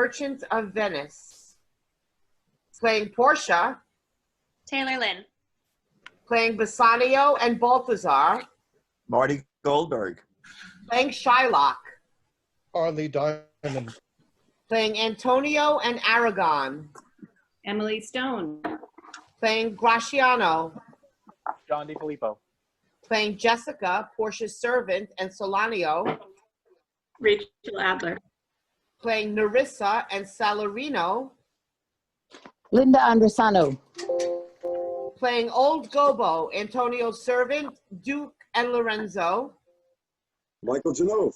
Merchant of Venice. Playing Portia. Taylor Lynne. Playing Bassanio and Balthazar. Marty Goldberg. Playing Shylock. Harley Diamond. Playing Antonio and Aragon. Emily Stone. Playing Gratiano. John DiFilippo. Playing Jessica, Portia's servant, and Salarino. Rachel Adler. Playing Nerissa and Salarino. Linda Andresano. Playing Old Gobbo, Antonio's servant, Duke and Lorenzo. Michael Janove.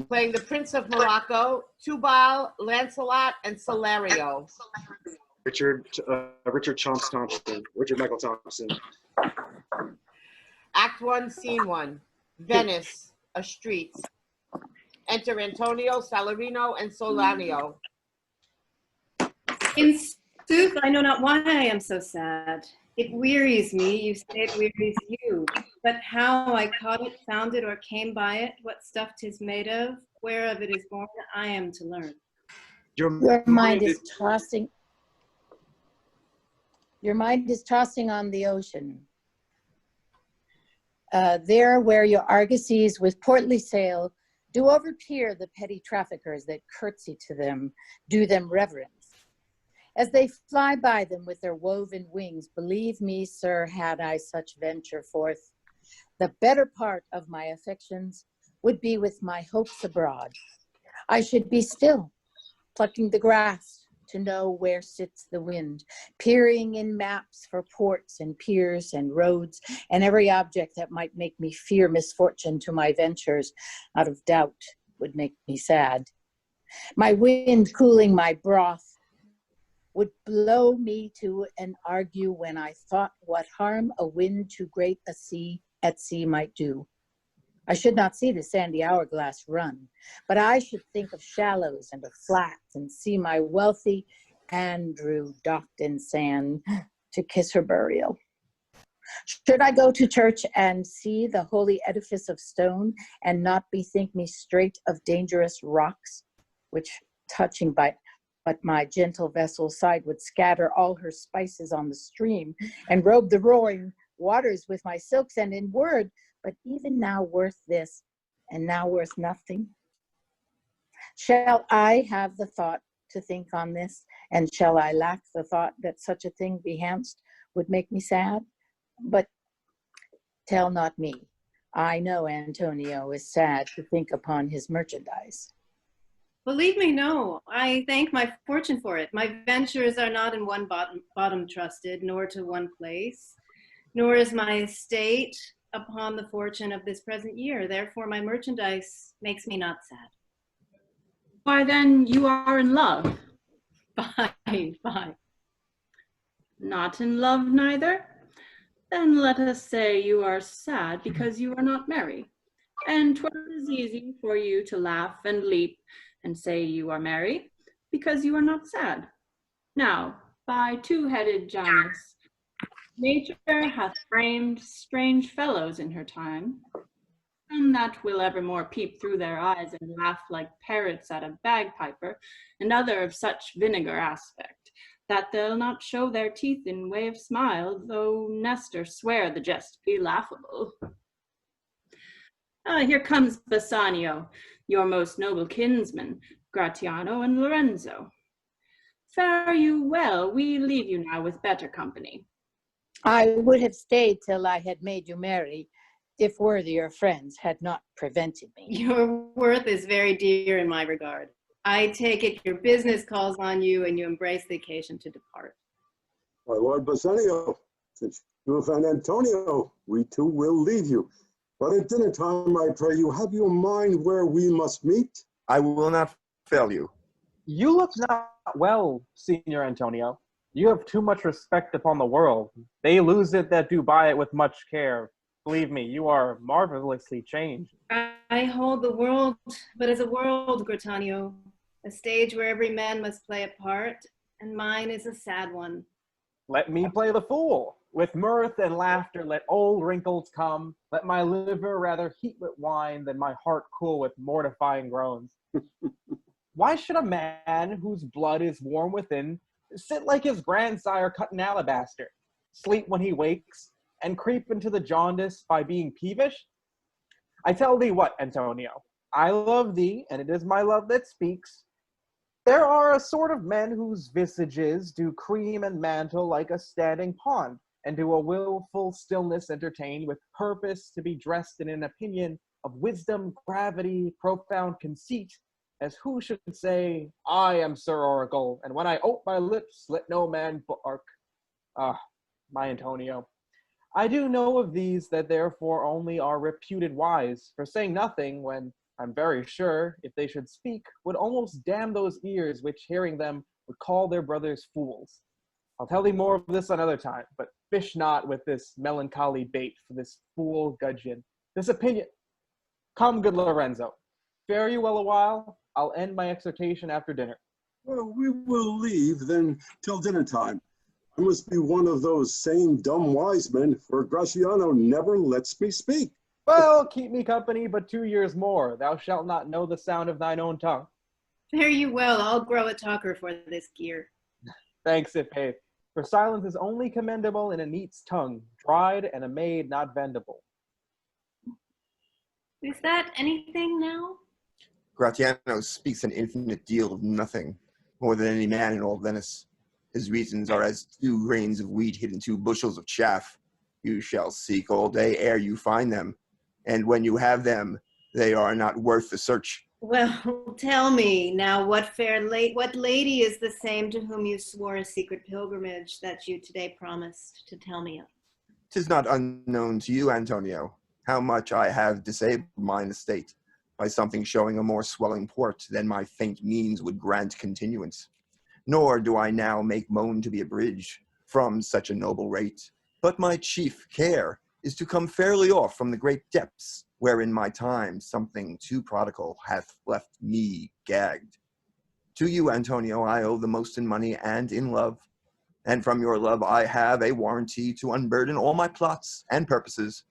Playing the Prince of Morocco, Tubal, Lancelot, and Salario. Richard Chomps Thompson. Richard Michael Thompson. Act 1, Scene 1. Venice, a street. Enter Antonio, Salarino, and Solanio. In sooth, I know not why I am so sad. It wearies me, you say it wearies you. But how I caught it, found it, or came by it, what stuff 'tis made of, whereof it is born, I am to learn. Your mind is tossing. Your mind is tossing on the ocean. There where your argosies with portly sail do overpeer the petty traffickers that curtsy to them, do them reverence. As they fly by them with their woven wings, believe me, sir, had I such venture forth, the better part of my affections would be with my hopes abroad. I should be still, plucking the grass to know where sits the wind, peering in maps for ports and piers and roads and every object that might make me fear misfortune to my ventures, out of doubt would make me sad. My wind cooling my broth would blow me to an argue when I thought what harm a wind too great a sea at sea might do. I should not see the sandy hourglass run, but I should think of shallows and of flats and see my wealthy Andrew docked in sand to kiss her burial. Should I go to church and see the holy edifice of stone and not bethink me straight of dangerous rocks, which touching but my gentle vessel's side would scatter all her spices on the stream and robe the roaring waters with my silks, and in word, but even now worth this and now worth nothing? Shall I have the thought to think on this, and shall I lack the thought that such a thing behanced would make me sad? But tell not me. I know Antonio is sad to think upon his merchandise. Believe me, no. I thank my fortune for it. My ventures are not in one bottom trusted, nor to one place, nor is my estate upon the fortune of this present year. Therefore, my merchandise makes me not sad. Why then, you are in love. Fine, fine. Not in love neither? Then let us say you are sad because you are not merry. And 'twas as easy for you to laugh and leap and say you are merry because you are not sad. Now, by two-headed Janus, nature hath framed strange fellows in her time, some that will evermore peep through their eyes and laugh like parrots at a bagpiper, and other of such vinegar aspect, that they'll not show their teeth in way of smile, though Nestor swear the jest be laughable. Here comes Bassanio, your most noble kinsman, Gratiano and Lorenzo. Fare you well, we leave you now with better company. I would have stayed till I had made you merry, if worthier friends had not prevented me. Your worth is very dear in my regard. I take it your business calls on you and you embrace the occasion to depart. My Lord Bassanio, since you have found Antonio, we too will leave you. But at dinner time, I pray you, have you in mind where we must meet? I will not fail you. You look not well, Signor Antonio. You have too much respect upon the world. They lose it that do buy it with much care. Believe me, you are marvelously changed. I hold the world, but as a world, Gratiano, a stage where every man must play a part, and mine is a sad one. Let me play the fool. With mirth and laughter let old wrinkles come. Let my liver rather heat with wine than my heart cool with mortifying groans. Why should a man whose blood is warm within sit like his grandsire cut in alabaster, sleep when he wakes, and creep into the jaundice by being peevish? I tell thee what, Antonio, I love thee, and it is my love that speaks. There are a sort of men whose visages do cream and mantle like a standing pond, and do a willful stillness entertain with purpose to be dressed in an opinion of wisdom, gravity, profound conceit, as who should say, I am Sir Oracle, and when I ope my lips, let no man bark. Ah, my Antonio, I do know of these that therefore only are reputed wise, for saying nothing, when I'm very sure, if they should speak, would almost damn those ears which, hearing them, would call their brothers fools. I'll tell thee more of this another time, but fish not with this melancholy bait for this fool gudgeon. This opinion. Come, good Lorenzo. Fare you well a while. I'll end my exhortation after dinner. Well, we will leave then till dinner time. I must be one of those same dumb wise men, for Gratiano never lets me speak. Well, keep me company but 2 years more. Thou shalt not know the sound of thine own tongue. Fare you well, I'll grow a talker for this gear. Thanks, if faith. For silence is only commendable in a neat's tongue, dried and a maid not vendible. Is that anything now? Gratiano speaks an infinite deal of nothing, more than any man in all Venice. His reasons are as 2 grains of wheat hid in 2 bushels of chaff. You shall seek all day ere you find them, and when you have them, they are not worth the search. Well, tell me now, what lady is the same to whom you swore a secret pilgrimage that you today promised to tell me of? 'Tis not unknown to you, Antonio, how much I have disabled mine estate by something showing a more swelling port than my faint means would grant continuance. Nor do I now make moan to be abridged from such a noble rate, but my chief care is to come fairly off from the great depths wherein my time something too prodigal hath left me gagged. To you, Antonio, I owe the most in money and in love, and from your love I have a warranty to unburden all my plots and purposes.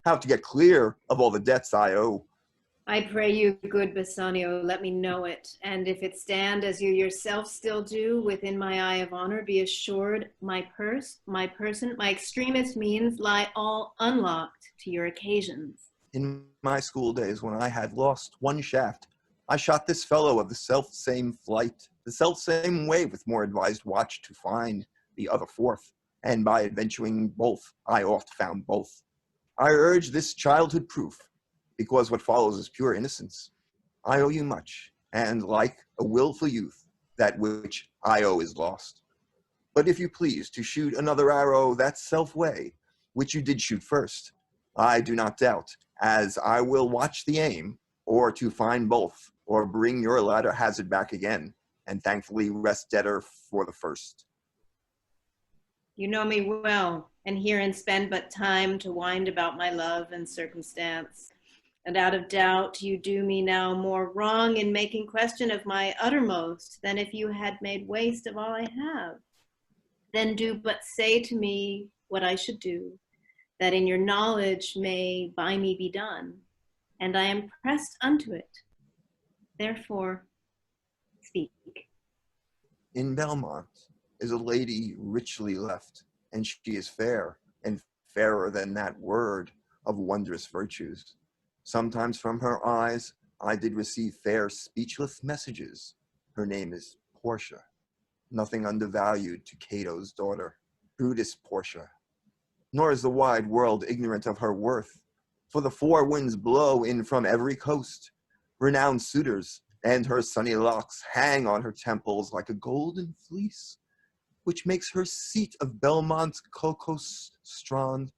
How to get clear of all the debts I owe. I pray you, good Bassanio, let me know it, and if it stand as you yourself still do within my eye of honor, be assured my purse, my person, my extremest means lie all unlocked to your occasions. In my school days, when I had lost 1 shaft, I shot this fellow of the self-same flight, the self-same way with more advised watch to find the other 4th, and by adventuring both, I oft found both. I urge this childhood proof, because what follows is pure innocence. I owe you much, and like a willful youth, that which I owe is lost. But if you please to shoot another arrow that self-way, which you did shoot first, I do not doubt, as I will watch the aim, or to find both, or bring your latter hazard back again, and thankfully rest debtor for the first. You know me well, and herein spend but time to wind about my love and circumstance. And out of doubt you do me now more wrong in making question of my uttermost than if you had made waste of all I have. Then do but say to me what I should do, that in your knowledge may by me be done, and I am pressed unto it. Therefore, speak. In Belmont is a lady richly left, and she is fair, and fairer than that word of wondrous virtues. Sometimes from her eyes I did receive fair speechless messages. Her name is Portia, nothing undervalued to Cato's daughter, Brutus Portia. Nor is the wide world ignorant of her worth, for the 4 winds blow in from every coast, renowned suitors, and her sunny locks hang on her temples like a golden fleece, which makes her seat of Belmont's Cocos strand,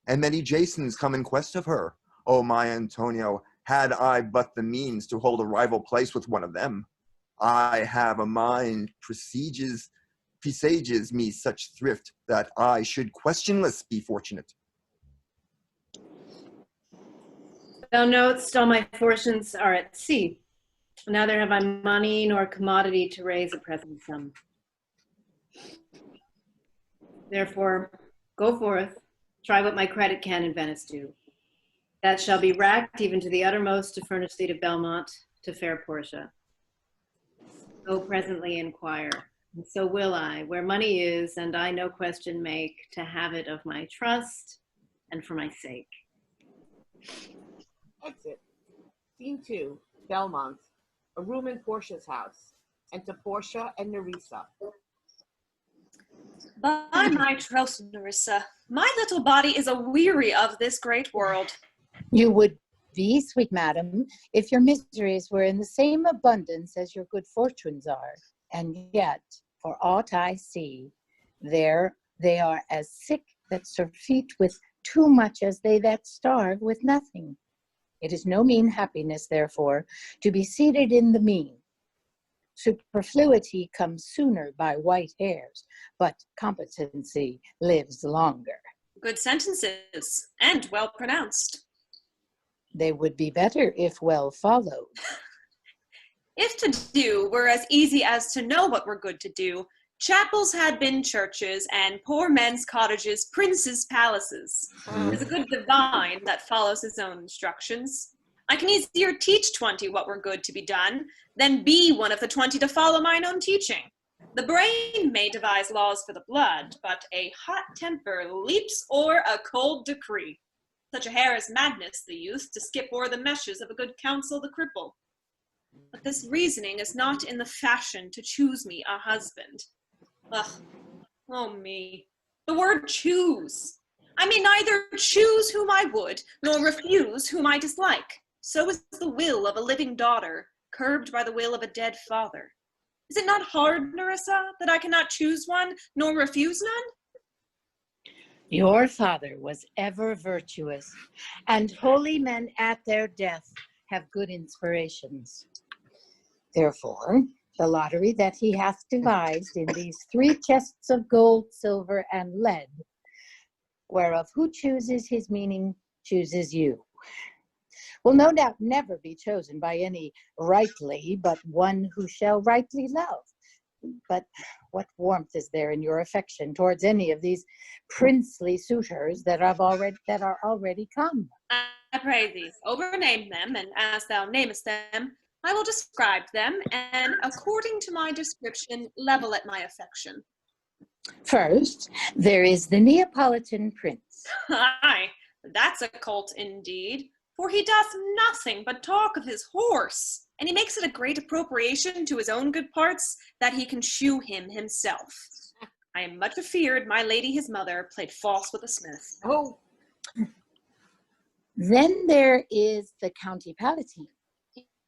and many Jasons come in quest of her. O my Antonio, had I but the means to hold a rival place with one of them, I have a mind presages me such thrift that I should questionless be fortunate. Thou know'st all my fortunes are at sea. Neither have I money nor commodity to raise a present sum. Therefore, go forth, try what my credit can in Venice do. That shall be racked even to the uttermost to furnish thee to Belmont, to fair Portia. go presently inquire. And so will I, where money is, and I no question make, to have it of my trust and for my sake. Exit. Scene 2, Belmont. A room in Portia's house. Enter Portia and Nerissa. By my troth, Nerissa, my little body is aweary of this great world. You would be, sweet madam, if your miseries were in the same abundance as your good fortunes are. And yet, for aught I see, there they are as sick that surfeit with too much as they that starve with nothing. It is no mean happiness, therefore, to be seated in the mean. Superfluity comes sooner by white hairs, but competency lives longer. Good sentences, and well pronounced. They would be better if well followed. If to do were as easy as to know what were good to do, chapels had been churches, and poor men's cottages princes' palaces. Is a good divine that follows his own instructions. I can easier teach 20 what were good to be done, than be one of the 20 to follow mine own teaching. The brain may devise laws for the blood, but a hot temper leaps o'er a cold decree. Such a hair is madness, the youth, to skip o'er the meshes of a good counsel the cripple. But this reasoning is not in the fashion to choose me a husband. Ugh, oh me, the word choose. I may neither choose whom I would, nor refuse whom I dislike. So is the will of a living daughter, curbed by the will of a dead father. Is it not hard, Nerissa, that I cannot choose one, nor refuse none? Your father was ever virtuous, and holy men at their death have good inspirations. Therefore, the lottery that he hath devised in these 3 chests of gold, silver, and lead, whereof who chooses his meaning chooses you, will no doubt never be chosen by any rightly, but one who shall rightly love. But what warmth is there in your affection towards any of these princely suitors that are already come? I pray thee, overname them, and as thou namest them, I will describe them, and according to my description, level at my affection. First, there is the Neapolitan prince. Aye, that's a colt indeed, for he doth nothing but talk of his horse, and he makes it a great appropriation to his own good parts that he can shoe him himself. I am much afeared my lady his mother played false with a smith. Oh, Then there is the County Palatine.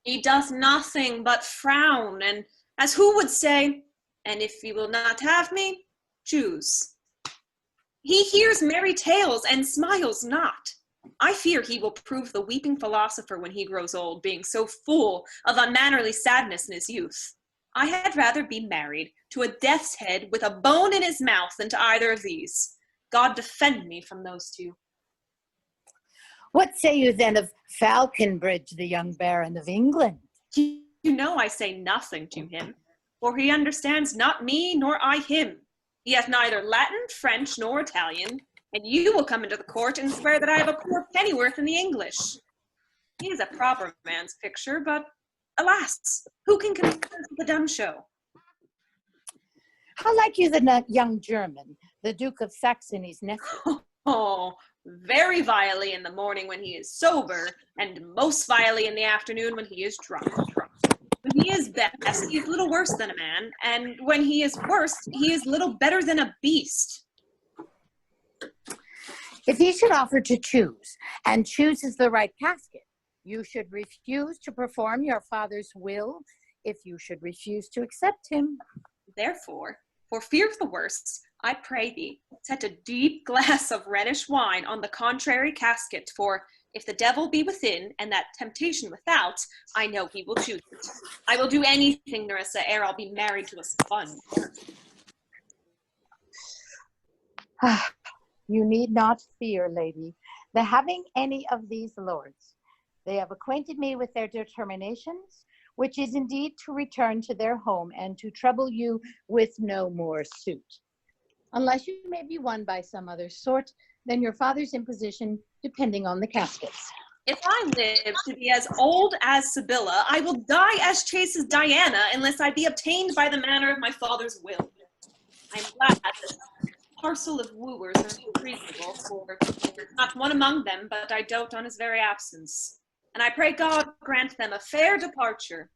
He doth nothing but frown, and as who would say, and if you will not have me, choose. He hears merry tales and smiles not. I fear he will prove the weeping philosopher when he grows old, being so full of unmannerly sadness in his youth. I had rather be married to a death's head with a bone in his mouth than to either of these. God defend me from those two. What say you then of Falconbridge, the young Baron of England? You know I say nothing to him, for he understands not me nor I him. He hath neither Latin, French, nor Italian, and you will come into the court and swear that I have a poor pennyworth in the English. He is a proper man's picture, but alas, who can compare with the dumb show? How like you the young German, the Duke of Saxony's nephew? Oh, very vilely in the morning when he is sober, and most vilely in the afternoon when he is drunk. When he is best, he is little worse than a man, and when he is worse, he is little better than a beast. If he should offer to choose, and chooses the right casket, you should refuse to perform your father's will if you should refuse to accept him. Therefore, for fear of the worst, I pray thee, set a deep glass of Rhenish wine on the contrary casket, for if the devil be within, and that temptation without, I know he will choose it. I will do anything, Nerissa, ere I'll be married to a sponge. You need not fear, lady, the having any of these lords. They have acquainted me with their determinations, which is indeed to return to their home and to trouble you with no more suit. Unless you may be won by some other sort than your father's imposition, depending on the caskets. If I live to be as old as Sibylla, I will die as chaste as Diana unless I be obtained by the manner of my father's will. I am glad this parcel of wooers are so reasonable, for not one among them but I dote on his very absence. And I pray God grant them a fair departure.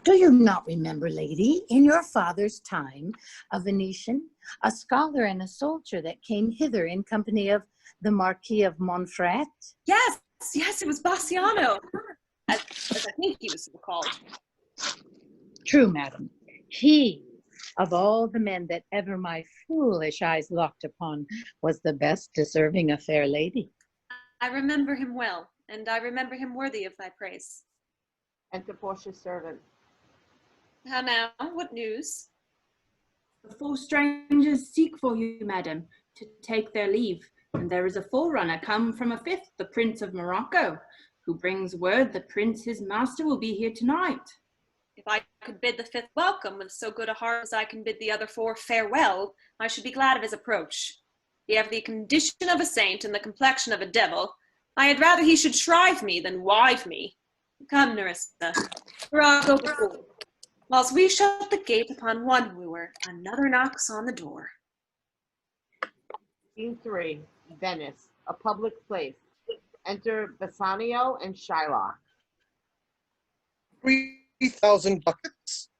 Do you not remember, lady, in your father's time, a Venetian, a scholar and a soldier that came hither in company of the Marquis of Montfort? Yes, yes, it was Bassiano, as I think he was called. True, madam. He, of all the men that ever my foolish eyes locked upon, was the best deserving a fair lady. I remember him well, and I remember him worthy of thy praise. Enter Portia's servant. How now? What news? The 4 strangers seek for you, madam, to take their leave, and there is a forerunner come from a 5th, the Prince of Morocco, who brings word the prince, his master, will be here tonight. If I could bid the 5th welcome with so good a heart as I can bid the other 4 farewell, I should be glad of his approach. He have the condition of a saint and the complexion of a devil. I had rather he should shrive me than wive me. Come, Nerissa, where I'll go before. Whilst we shut the gate upon one wooer, another knocks on the door. Scene 3, Venice, a public place. Enter Bassanio and Shylock. 3,000 ducats?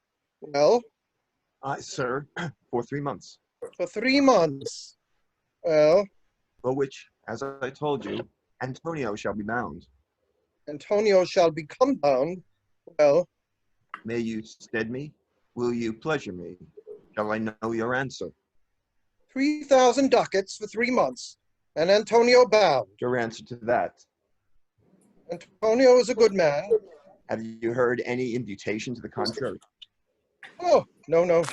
Well, Sir, for 3 months, for 3 months. Well, for which, as I told you, Antonio shall be bound. Antonio shall become bound. Well, May you stead me? Will you pleasure me? Shall I know your answer? 3,000 ducats for 3 months, and Antonio bound. Your answer to that. Antonio is a good man. Have you heard any imputation to the contrary? Oh, no.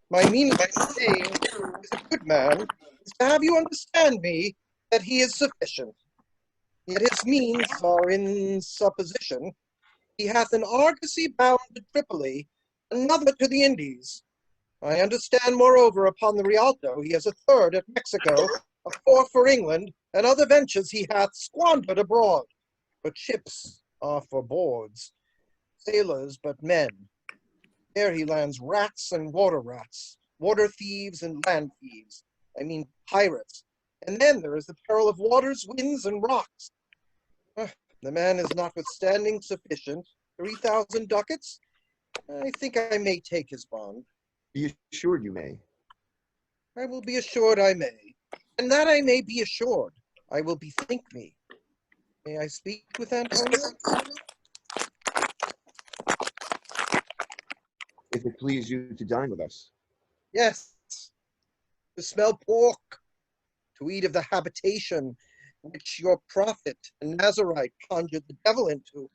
My meaning by saying is a good man is to have you understand me that he is sufficient. Yet his means are in supposition. He hath an argosy bound to Tripoli, another to the Indies. I understand, moreover, upon the Rialto, he has a 3rd at Mexico, a 4th for England, and other ventures he hath squandered abroad. But ships are for boards, sailors but men. There he lands rats and water rats, water thieves and land thieves, I mean pirates. And then there is the peril of waters, winds, and rocks. The man is notwithstanding sufficient. 3,000 ducats? I think I may take his bond. Be assured you may. I will be assured I may. And that I may be assured, I will bethink me. May I speak with Antonio? If it please you to dine with us. Yes. To smell pork, to eat of the habitation which your prophet and Nazarite conjured the devil into.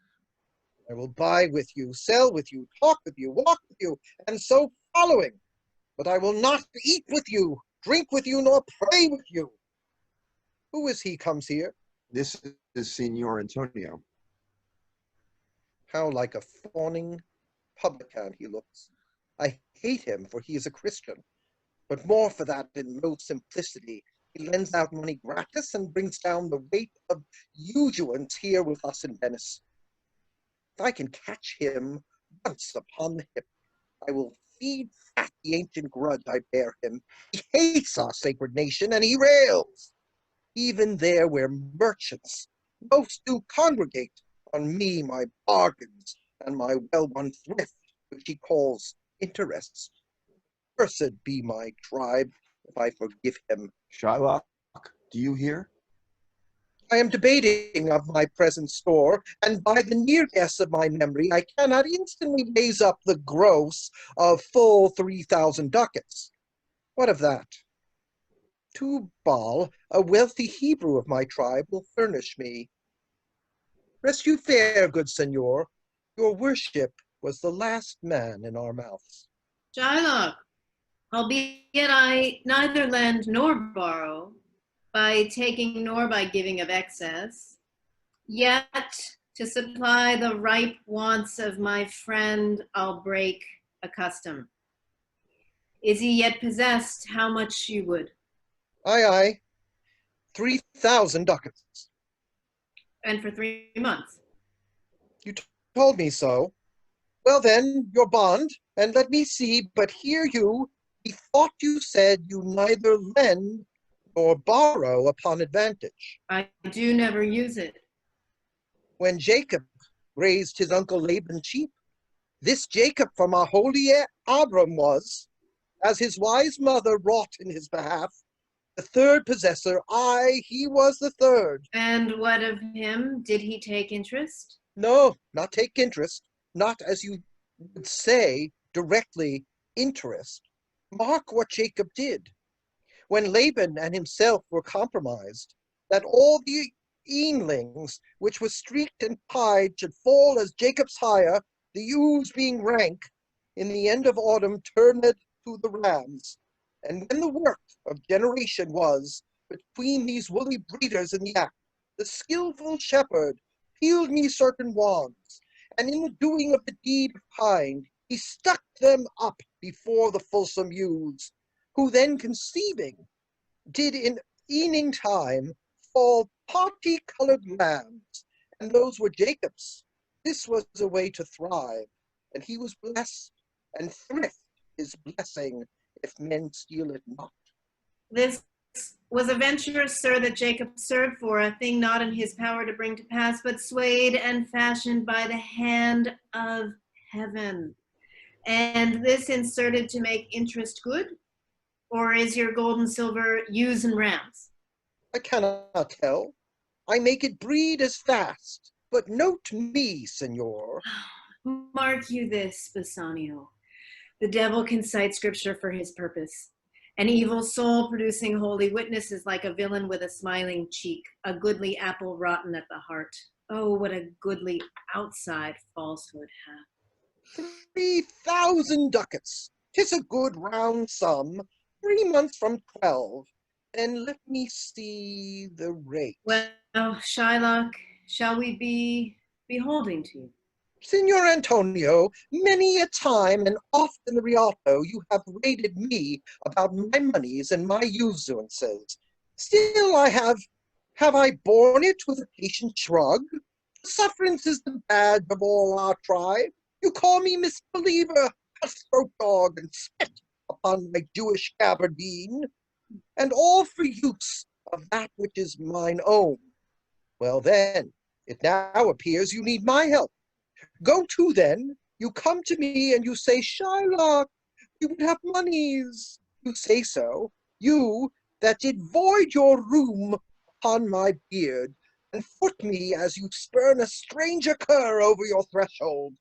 I will buy with you, sell with you, talk with you, walk with you, and so following. But I will not eat with you, drink with you, nor pray with you. Who is he comes here? This is Signor Antonio. How like a fawning publican he looks. I hate him, for he is a Christian, but more for that in low simplicity. He lends out money gratis and brings down the weight of usuance here with us in Venice. If I can catch him once upon the hip, I will feed fat the ancient grudge I bear him. He hates our sacred nation, and he rails. Even there where merchants most do congregate on me, my bargains, and my well-won thrift, which he calls interests. Cursed be my tribe if I forgive him. Shylock, do you hear? I am debating of my present store, and by the near guess of my memory, I cannot instantly raise up the gross of full 3,000 ducats. What of that? Tubal, a wealthy Hebrew of my tribe, will furnish me. Rest you fair, good senor. Your worship was the last man in our mouths. Shylock, albeit I neither lend nor borrow, by taking nor by giving of excess, yet to supply the ripe wants of my friend, I'll break a custom. Is he yet possessed? How much you would? Aye, 3,000 ducats. And for 3 months. You told me so. Well then, your bond, and let me see, but hear you, methought you said you neither lend nor borrow upon advantage. I do never use it. When Jacob raised his uncle Laban sheep, this Jacob from our holy Abram was, as his wise mother wrought in his behalf, the third possessor, he was the third. And what of him? Did he take interest? No, not take interest, not as you would say, directly interest. Mark what Jacob did. When Laban and himself were compromised, that all the eanlings which were streaked and pied should fall as Jacob's hire, the ewes being rank, in the end of autumn turned to the rams. And when the work of generation was between these woolly breeders in the act, the skillful shepherd peeled me certain wands, and in the doing of the deed of kind, he stuck them up before the fulsome ewes, who then conceiving, did in evening time fall party-colored lambs, and those were Jacob's. This was a way to thrive, and he was blessed, and thrift is blessing, if men steal it not. This was a venture, sir, that Jacob served for, a thing not in his power to bring to pass, but swayed and fashioned by the hand of heaven. And this inserted to make interest good? Or is your gold and silver ewes and rams? I cannot tell. I make it breed as fast, but note me, senor. Mark you this, Bassanio. The devil can cite scripture for his purpose. An evil soul producing holy witnesses like a villain with a smiling cheek, a goodly apple rotten at the heart. Oh, what a goodly outside falsehood hath. 3,000 ducats. 'Tis a good round sum. 3 months from 12. And let me see the rate. Well, Shylock, shall we be beholding to you? Signor Antonio, many a time and oft in the Rialto you have rated me about my moneys and my usurances. Still have I borne it with a patient shrug? Sufferance is the badge of all our tribe. You call me misbeliever, cutthroat dog, and spit upon my Jewish gabardine, and all for use of that which is mine own. Well then, it now appears you need my help. Go to then, you come to me and you say, Shylock, we would have moneys. You say so, you that did void your room upon my beard, and foot me as you spurn a stranger cur over your threshold.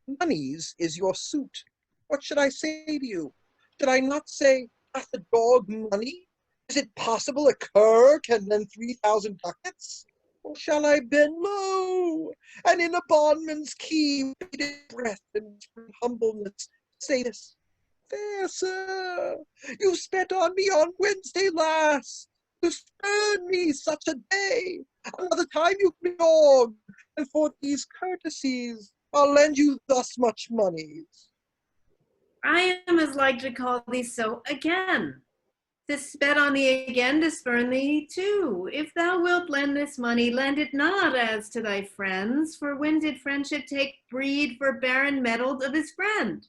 Moneys is your suit. What should I say to you? Should I not say, hath the dog money? Is it possible a cur can lend 3,000 ducats? Or shall I bend low, and in a bondman's key, with bated breath and humbleness, say this? Fair sir, you spent on me on Wednesday last. You spurned me such a day. Another time you dog, and for these courtesies, I'll lend you thus much moneys. I am as like to call thee so again. To spet on thee again, to spurn thee too. If thou wilt lend this money, lend it not as to thy friends, for when did friendship take breed for barren metal of his friend?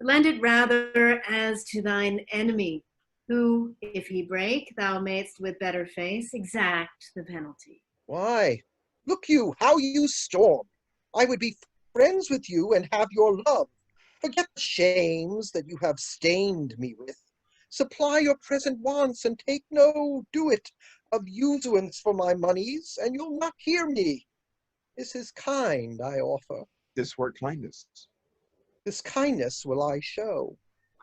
Lend it rather as to thine enemy, who, if he break, thou mayst with better face exact the penalty. Why, look you, how you storm. I would be friends with you and have your love. Forget the shames that you have stained me with. Supply your present wants, and take no doit of usurance for my moneys, and you'll not hear me. This is kind I offer. This were kindness. This kindness will I show.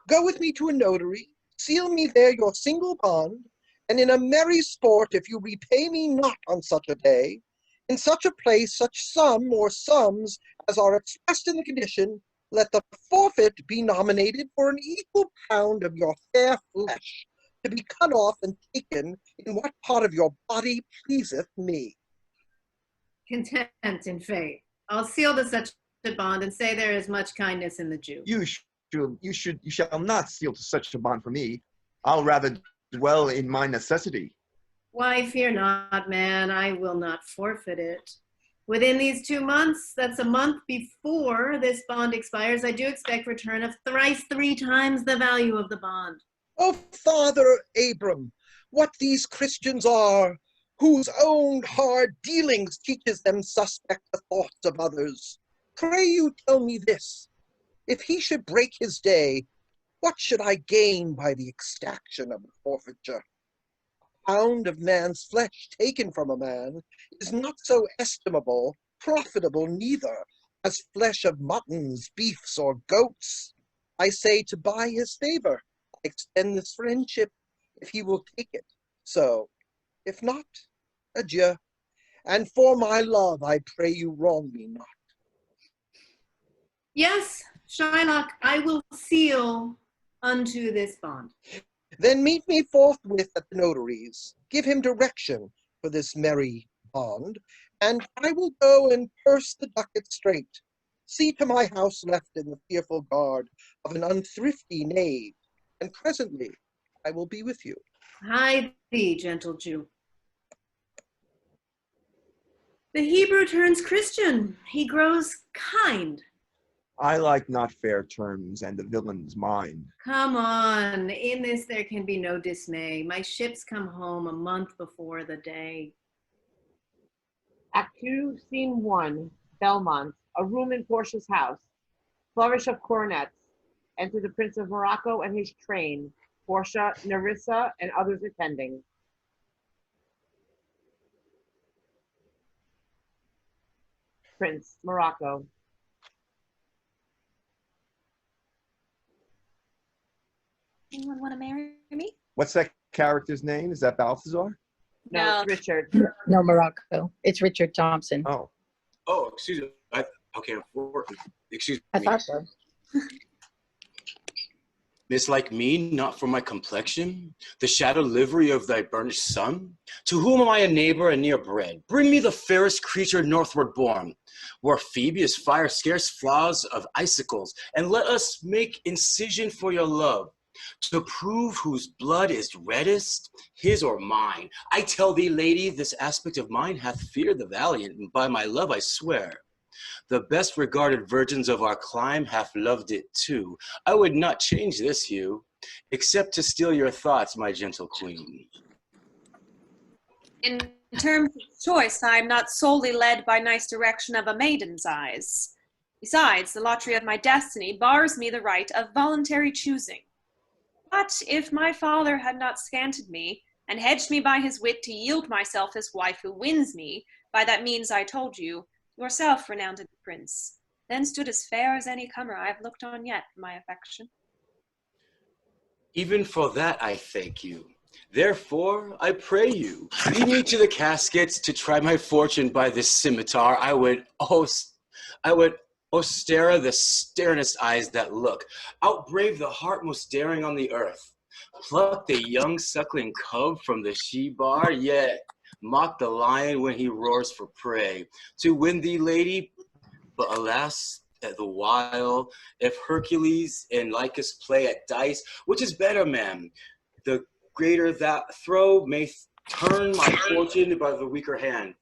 Go with me to a notary, seal me there your single bond, and in a merry sport, if you repay me not on such a day, in such a place such sum or sums as are expressed in the condition, let the forfeit be nominated for an equal pound of your fair flesh, to be cut off and taken in what part of your body pleaseth me. Content in faith. I'll seal to such a bond and say there is much kindness in the Jew. You shall not seal to such a bond for me. I'll rather dwell in my necessity. Why, fear not, man, I will not forfeit it. Within these 2 months, that's a month before this bond expires, I do expect return of thrice 3 times the value of the bond. Oh, Father Abram, what these Christians are, whose own hard dealings teaches them suspect the thoughts of others. Pray you tell me this, if he should break his day, what should I gain by the extraction of the forfeiture? A pound of man's flesh taken from a man is not so estimable, profitable neither, as flesh of muttons, beefs, or goats. I say to buy his favor, I extend this friendship, if he will take it. So, if not, adieu. And for my love, I pray you wrong me not. Yes, Shylock, I will seal unto this bond. Then meet me forthwith at the notary's. Give him direction for this merry bond, and I will go and purse the ducat straight. See to my house left in the fearful guard of an unthrifty knave, and presently I will be with you. Hide thee, gentle Jew. The Hebrew turns Christian. He grows kind. I like not fair terms and the villain's mind. Come on, in this there can be no dismay. My ships come home a month before the day. Act 2, Scene 1, Belmont, a room in Portia's house. Flourish of cornets. Enter the Prince of Morocco and his train. Portia, Nerissa, and others attending. Prince, Morocco. Anyone want to marry me? What's that character's name? Is that Balthazar? No, it's Richard. No, Morocco. It's Richard Thompson. Oh, Oh, excuse me. Okay, excuse I me. thought so. Mislike me, not for my complexion, the shadow livery of thy burnished sun? To whom am I a neighbor and near bred? Bring me the fairest creature northward born, where Phoebe's fire scarce flaws of icicles, and let us make incision for your love, to prove whose blood is reddest, his or mine. I tell thee, lady, this aspect of mine hath feared the valiant, and by my love I swear, the best regarded virgins of our clime have loved it too. I would not change this hue, except to steal your thoughts, my gentle queen. In terms of choice, I am not solely led by nice direction of a maiden's eyes. Besides, the lottery of my destiny bars me the right of voluntary choosing. But if my father had not scanted me, and hedged me by his wit to yield myself his wife who wins me, by that means I told you, yourself renowned prince, then stood as fair as any comer I have looked on yet for my affection. Even for that I thank you. Therefore, I pray you, lead me to the caskets to try my fortune by this scimitar. I would stare the sternest eyes that look, outbrave the heart most daring on the earth, pluck the young suckling cub from the she-bar, yet mock the lion when he roars for prey, to win thee, lady. But alas, at the while, if Hercules and Lycus play at dice, which is better, ma'am? The greater that throw may turn my fortune by the weaker hand.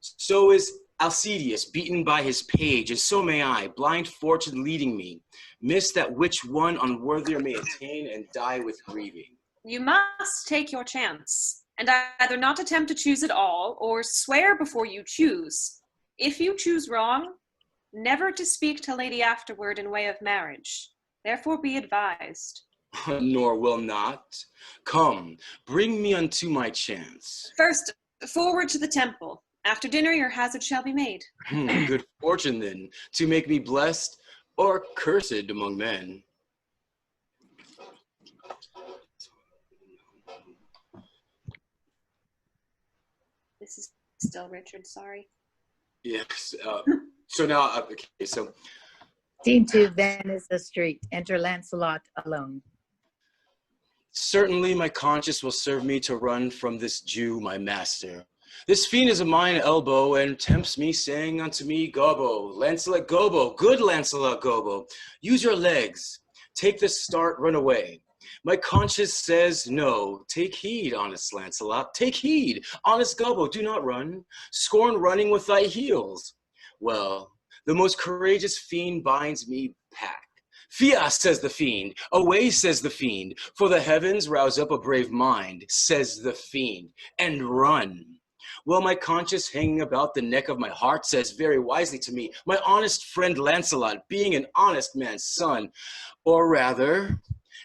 So is Alcidius beaten by his page, and so may I, blind fortune leading me, miss that which one unworthier may attain and die with grieving. You must take your chance, and either not attempt to choose at all, or swear before you choose. If you choose wrong, never to speak to lady afterward in way of marriage. Therefore be advised. Nor will not. Come, bring me unto my chance. First, forward to the temple. After dinner, your hazard shall be made. Good fortune, then, to make me blessed or cursed among men. This is still Richard, sorry. Yes. So now, okay, so. Scene 2, Venice, a street. Enter Lancelot alone. Certainly my conscience will serve me to run from this Jew, my master. This fiend is a mine elbow and tempts me, saying unto me, Gobbo, Lancelot Gobbo, good Lancelot Gobbo, use your legs, take the start, run away. My conscience says no. Take heed, honest Lancelot. Take heed, honest Gobbo. Do not run. Scorn running with thy heels. Well, the most courageous fiend binds me pack. Fia, says the fiend. Away, says the fiend. For the heavens rouse up a brave mind, says the fiend, and run. Well, my conscience hanging about the neck of my heart says very wisely to me, my honest friend Lancelot, being an honest man's son, or rather,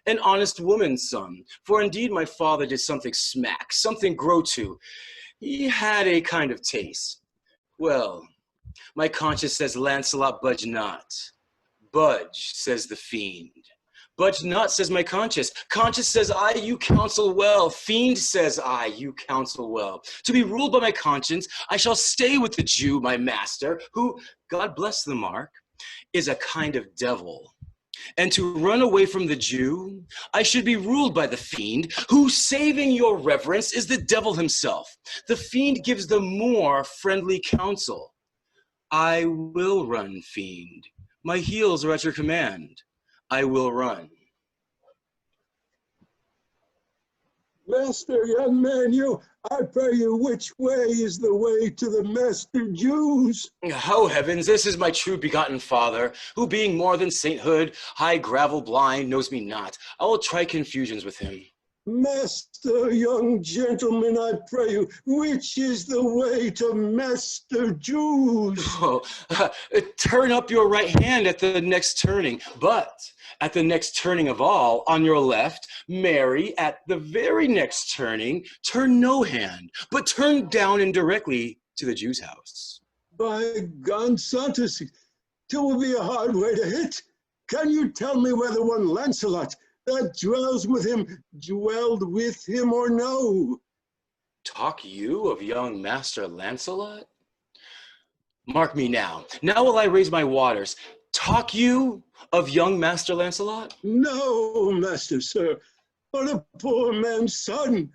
an honest woman's son. For indeed my father did something smack, something grow to. He had a kind of taste. Well, my conscience says, Lancelot, budge not. Budge, says the fiend. Budge not, says my conscience. Conscience says I, you counsel well. Fiend says I, you counsel well. To be ruled by my conscience, I shall stay with the Jew, my master, who, God bless the mark, is a kind of devil. And to run away from the Jew, I should be ruled by the fiend, who, saving your reverence, is the devil himself. The fiend gives the more friendly counsel. I will run, fiend. My heels are at your command. I will run. Master, young man, I pray you, which way is the way to the master Jews? Oh, heavens, this is my true begotten father, who being more than sainthood, high gravel blind, knows me not. I will try confusions with him. Master, young gentleman, I pray you, which is the way to master Jews? Oh, turn up your right hand at the next turning, but at the next turning of all, on your left, Mary, at the very next turning, turn no hand, but turn down indirectly to the Jew's house. By Gonsantos, it will be a hard way to hit. Can you tell me whether one Lancelot that dwells with him dwelled with him or no? Talk you of young Master Lancelot? Mark me now. Now will I raise my waters. Talk you of young Master Lancelot? No, master, sir, but a poor man's son.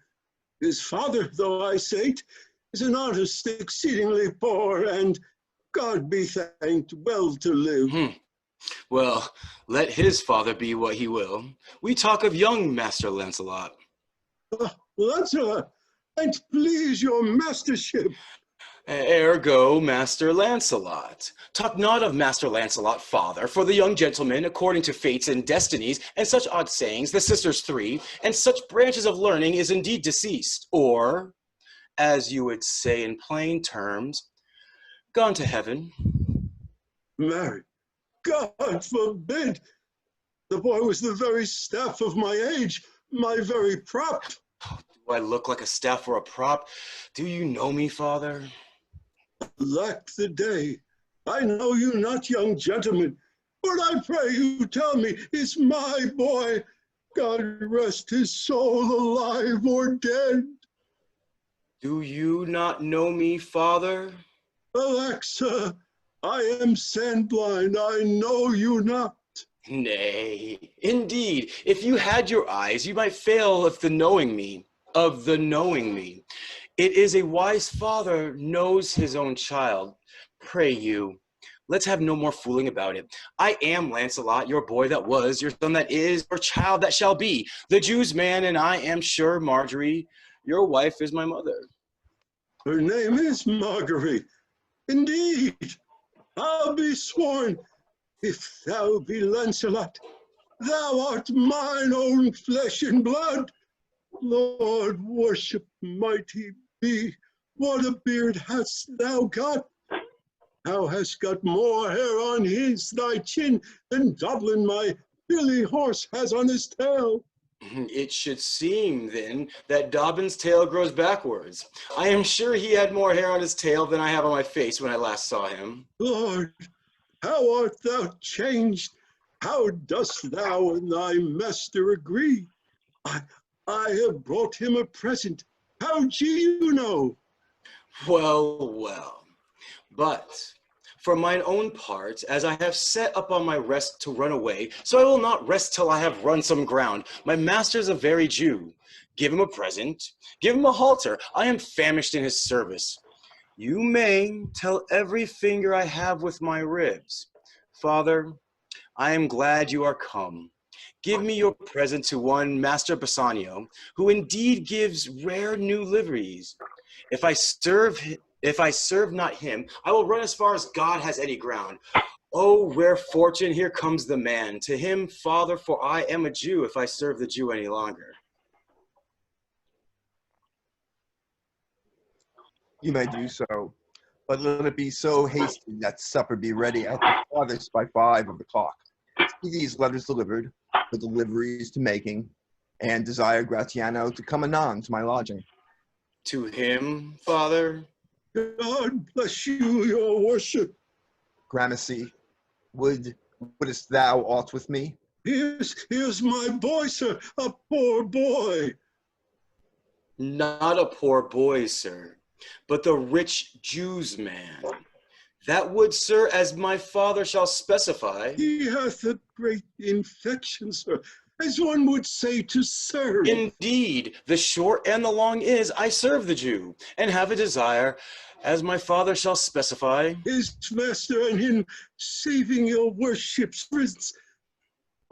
His father, though I say't, is an artist exceedingly poor, and God be thanked, well to live. Well, let his father be what he will. We talk of young Master Lancelot. Lancelot, an't please your mastership. Ergo, Master Lancelot. Talk not of Master Lancelot, father, for the young gentleman, according to fates and destinies, and such odd sayings, the sisters three, and such branches of learning, is indeed deceased, or, as you would say in plain terms, gone to heaven. Married? God forbid! The boy was the very staff of my age, my very prop. Do I look like a staff or a prop? Do you know me, father? Lack the day. I know you not, young gentleman, but I pray you tell me, is my boy, God rest his soul, alive or dead? Do you not know me, father? Alack, sir, I am sand-blind, I know you not. Nay, indeed, if you had your eyes, you might fail of the knowing me. It is a wise father knows his own child. Pray you, let's have no more fooling about it. I am Lancelot, your boy that was, your son that is, your child that shall be, the Jew's man, and I am sure, Marjorie, your wife is my mother. Her name is Marguerite. Indeed, I'll be sworn, if thou be Lancelot, thou art mine own flesh and blood. Lord, worship mighty be, what a beard hast thou got? Thou hast got more hair on thy chin than Dublin my billy horse has on his tail. It should seem, then, that Dobbin's tail grows backwards. I am sure he had more hair on his tail than I have on my face when I last saw him. Lord, how art thou changed? How dost thou and thy master agree? I have brought him a present. How do you know? Well, well. But for mine own part, as I have set up on my rest to run away, so I will not rest till I have run some ground. My master's a very Jew. Give him a present, give him a halter. I am famished in his service. You may tell every finger I have with my ribs. Father, I am glad you are come. Give me your present to one Master Bassanio, who indeed gives rare new liveries. If I serve not him, I will run as far as God has any ground. Oh, rare fortune, here comes the man. To him, Father, for I am a Jew, if I serve the Jew any longer. You may do so, but let it be so hasty that supper be ready at the farthest by 5 of the clock. See these letters delivered, the deliveries to making, and desire Gratiano to come anon to my lodging. To him, Father? God bless you, your worship. Gramercy, wouldst thou aught with me? Here's my boy, sir, a poor boy. Not a poor boy, sir, but the rich Jew's man. That would, sir, as my father shall specify. He hath a great infection, sir, as one would say to serve. Indeed, the short and the long is, I serve the Jew, and have a desire, as my father shall specify. His master and him, saving your worship's wrists,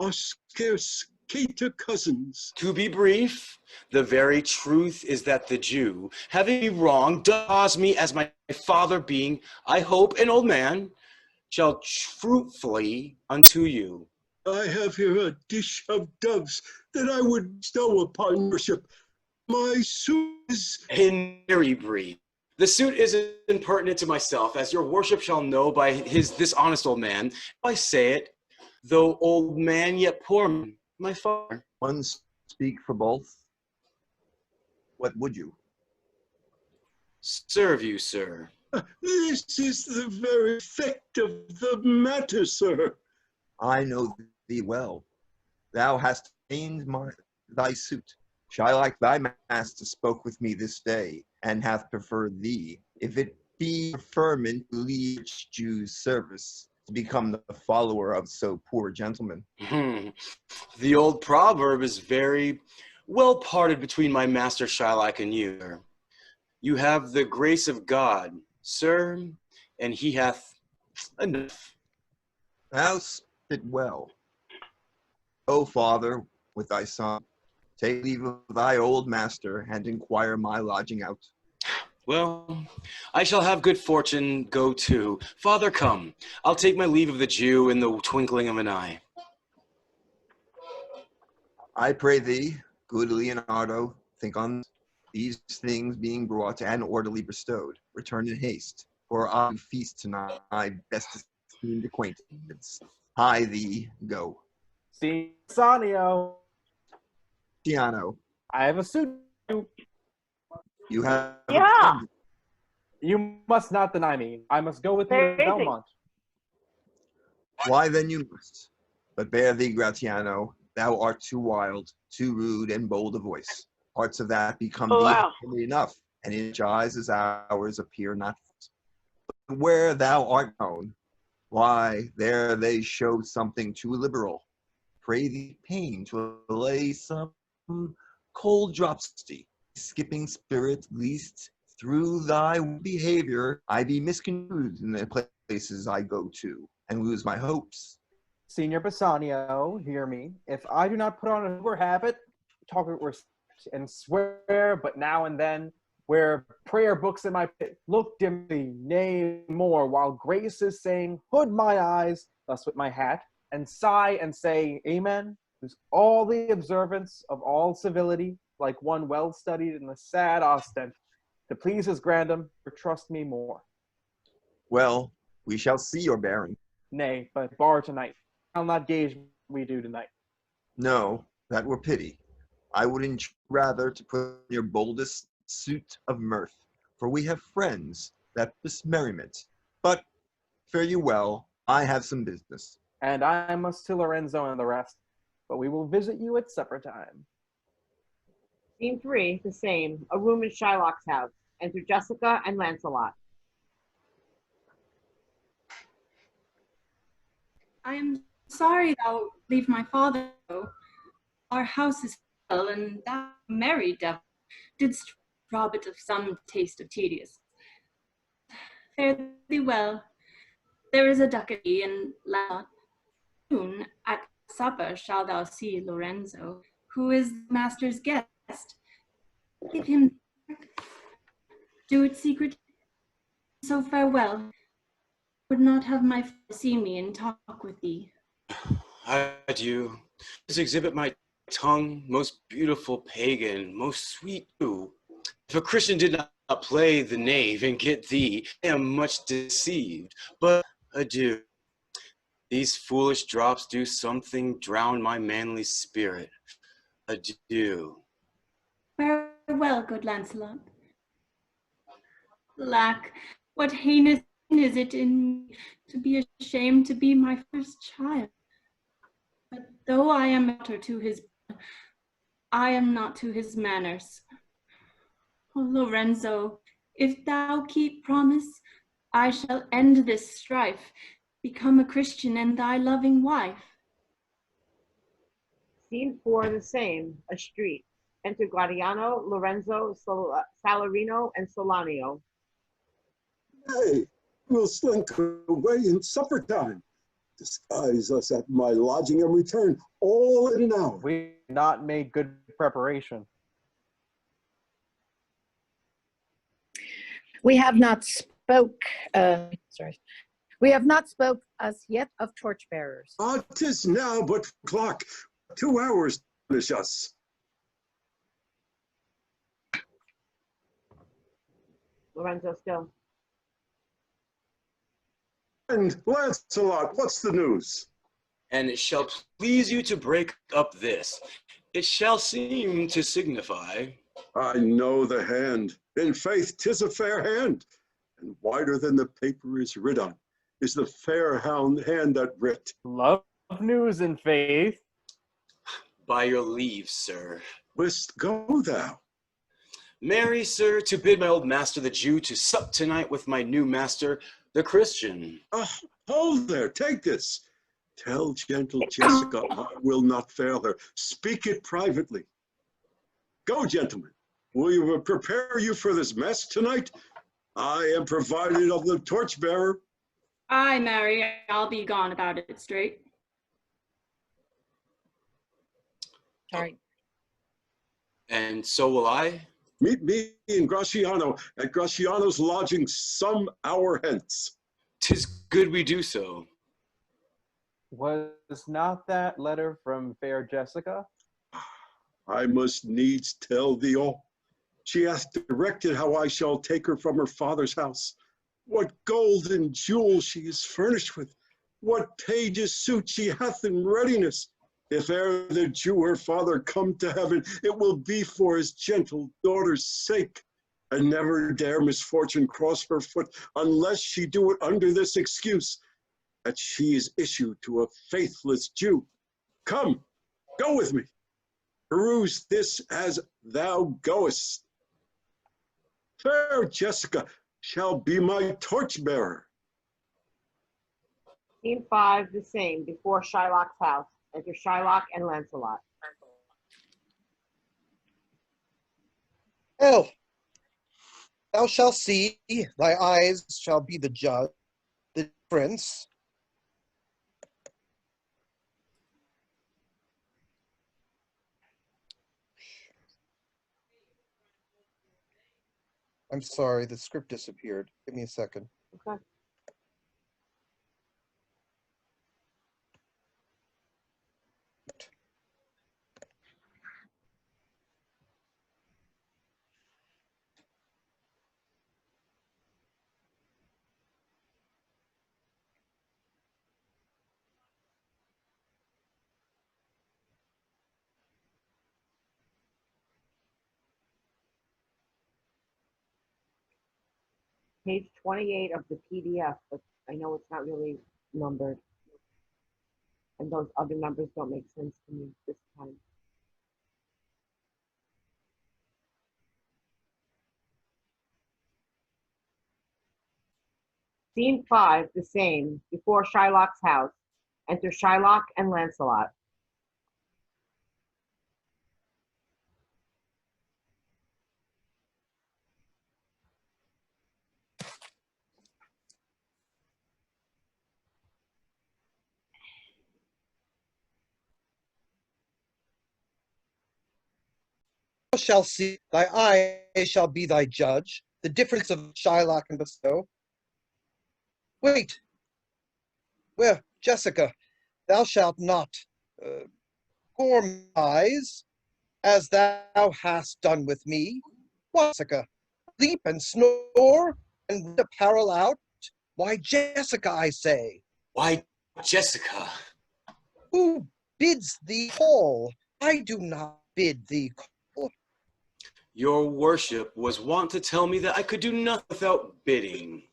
are scarce cater cousins. To be brief, the very truth is that the Jew, having me wrong, does cause me, as my father being, I hope, an old man, shall fruitfully unto you. I have here a dish of doves that I would bestow upon worship. My suit is In very brief, the suit is impertinent to myself, as your worship shall know by this honest old man. If I say it, though old man, yet poor man, my father. One speak for both. What would you? Serve you, sir. This is the very effect of the matter, sir. I know thee well. Thou hast obtained thy suit. Shylock thy master spoke with me this day, and hath preferred thee, if it be preferment to leave Jew's service, to become the follower of so poor a gentleman. The old proverb is very well parted between my master Shylock and you. You have the grace of God, sir, and he hath enough. Thou spit well. O father, with thy son, take leave of thy old master, and inquire my lodging out. Well, I shall have good fortune go too. Father, come. I'll take my leave of the Jew in the twinkling of an eye. I pray thee, good Leonardo, think on these things being brought and orderly bestowed. Return in haste, for I feast tonight my best esteemed acquaintance. Hie thee, go. See, Bassanio, Tiano, I have a suit. you have Yeah. You must not deny me. I must go with you to Amazing. Belmont. Why then you must. But bear thee, Gratiano, thou art too wild, too rude and bold a voice. Parts of that become Oh, thee wow. happily enough, and in each eyes as ours appear not. But where thou art known, why there they show something too liberal. Pray thee pain to allay some cold dropsy, skipping spirit, least through thy behavior I be misconstrued in the places I go to, and lose my hopes. Senior Bassanio, hear me. If I do not put on a sober habit, talk with respect, and swear, but now and then, wear prayer books in my pit, look dimly, nay more, while grace is saying, hood my eyes, thus with my hat, and sigh and say, Amen, whose all the observance of all civility, like one well studied in the sad ostent, to please his grandam, or trust me more. Well, we shall see your bearing. Nay, but bar tonight. I'll not gauge what we do tonight. No, that were pity. I would rather to put on your boldest suit of mirth, for we have friends that this merriment. But fare you well, I have some business. And I must to Lorenzo and the rest, but we will visit you at supper time. Scene 3, the same. A room in Shylock's house. Enter Jessica and Lancelot. I am sorry thou leave my father. Our house is full, and thou, merry devil, didst rob it of some taste of tedious. Fare thee well. There is a ducat and Lancelot soon at supper shalt thou see Lorenzo, who is the master's guest. Give him, do it secretly, so farewell. Would not have my father see me and talk with thee. Adieu. This exhibit my tongue, most beautiful pagan, most sweet too. If a Christian did not play the knave and get thee, I am much deceived. But adieu. These foolish drops do something drown my manly spirit. Adieu. Farewell, good Lancelot. Lack, what heinous sin is it in me to be ashamed to be my first child? But though I am better to his blood, I am not to his manners. Oh, Lorenzo, if thou keep promise, I shall end this strife, become a Christian and thy loving wife. Scene 4, the same, a street. Enter Gratiano, Lorenzo, Salarino, and Solanio. Hey, we'll slink away in supper time. Disguise us at my lodging and return all in an hour. We not made good preparation. We have not spoke, we have not spoke as yet of torchbearers. 'Tis now but clock, 2 hours to finish us. Lorenzo still. And Lancelot, what's the news? And it shall please you to break up this. It shall seem to signify. I know the hand. In faith, 'tis a fair hand. And wider than the paper is writ on is the fair hand that writ. Love news and faith. By your leave, sir. List go thou. Marry, sir, to bid my old master the Jew to sup tonight with my new master, the Christian. Hold there, take this. Tell gentle Jessica I will not fail her. Speak it privately. Go, gentlemen. Will you prepare you for this mess tonight? I am provided of the torchbearer. Aye, Mary, I'll be gone about it straight. Sorry. And so will I. Meet me in Gratiano at Gratiano's lodging some hour hence. 'Tis good we do so. Was not that letter from fair Jessica? I must needs tell thee all. She hath directed how I shall take her from her father's house, what gold and jewels she is furnished with, what page's suit she hath in readiness. If e'er the Jew her father come to heaven, it will be for his gentle daughter's sake, and never dare misfortune cross her foot unless she do it under this excuse, that she is issued to a faithless Jew. Come, go with me. Peruse this as thou goest. Fair Jessica shall be my torchbearer. Scene 5, the same, before Shylock's house. Enter Shylock and Lancelot. Well, thou shalt see, thy eyes shall be the judge, the difference. I'm sorry, the script disappeared. Give me a second. Okay. Page 28 of the PDF, but I know it's not really numbered. And those other numbers don't make sense to me this time. Scene 5, the same, before Shylock's house. Enter Shylock and Lancelot. shalt see, thy eye shall be thy judge, the difference of Shylock and Bassanio. Wait, well, Jessica, thou shalt not gormize as thou hast done with me. What, Jessica, sleep and snore and apparel out? Why, Jessica, I say. Why, Jessica? Who bids thee call? I do not bid thee call. Your worship was wont to tell me that I could do nothing without bidding.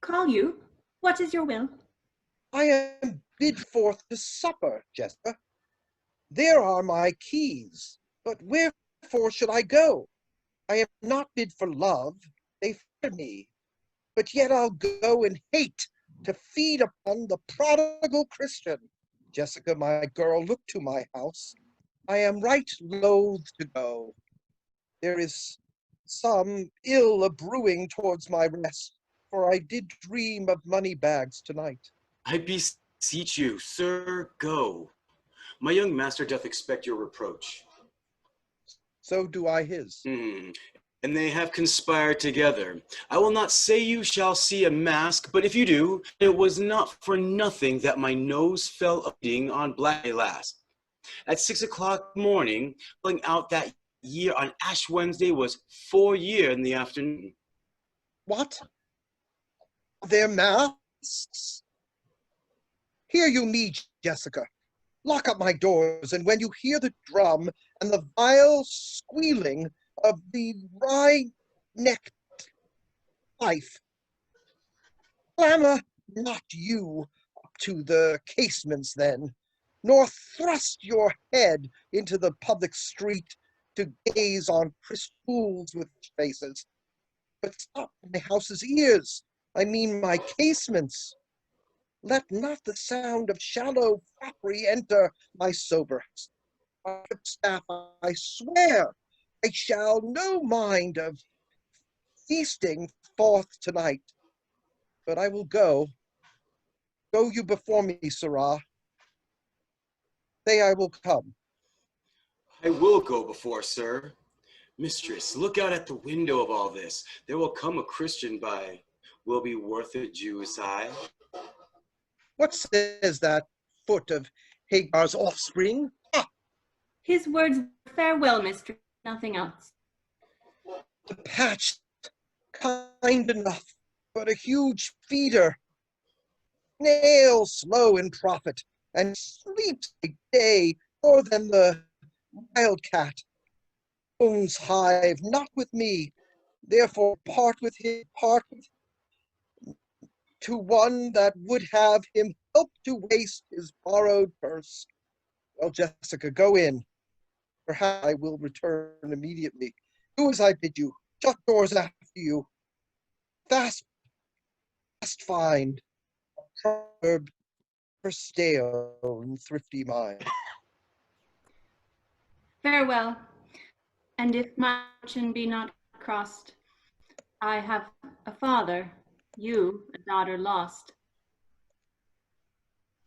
Call you? What is your will? I am bid forth to supper, Jessica. There are my keys, but wherefore should I go? I am not bid for love, they fear me, but yet I'll go in hate to feed upon the prodigal Christian. Jessica, my girl, look to my house. I am right loath to go. There is some ill a-brewing towards my rest, for I did dream of money bags tonight. I beseech you, sir, go. My young master doth expect your reproach. So do I his. And they have conspired together. I will not say you shall see a mask, but if you do, it was not for nothing that my nose fell eating on Black Day last. At 6 o'clock morning, pulling out that year on Ash Wednesday was 4 year in the afternoon. What? Their masks? Hear you me, Jessica. Lock up my doors, and when you hear the drum and the vile squealing of the wry-necked fife, clamor not you up to the casements then, nor thrust your head into the public street to gaze on fools with faces, but stop my house's ears, I mean my casements. Let not the sound of shallow foppery enter my sober house. Staff, I swear, I shall no mind of feasting forth tonight, but I will go. Go you before me, sirrah. Say I will come. I will go before, sir. Mistress, look out at the window of all this. There will come a Christian by. Will be worth a Jew's eye. What says that foot of Hagar's offspring? Ah! His words, farewell, mistress, nothing else. The patch, kind enough, but a huge feeder. Snail slow in profit, and sleeps by day more than the wildcat. Owns hive, not with me, therefore part with him, to one that would have him help to waste his borrowed purse. Well, Jessica, go in. Perhaps I will return immediately. Do as I bid you. Shut doors after you. Fast find a proverb for stale and thrifty mind. Farewell. And if my fortune be not crossed, I have a father, you a daughter lost.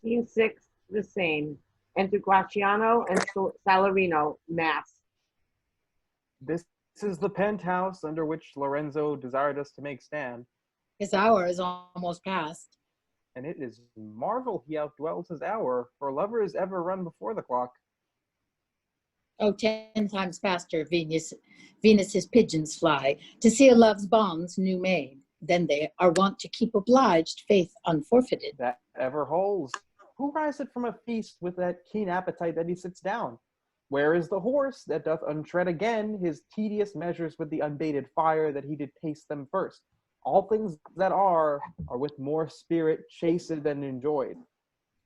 Scene 6, the same. Enter Gratiano and Salarino, masked. This is the penthouse under which Lorenzo desired us to make stand, His hour is almost past. and it is marvel he outdwells his hour, for lovers ever run before the clock. Oh, 10 times faster Venus's pigeons fly to see a love's bonds new made. Then they are wont to keep obliged faith unforfeited. That ever holds. Who riseth from a feast with that keen appetite that he sits down? Where is the horse that doth untread again his tedious measures with the unbated fire that he did taste them first? All things that are with more spirit chased than enjoyed.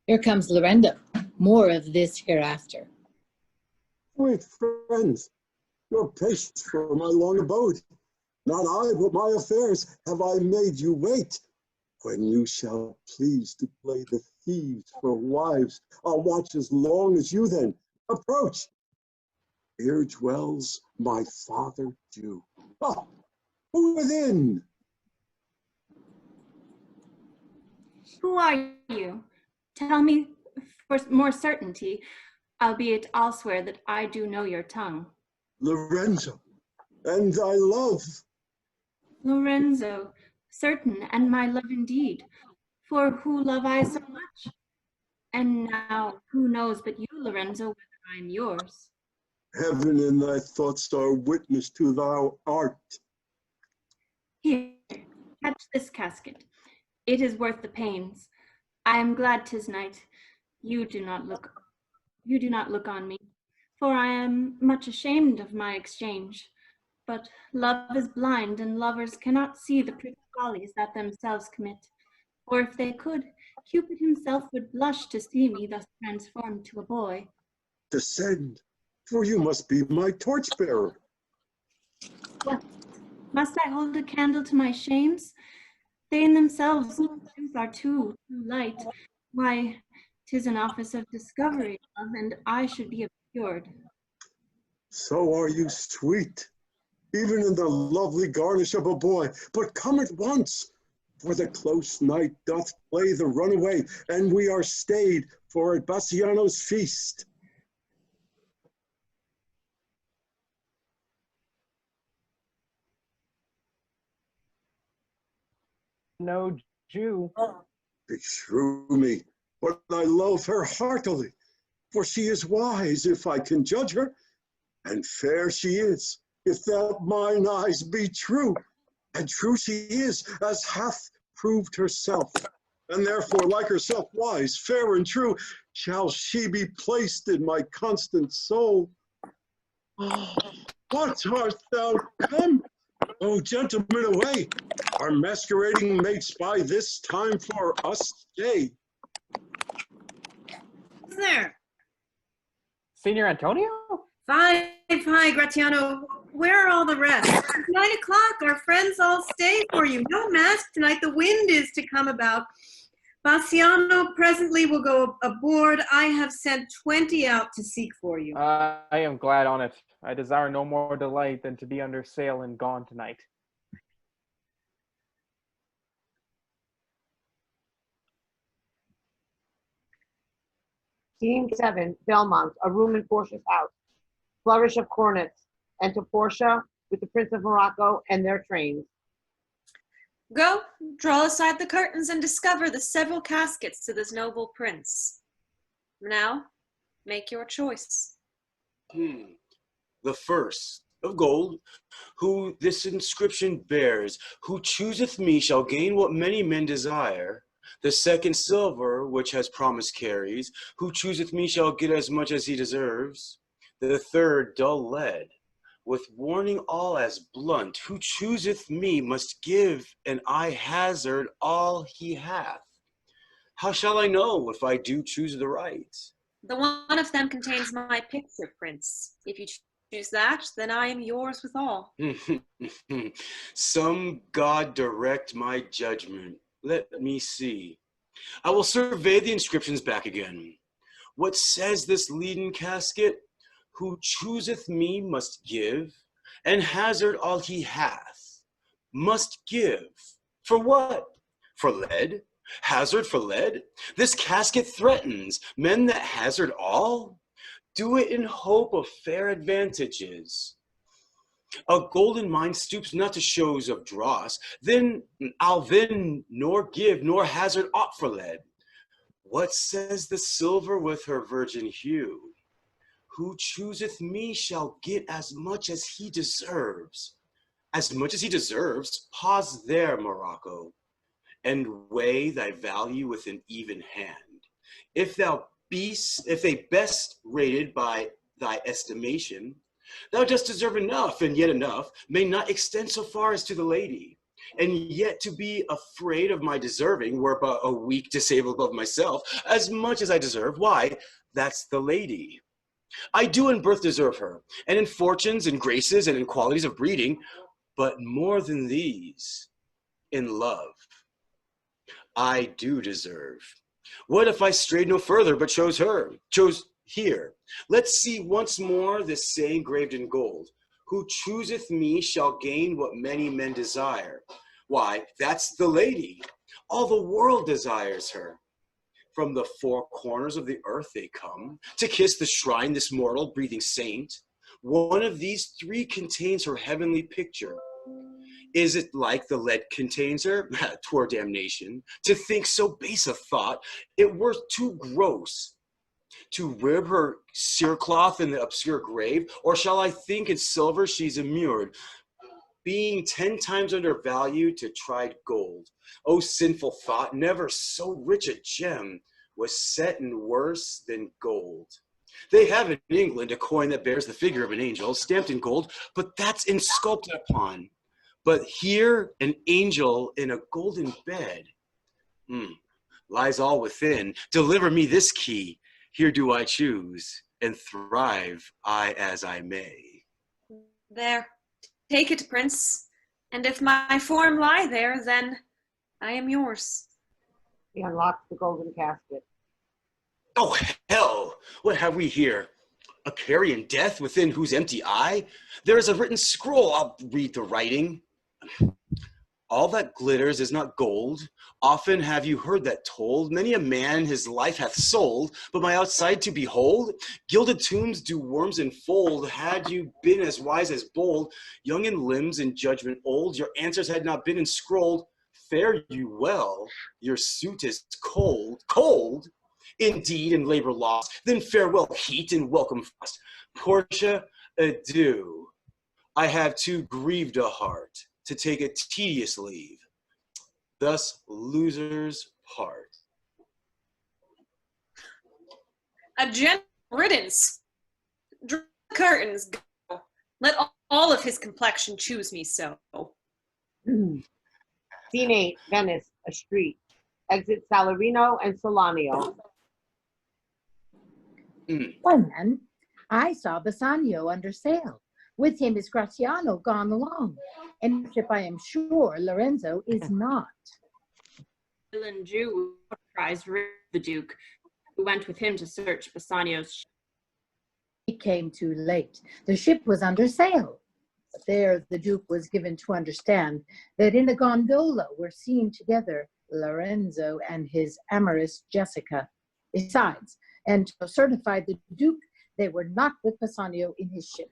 Here comes Lorenzo. More of this hereafter. Wait, friends, your patience for my long abode. Not I, but my affairs have I made you wait. When you shall please to play the thieves for wives, I'll watch as long as you then. Approach. Here dwells my father Jew. Ah, who within? Who are you? Tell me for more certainty. albeit I'll swear that I do know your tongue. Lorenzo, and thy love. Lorenzo, certain, and my love indeed, for who love I so much? And now, who knows but you, Lorenzo, whether I am yours? Heaven and thy thoughts are witness to thou art. Here, catch this casket. It is worth the pains. I am glad 'tis night. You do not look on me, for I am much ashamed of my exchange. But love is blind, and lovers cannot see the pretty follies that themselves commit. Or if they could, Cupid himself would blush to see me thus transformed to a boy. Descend, for you must be my torchbearer. What? Must I hold a candle to my shames? They in themselves are too light. Why, 'tis an office of discovery, love, and I should be obscured. So are you sweet, even in the lovely garnish of a boy. But come at once, for the close night doth play the runaway, and we are stayed for at Bassiano's feast. No Jew. Beshrew me, but I love her heartily, for she is wise, if I can judge her, and fair she is, if that mine eyes be true. And true she is, as hath proved herself, and therefore, like herself, wise, fair, and true, shall she be placed in my constant soul. Oh, what art thou come? Oh, gentlemen, away! Our masquerading mates by this time for us stay. Who's there? Signor Antonio? Fine, Gratiano. Where are all the rest? It's 9 o'clock. Our friends all stay for you. No mask tonight. The wind is to come about. Bassiano presently will go aboard. I have sent 20 out to seek for you. I am glad on it. I desire no more delight than to be under sail and gone tonight. Scene 7, Belmont, a room in Portia's house. Flourish of cornets. Enter Portia with the Prince of Morocco and their trains. Go, draw aside the curtains and discover the several caskets to this noble prince. Now, make your choice. The first of gold, who this inscription bears, who chooseth me shall gain what many men desire. The second silver, which has promise carries, who chooseth me shall get as much as he deserves. The third dull lead, with warning all as blunt, who chooseth me must give, and I hazard all he hath. How shall I know if I do choose the right? The one of them contains my picture, prince. If you choose that, then I am yours withal. Some god direct my judgment. Let me see. I will survey the inscriptions back again. What says this leaden casket? Who chooseth me must give, and hazard all he hath. Must give. For what? For lead? Hazard for lead? This casket threatens men that hazard all? Do it in hope of fair advantages. A golden mind stoops not to shows of dross, then I'll then nor give nor hazard aught for lead. What says the silver with her virgin hue? Who chooseth me shall get as much as he deserves. As much as he deserves, pause there, Morocco, and weigh thy value with an even hand. If they best rated by thy estimation, thou dost deserve enough, and yet enough may not extend so far as to the lady. And yet to be afraid of my deserving were but a weak disabled of myself, as much as I deserve. Why, that's the lady. I do in birth deserve her, and in fortunes and graces and in qualities of breeding, but more than these, in love, I do deserve. What if I strayed no further, but chose her, chose here? Let's see once more this saying graved in gold. Who chooseth me shall gain what many men desire. Why, that's the lady. All the world desires her. From the four corners of the earth they come, to kiss the shrine, this mortal breathing saint. One of these three contains her heavenly picture. Is it like the lead contains her? 'Twere damnation. To think so base a thought, it were too gross. To rib her cerecloth in the obscure grave, or shall I think in silver she's immured, being 10 times undervalued to tried gold? O sinful thought, never so rich a gem was set in worse than gold. They have in England a coin that bears the figure of an angel, stamped in gold, but that's insculpted upon. But here, an angel in a golden bed. Lies all within. Deliver me this key. Here do I choose, and thrive I as I may. There, take it, Prince, and if my form lie there, then I am yours. He unlocks the golden casket. Oh, hell! What have we here? A carrion death within whose empty eye? There is a written scroll, I'll read the writing. All that glitters is not gold. Often have you heard that told. Many a man his life hath sold, but my outside to behold. Gilded tombs do worms enfold. Had you been as wise as bold, young in limbs and judgment old, your answers had not been inscrolled. Fare you well, your suit is cold. Cold? Indeed, in labor lost. Then farewell, heat, and welcome frost. Portia, adieu. I have too grieved a heart to take a tedious leave. Thus losers part. A gentle riddance. Draw the curtains, go. Let all of his complexion choose me so. Scene 8, Venice, a street. Exit Salarino and Solanio. Why, man, I saw Bassanio under sail. With him is Gratiano gone along, and ship I am sure Lorenzo is not. Villain Jew cries the Duke, who went with him to search Bassanio's ship. He came too late. The ship was under sail. But there the Duke was given to understand that in a gondola were seen together Lorenzo and his amorous Jessica. Besides, and certified the Duke they were not with Bassanio in his ship.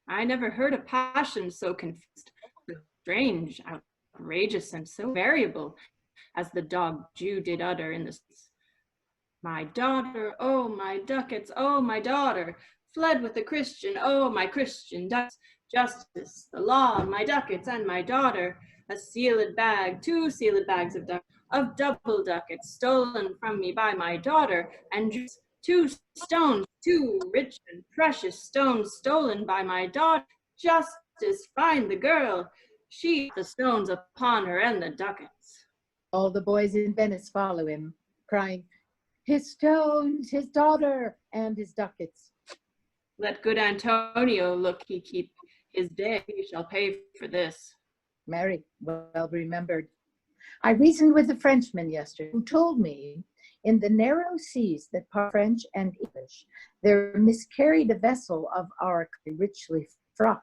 I never heard a passion so confused, so strange, outrageous, and so variable as the dog Jew did utter in the my daughter, oh my ducats, oh my daughter, fled with the Christian, oh my Christian ducats, justice, the law, my ducats and my daughter, a sealed bag, 2 sealed bags of double ducats stolen from me by my daughter, and 2 stones, 2 rich and precious stones stolen by my daughter. Justice, find the girl. She the stones upon her and the ducats. All the boys in Venice follow him, crying, his stones, his daughter, and his ducats. Let good Antonio look he keep his day. He shall pay for this. Mary, well remembered. I reasoned with a Frenchman yesterday who told me in the narrow seas that part French and English, there miscarried a vessel of our richly fraught.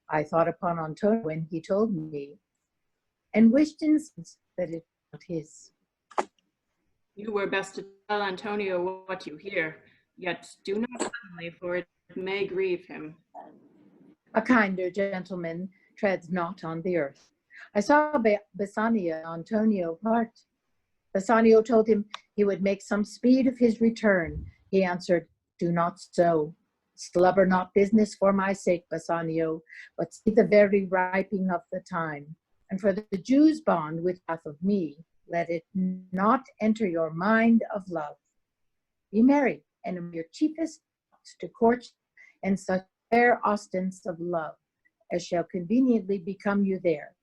I thought upon Antonio when he told me, and wished in sense that it was not his. You were best to tell Antonio what you hear, yet do not suddenly, for it may grieve him. A kinder gentleman treads not on the earth. I saw Bassanio and Antonio part. Bassanio told him he would make some speed of his return. He answered, do not so. Slubber not business for my sake, Bassanio, but see the very riping of the time. And for the Jew's bond which hath of me, let it not enter your mind of love. Be merry, and your chiefest to court and such fair ostents of love as shall conveniently become you there.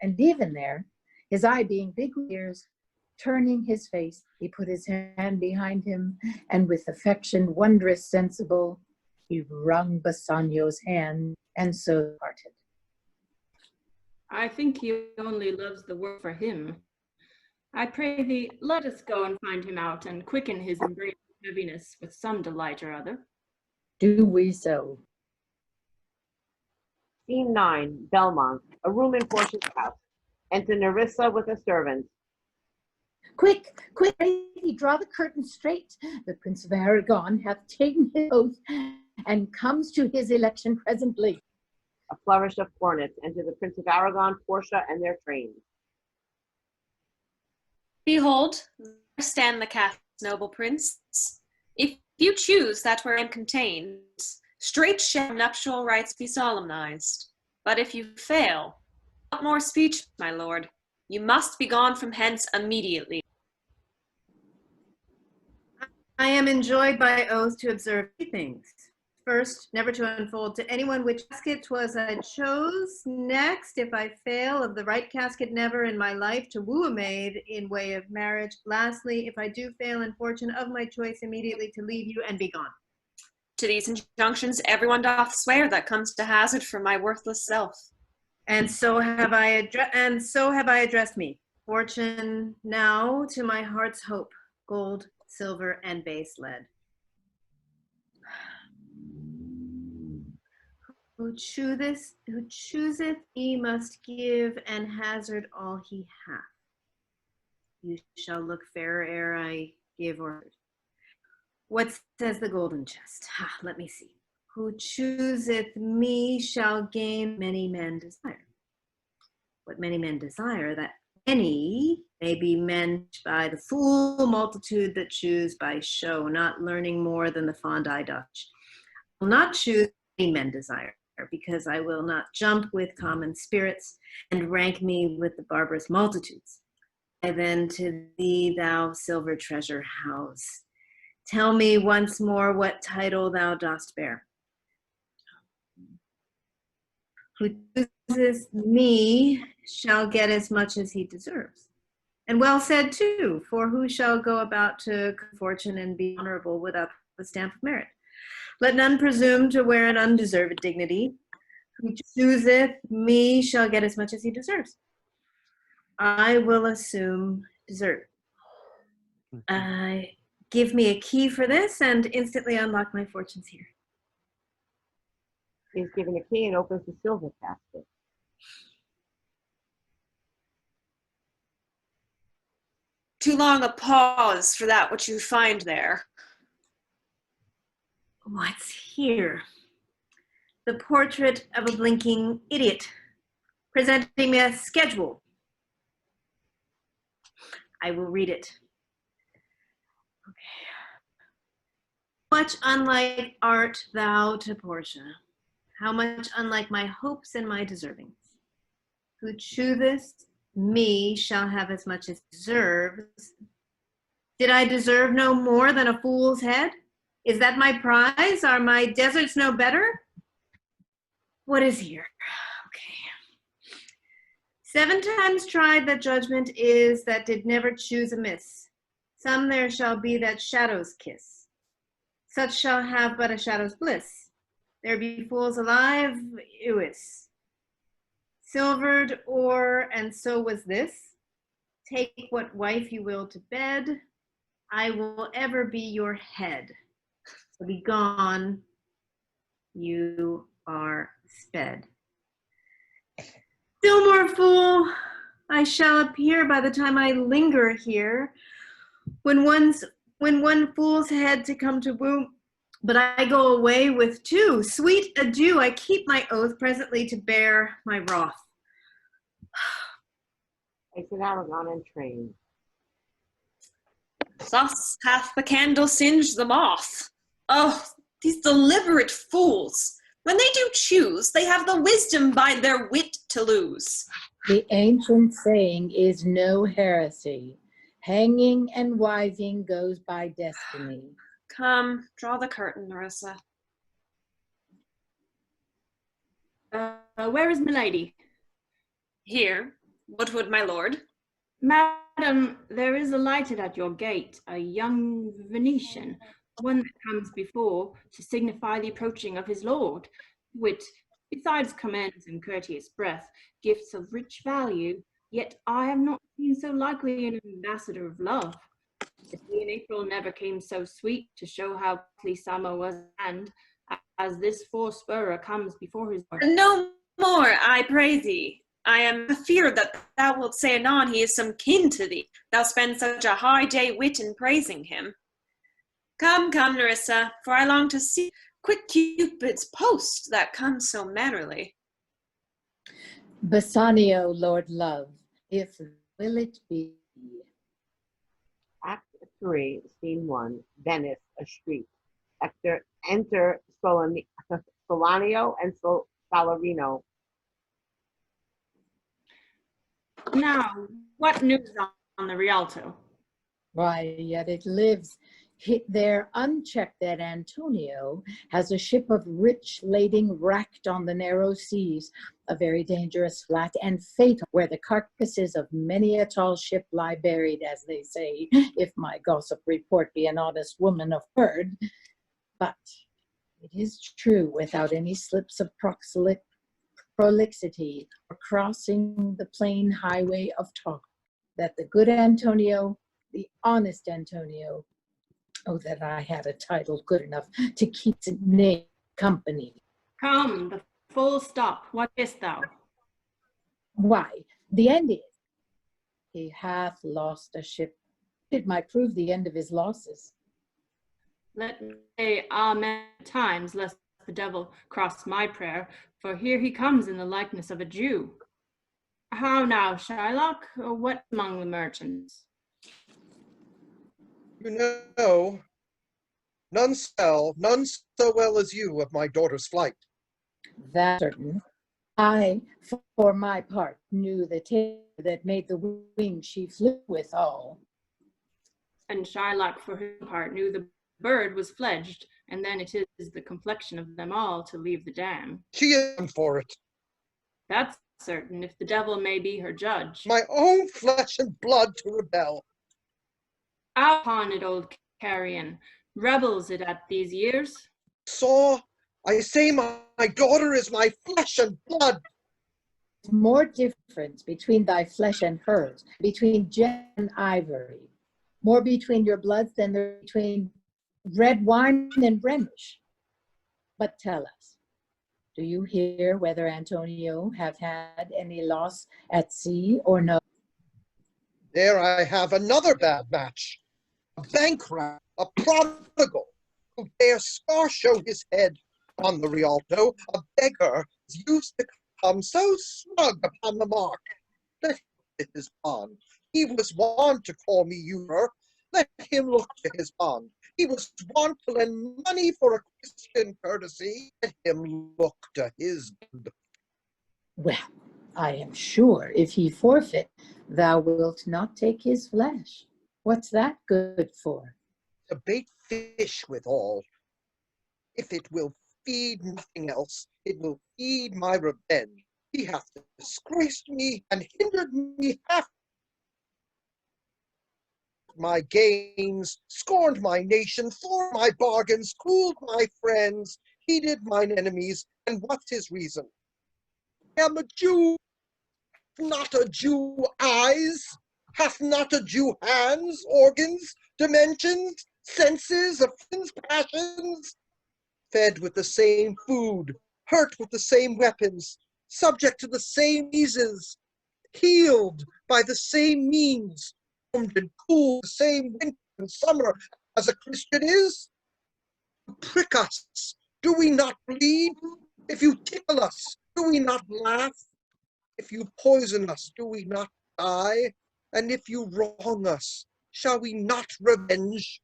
And even there, his eye being big with ears, turning his face, he put his hand behind him, and with affection wondrous sensible, he wrung Bassanio's hand, and so parted. I think he only loves the world for him. I pray thee, let us go and find him out, and quicken his embrace of heaviness with some delight or other. Do we so? Scene 9, Belmont, a room in Portia's house. Enter Nerissa with a servant. Quick, quick, lady, draw the curtain straight. The Prince of Aragon hath taken his oath and comes to his election presently. A flourish of cornets. Enter the Prince of Aragon, Portia, and their train. Behold, there stand the casks, noble prince. If you choose that wherein contained, straight shall nuptial rites be solemnized. But if you fail, what more speech, my lord? You must be gone from hence immediately. I am enjoined by oath to observe three things. First, never to unfold to anyone which casket 'twas I chose. Next, if I fail of the right casket, never in my life to woo a maid in way of marriage. Lastly, if I do fail in fortune of my choice, immediately to leave you and be gone. To these injunctions everyone doth swear that comes to hazard for my worthless self. And so have I addressed me. Fortune now to my heart's hope, gold, silver, and base lead. Who chooseth he must give and hazard all he hath. You shall look fairer ere I give order. What says the golden chest? Let me see. Who chooseth me shall gain many men desire. What many men desire, that many may be meant by the fool multitude that choose by show, not learning more than the fond eye doth. I will not choose many men desire, because I will not jump with common spirits and rank me with the barbarous multitudes. I then to thee, thou silver treasure house, tell me once more what title thou dost bear. Who chooses me shall get as much as he deserves. And well said too, for who shall go about to fortune and be honorable without the stamp of merit? Let none presume to wear an undeserved dignity. Who chooseth me shall get as much as he deserves. I will assume desert. Give me a key for this and instantly unlock my fortunes here. He is given a key and opens the silver casket. Too long a pause for that which you find there. What's here? The portrait of a blinking idiot, presenting me a schedule. I will read it. Okay. Much unlike art thou to Portia, how much unlike my hopes and my deservings. Who chooseth me shall have as much as deserves. Did I deserve no more than a fool's head? Is that my prize? Are my deserts no better? What is here? Okay. 7 times tried that judgment is that did never choose amiss. Some there shall be that shadows kiss. Such shall have but a shadow's bliss. There be fools alive, uis. Silvered ore, and so was this. Take what wife you will to bed. I will ever be your head. So be gone, you are sped. Still more fool, I shall appear by the time I linger here. When one fool's head to come to woo, but I go away with 2. Sweet adieu, I keep my oath presently to bear my wrath. Exit Aragon and train. Thus hath the candle singed the moth. Oh, these deliberate fools! When they do choose, they have the wisdom by their wit to lose. The ancient saying is no heresy. Hanging and wiving goes by destiny. Come, draw the curtain, Nerissa. Where is milady? Here. What would my lord? Madam, there is alighted at your gate a young Venetian, one that comes before to signify the approaching of his lord, wit, besides commands and courteous breath, gifts of rich value, yet I have not seen so likely an ambassador of love. The day in April never came so sweet to show how quickly summer was at hand, as this forswearer comes before his lord. No more, I pray thee. I am afeard that thou wilt say anon he is some kin to thee. Thou spend such a high day wit in praising him. Come, come, Nerissa, for I long to see quick Cupid's post that comes so merrily. Bassanio, Lord Love, if will it be? Act 3, Scene 1, Venice, a street. Enter Solanio and Salarino. Now, what news on the Rialto? Why, yet it lives. There unchecked that Antonio has a ship of rich lading wracked on the narrow seas, a very dangerous flat and fatal, where the carcasses of many a tall ship lie buried, as they say, if my gossip report be an honest woman of word. But it is true, without any slips of prolixity or crossing the plain highway of talk, that the good Antonio, the honest Antonio, oh, that I had a title good enough to keep its name company. Come, the full stop. What is't thou? Why, the end is, he hath lost a ship. It might prove the end of his losses. Let me say amen times, lest the devil cross my prayer, for here he comes in the likeness of a Jew. How now, Shylock? What among the merchants? You know, none so well as you of my daughter's flight. That certain. I, for my part, knew the tale that made the wing she flew withal. And Shylock, for his part, knew the bird was fledged, and then it is the complexion of them all to leave the dam. She is for it. That's certain, if the devil may be her judge. My own flesh and blood to rebel. Out upon it, old carrion. Rebels it at these years? I say my daughter is my flesh and blood. More difference between thy flesh and hers, between jet and ivory, more between your bloods than between red wine and Rhenish. But tell us, do you hear whether Antonio have had any loss at sea or no? There I have another bad match. A bankrupt, a prodigal, who dare scar show his head on the Rialto, a beggar is used to come so snug upon the mark. Let him his bond. He was wont to call me usurer. Let him look to his bond. He was wont to lend money for a Christian courtesy. Let him look to his bond. Well, I am sure if he forfeit, thou wilt not take his flesh. What's that good for? To bait fish withal. If it will feed nothing else, it will feed my revenge. He hath disgraced me and hindered me half my gains, scorned my nation, for my bargains, cooled my friends, heeded mine enemies, and what's his reason? I am a Jew, not a Jew eyes, hath not a Jew hands, organs, dimensions, senses, affections, passions, fed with the same food, hurt with the same weapons, subject to the same diseases, healed by the same means, warmed and cooled the same winter and summer as a Christian is? You prick us, do we not bleed? If you tickle us, do we not laugh? If you poison us, do we not die? And if you wrong us, shall we not revenge?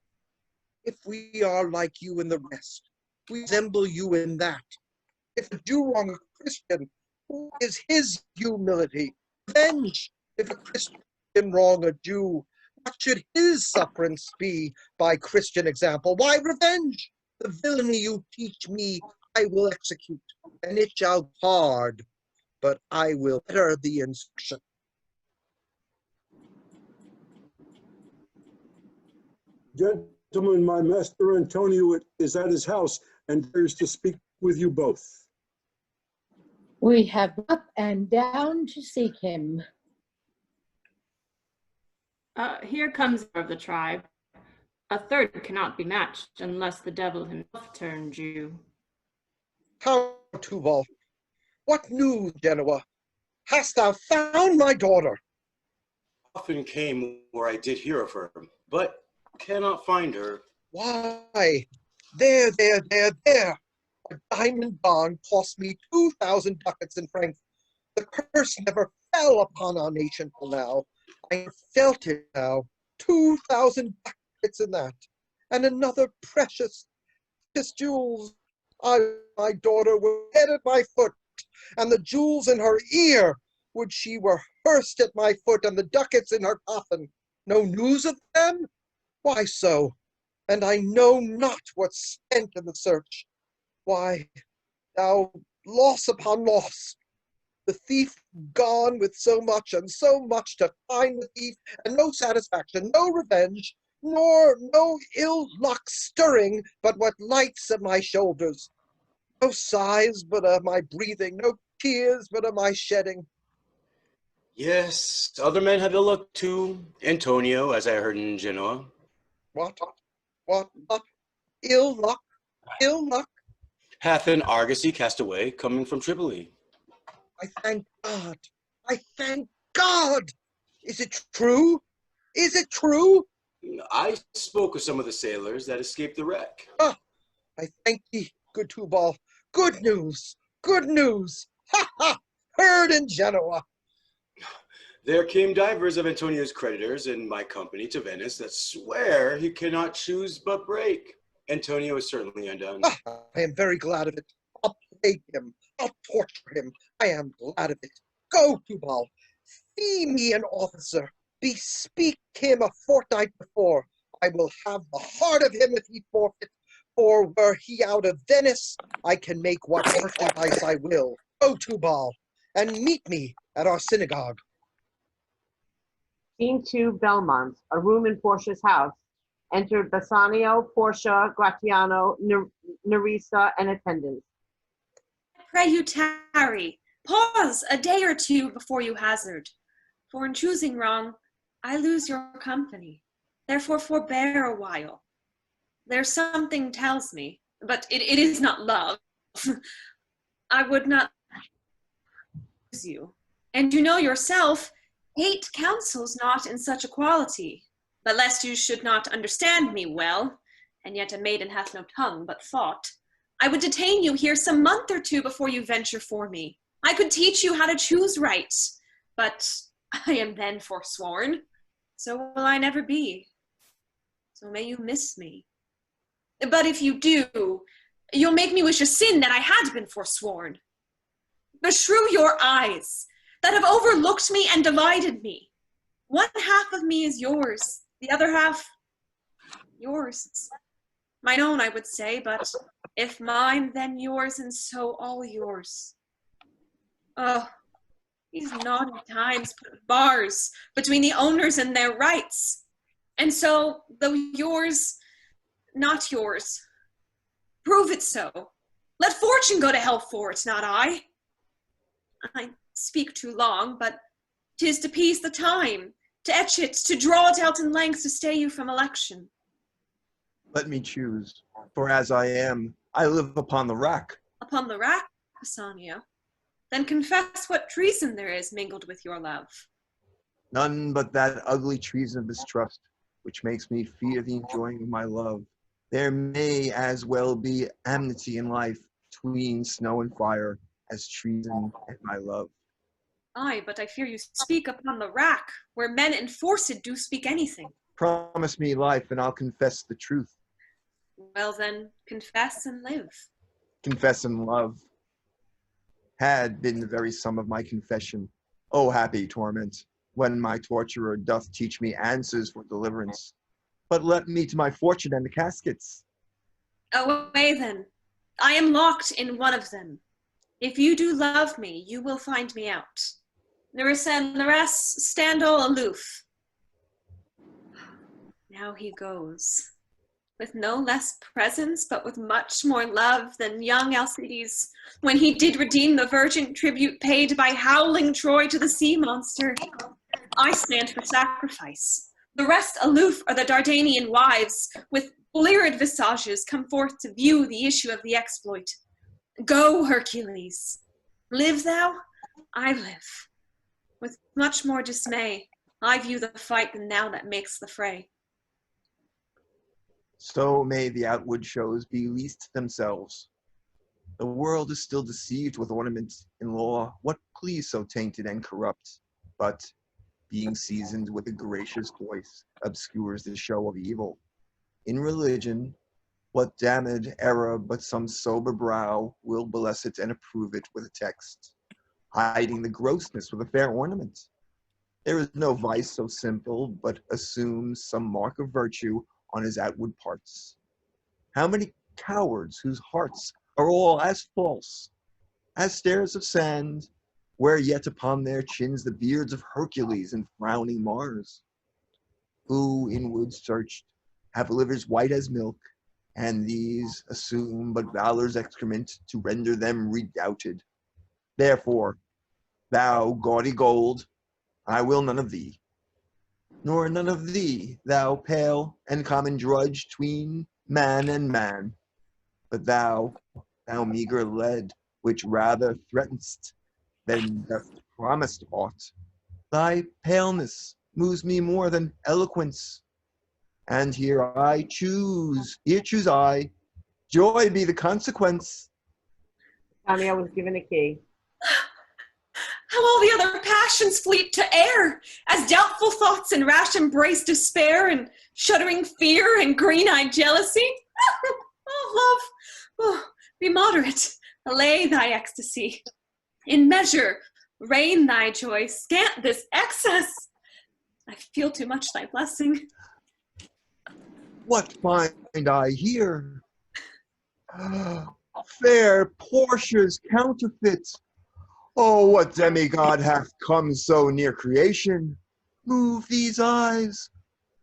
If we are like you in the rest, we resemble you in that. If a Jew wrong a Christian, who is his humility? Revenge. If a Christian wrong a Jew, what should his sufferance be by Christian example? Why revenge? The villainy you teach me, I will execute, and it shall be hard, but I will better the instruction. Gentlemen, my master Antonio is at his house and desires to speak with you both. We have up and down to seek him. Here comes of the tribe. A third cannot be matched unless the devil himself turn Jew. How, Tubal? What news, Genoa? Hast thou found my daughter? Often came where I did hear of her, but cannot find her. Why, there. A diamond bond cost me 2,000 ducats in Frankfurt. The curse never fell upon our nation till now. I have felt it now. 2,000 ducats in that. And another precious jewels. My daughter were head at my foot, and the jewels in her ear. Would she were hearsed at my foot, and the ducats in her coffin. No news of them? Why so? And I know not what's spent in the search. Why, thou loss upon loss. The thief gone with so much, and so much to find the thief, and no satisfaction, no revenge, nor no ill luck stirring, but what lights of my shoulders. No sighs but of my breathing, no tears but of my shedding. Yes, other men have ill luck too. Antonio, as I heard in Genoa. What? Ill luck? Ill luck? Hath an argosy cast away, coming from Tripoli. I thank God. I thank God. Is it true? Is it true? I spoke with some of the sailors that escaped the wreck. Ah, I thank thee, good Tubal. Good news. Good news. Ha ha! Heard in Genoa. There came divers of Antonio's creditors in my company to Venice that swear he cannot choose but break. Antonio is certainly undone. Ah, I am very glad of it. I'll plague him. I'll torture him. I am glad of it. Go, Tubal. Fee me an officer. Bespeak him a fortnight before. I will have the heart of him if he forfeit. For were he out of Venice, I can make what merchandise I will. Go, Tubal, and meet me at our synagogue. Scene 2, Belmont, a room in Portia's house. Entered Bassanio, Portia, Gratiano, Nerissa, and attendants. Pray you tarry. Pause a day or two before you hazard. For in choosing wrong, I lose your company. Therefore forbear a while. There's something tells me, but it is not love. I would not lose you. And you know yourself, hate counsels not in such equality. But lest you should not understand me well, and yet a maiden hath no tongue but thought, I would detain you here some month or two before you venture for me. I could teach you how to choose right, but I am then forsworn. So will I never be. So may you miss me. But if you do, you'll make me wish a sin that I had been forsworn. Beshrew your eyes that have overlooked me and divided me. One half of me is yours, the other half, yours. Mine own, I would say, but if mine, then yours, and so all yours. Oh, these naughty times put bars between the owners and their rights. And so, though yours, not yours, prove it so. Let fortune go to hell for it, not I. I speak too long, but 'tis to peace the time, to etch it, to draw it out in length, to stay you from election. Let me choose, for as I am, I live upon the rack. Upon the rack, Bassanio? Then confess what treason there is mingled with your love. None but that ugly treason of mistrust, which makes me fear the enjoying of my love. There may as well be amity in life between snow and fire as treason and my love. Aye, but I fear you speak upon the rack, where men enforced do speak anything. Promise me life, and I'll confess the truth. Well then, confess and live. Confess and love had been the very sum of my confession. Oh, happy torment, when my torturer doth teach me answers for deliverance. But let me to my fortune and the caskets. Away then. I am locked in one of them. If you do love me, you will find me out. Nerissa and the rest stand all aloof. Now he goes, with no less presence, but with much more love than young Alcides, when he did redeem the virgin tribute paid by howling Troy to the sea monster. I stand for sacrifice. The rest aloof are the Dardanian wives, with bleared visages come forth to view the issue of the exploit. Go, Hercules. Live thou, I live. With much more dismay, I view the fight than now that makes the fray. So may the outward shows be least themselves. The world is still deceived with ornament in law. What please so tainted and corrupt? But, being seasoned with a gracious voice, obscures the show of evil. In religion, what damned error but some sober brow will bless it and approve it with a text, hiding the grossness with a fair ornament. There is no vice so simple, but assumes some mark of virtue on his outward parts. How many cowards whose hearts are all as false as stairs of sand, where yet upon their chins the beards of Hercules and frowning Mars, who inward searched have livers white as milk, and these assume but valor's excrement to render them redoubted. Therefore, thou gaudy gold, I will none of thee, nor none of thee, thou pale and common drudge tween man and man. But thou meager lead, which rather threatenst than dost promised aught, thy paleness moves me more than eloquence. And here choose I, joy be the consequence. Bassanio was given a key. How all the other passions fleet to air, as doubtful thoughts and rash embrace despair, and shuddering fear and green-eyed jealousy. Oh, love, oh, be moderate, allay thy ecstasy. In measure, reign thy joy, scant this excess. I feel too much thy blessing. What find I here? Fair Portia's counterfeit. Oh, what demigod hath come so near creation? Move these eyes,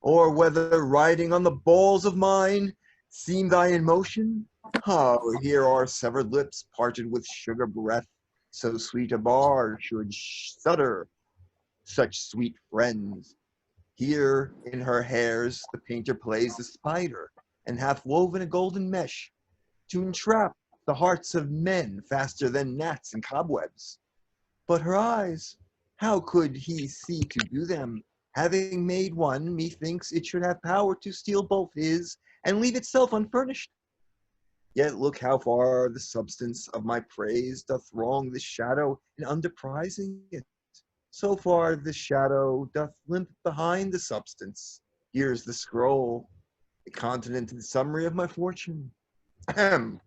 or whether riding on the balls of mine, seem thy in motion? Oh, here are severed lips parted with sugar breath, so sweet a bar should shudder such sweet friends. Here in her hairs the painter plays the spider, and hath woven a golden mesh to entrap the hearts of men faster than gnats and cobwebs. But her eyes, how could he see to do them? Having made one, methinks it should have power to steal both his and leave itself unfurnished. Yet look how far the substance of my praise doth wrong the shadow in underprizing it. So far the shadow doth limp behind the substance. Here's the scroll, the continent and summary of my fortune. Ahem.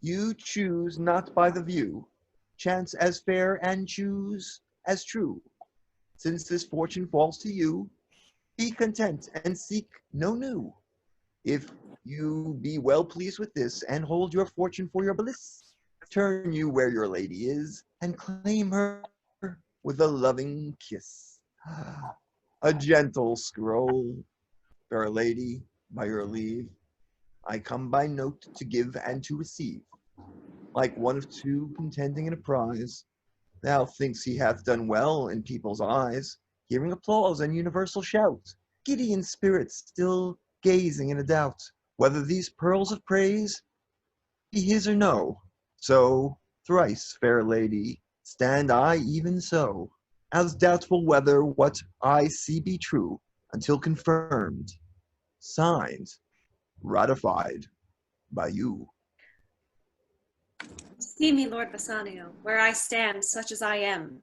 You choose not by the view, chance as fair and choose as true. Since this fortune falls to you, be content and seek no new. If you be well pleased with this and hold your fortune for your bliss, turn you where your lady is and claim her with a loving kiss. A gentle scroll, fair lady, by your leave, I come by note to give and to receive. Like one of two contending in a prize, thou thinks he hath done well in people's eyes, hearing applause and universal shout, giddy in spirits, still gazing in a doubt, whether these pearls of praise be his or no. So, thrice, fair lady, stand I even so, as doubtful whether what I see be true, until confirmed, signed, ratified by you. See me, Lord Bassanio, where I stand, such as I am.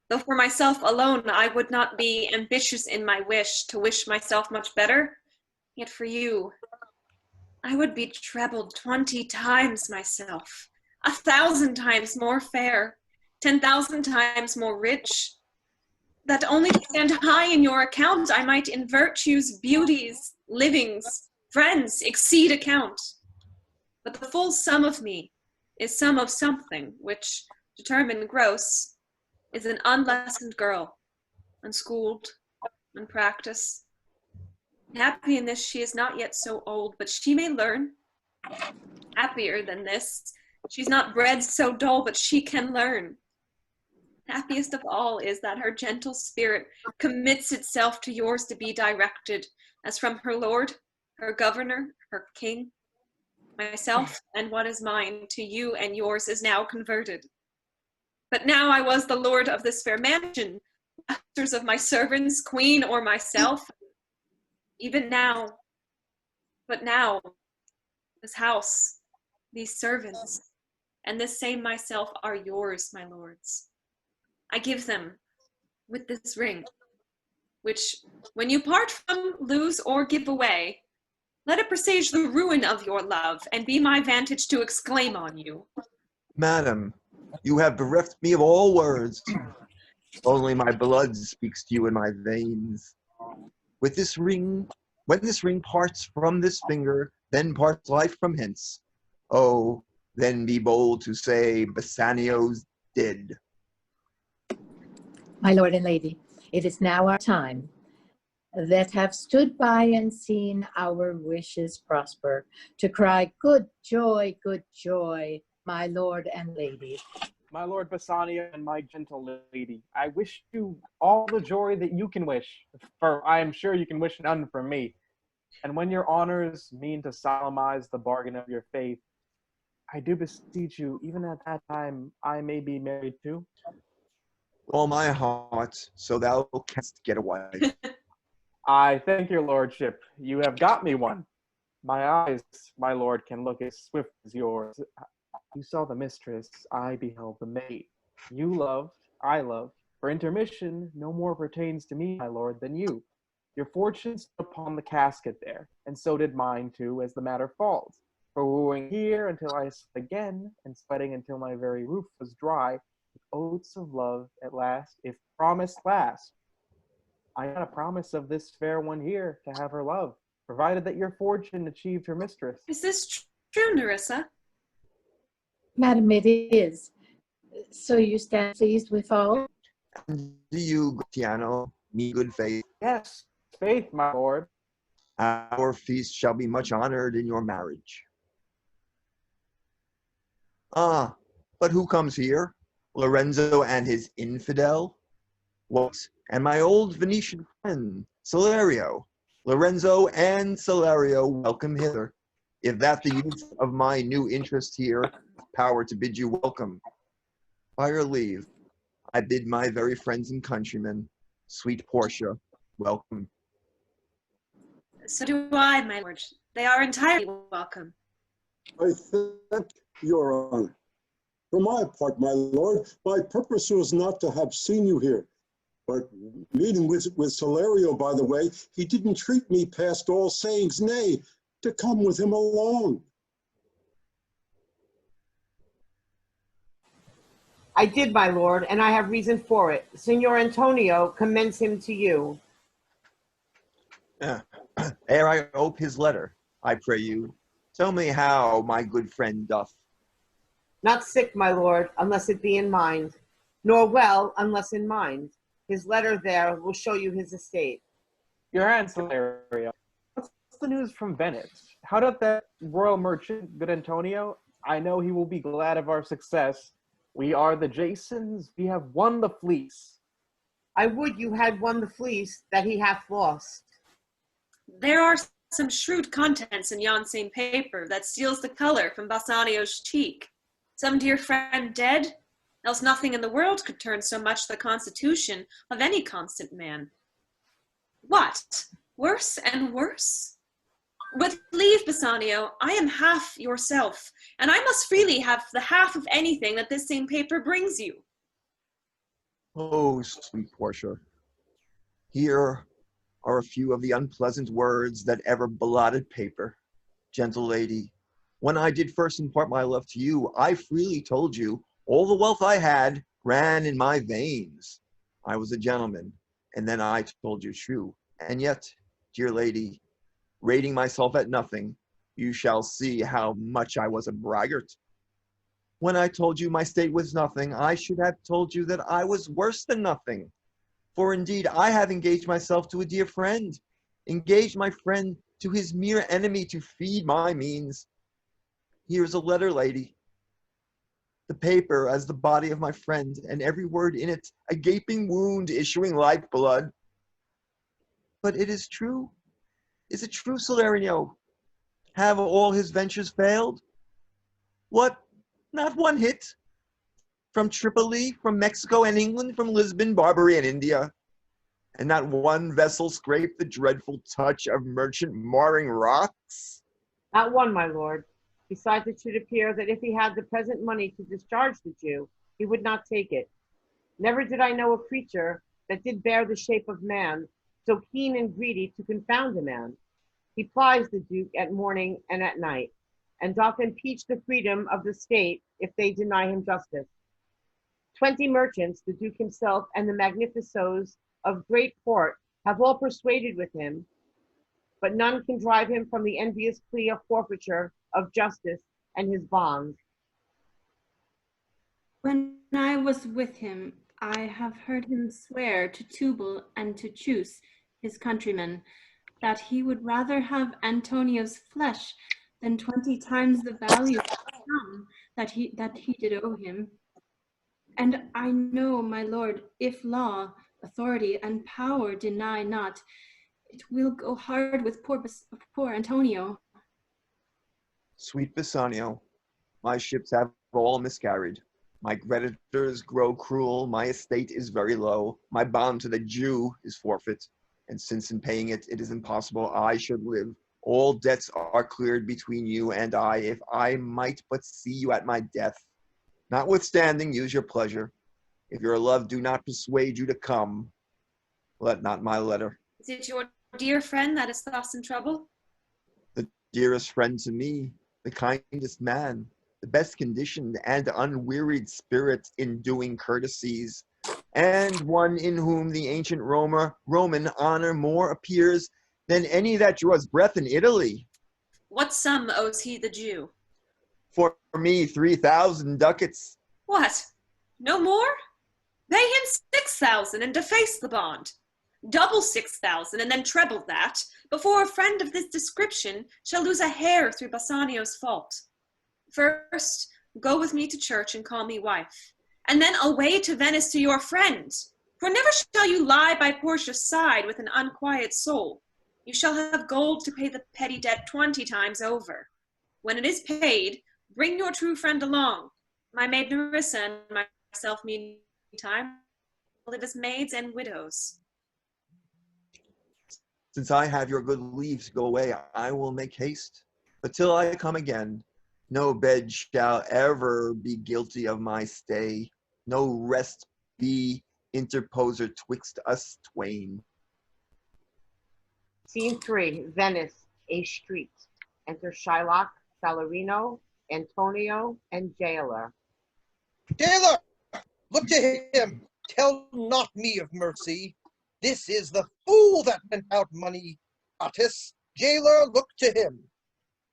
Though for myself alone I would not be ambitious in my wish to wish myself much better, yet for you, I would be trebled 20 times myself, 1,000 times more fair, 10,000 times more rich, that only to stand high in your account I might in virtues, beauties, livings, friends exceed account. But the full sum of me is sum of something, which, determined gross, is an unlessoned girl, unschooled, unpracticed. Happy in this she is not yet so old, but she may learn. Happier than this, she's not bred so dull, but she can learn. Happiest of all is that her gentle spirit commits itself to yours to be directed, as from her lord, her governor, her king, myself, and what is mine to you and yours is now converted. But now I was the lord of this fair mansion, masters of my servants, queen or myself. Even now, but now, this house, these servants, and this same myself are yours, my lords. I give them with this ring, which, when you part from, lose, or give away, let it presage the ruin of your love, and be my vantage to exclaim on you. Madam, you have bereft me of all words. Only my blood speaks to you in my veins. With this ring, when this ring parts from this finger, then parts life from hence. Oh, then be bold to say Bassanio's dead. My lord and lady, it is now our time, that have stood by and seen our wishes prosper, to cry, good joy, my lord and lady. My lord Bassanio and my gentle lady, I wish you all the joy that you can wish, for I am sure you can wish none for me. And when your honors mean to solemnize the bargain of your faith, I do beseech you, even at that time, I may be married too. All my heart, so thou canst get away. I thank your lordship. You have got me one. My eyes, my lord, can look as swift as yours. You saw the mistress, I beheld the maid. You loved, I loved. For intermission, no more pertains to me, my lord, than you. Your fortunes upon the casket there, and so did mine too, as the matter falls. For wooing here until I sweat again, and sweating until my very roof was dry, with oaths of love at last, if promise last. I had a promise of this fair one here to have her love, provided that your fortune achieved her mistress. Is this true, Nerissa? Madam, it is. So you stand pleased with all? And do you, GRATIANO, me good faith? Yes, faith, my lord. Our feast shall be much honored in your marriage. Ah, but who comes here? Lorenzo and his infidel? What? And my old Venetian friend, Salario. Lorenzo and Salario, welcome hither. If that the youth of my new interest here, power to bid you welcome. By your leave, I bid my very friends and countrymen, sweet Portia, welcome. So do I, my lord. They are entirely welcome. I thank your honor. For my part, my lord, my purpose was not to have seen you here. But meeting with Salario, by the way, he didn't treat me past all sayings, nay, to come with him alone. I did, my lord, and I have reason for it. Signor Antonio commends him to you. Ere I ope his letter, I pray you, tell me how my good friend doth. Not sick, my lord, unless it be in mind, nor well, unless in mind. His letter there will show you his estate. Your hand, Salario. What's the news from Venice? How doth that royal merchant, good Antonio? I know he will be glad of our success. We are the Jasons, we have won the fleece. I would you had won the fleece that he hath lost. There are some shrewd contents in yon same paper that steals the color from Bassanio's cheek. Some dear friend dead, else nothing in the world could turn so much the constitution of any constant man. What? Worse and worse? With leave, Bassanio, I am half yourself, and I must freely have the half of anything that this same paper brings you. Oh, sweet Portia, here are a few of the unpleasant words that ever blotted paper. Gentle lady, when I did first impart my love to you, I freely told you all the wealth I had ran in my veins. I was a gentleman, and then I told you true. And yet, dear lady, rating myself at nothing, you shall see how much I was a braggart. When I told you my state was nothing, I should have told you that I was worse than nothing. For indeed, I have engaged myself to a dear friend, engaged my friend to his mere enemy to feed my means. Here's a letter, lady. The paper as the body of my friend, and every word in it a gaping wound issuing lifeblood. But it is true. Is it true, Salarino? Have all his ventures failed? What? Not one hit? from Tripoli, from Mexico and England, from Lisbon, Barbary and India. And not one vessel scraped the dreadful touch of merchant marring rocks? Not one, my lord. Besides, it should appear that if he had the present money to discharge the Jew, he would not take it. Never did I know a creature that did bear the shape of man, so keen and greedy to confound a man. He plies the Duke at morning and at night, and doth impeach the freedom of the state if they deny him justice. 20 merchants, the Duke himself, and the magnificoes of great port have all persuaded with him, but none can drive him from the envious plea of forfeiture of justice and his bonds. When I was with him, I have heard him swear to Tubal and to Chus, his countrymen, that he would rather have Antonio's flesh than 20 times the value of the sum that he did owe him. And I know, my lord, if law, authority, and power deny not, it will go hard with poor Antonio. Sweet Bassanio, my ships have all miscarried. My creditors grow cruel, my estate is very low, my bond to the Jew is forfeit, and since in paying it, it is impossible I should live. All debts are cleared between you and I, if I might but see you at my death. Notwithstanding, use your pleasure. If your love do not persuade you to come, let not my letter. Is it your dear friend that is thus in trouble? The dearest friend to me, the kindest man, the best conditioned and unwearied spirit in doing courtesies, and one in whom the ancient Roman honor more appears than any that draws breath in Italy. What sum owes he the Jew? For me, 3,000 ducats. What? No more? Pay him 6,000 and deface the bond. Double 6,000 and then treble that, before a friend of this description shall lose a hair through Bassanio's fault. First, go with me to church and call me wife, and then away to Venice to your friend. For never shall you lie by Portia's side with an unquiet soul. You shall have gold to pay the petty debt 20 times over. When it is paid, bring your true friend along. My maid Nerissa and myself meantime live as maids and widows. Since I have your good leave to go away, I will make haste. But till I come again, no bed shall ever be guilty of my stay. No rest be interposer twixt us twain. Scene 3, Venice, a street. Enter Shylock, Salarino, Antonio, and Jailer. Jailer, look to him. Tell not me of mercy. This is the fool that lent out money. Gratis. Jailer, look to him.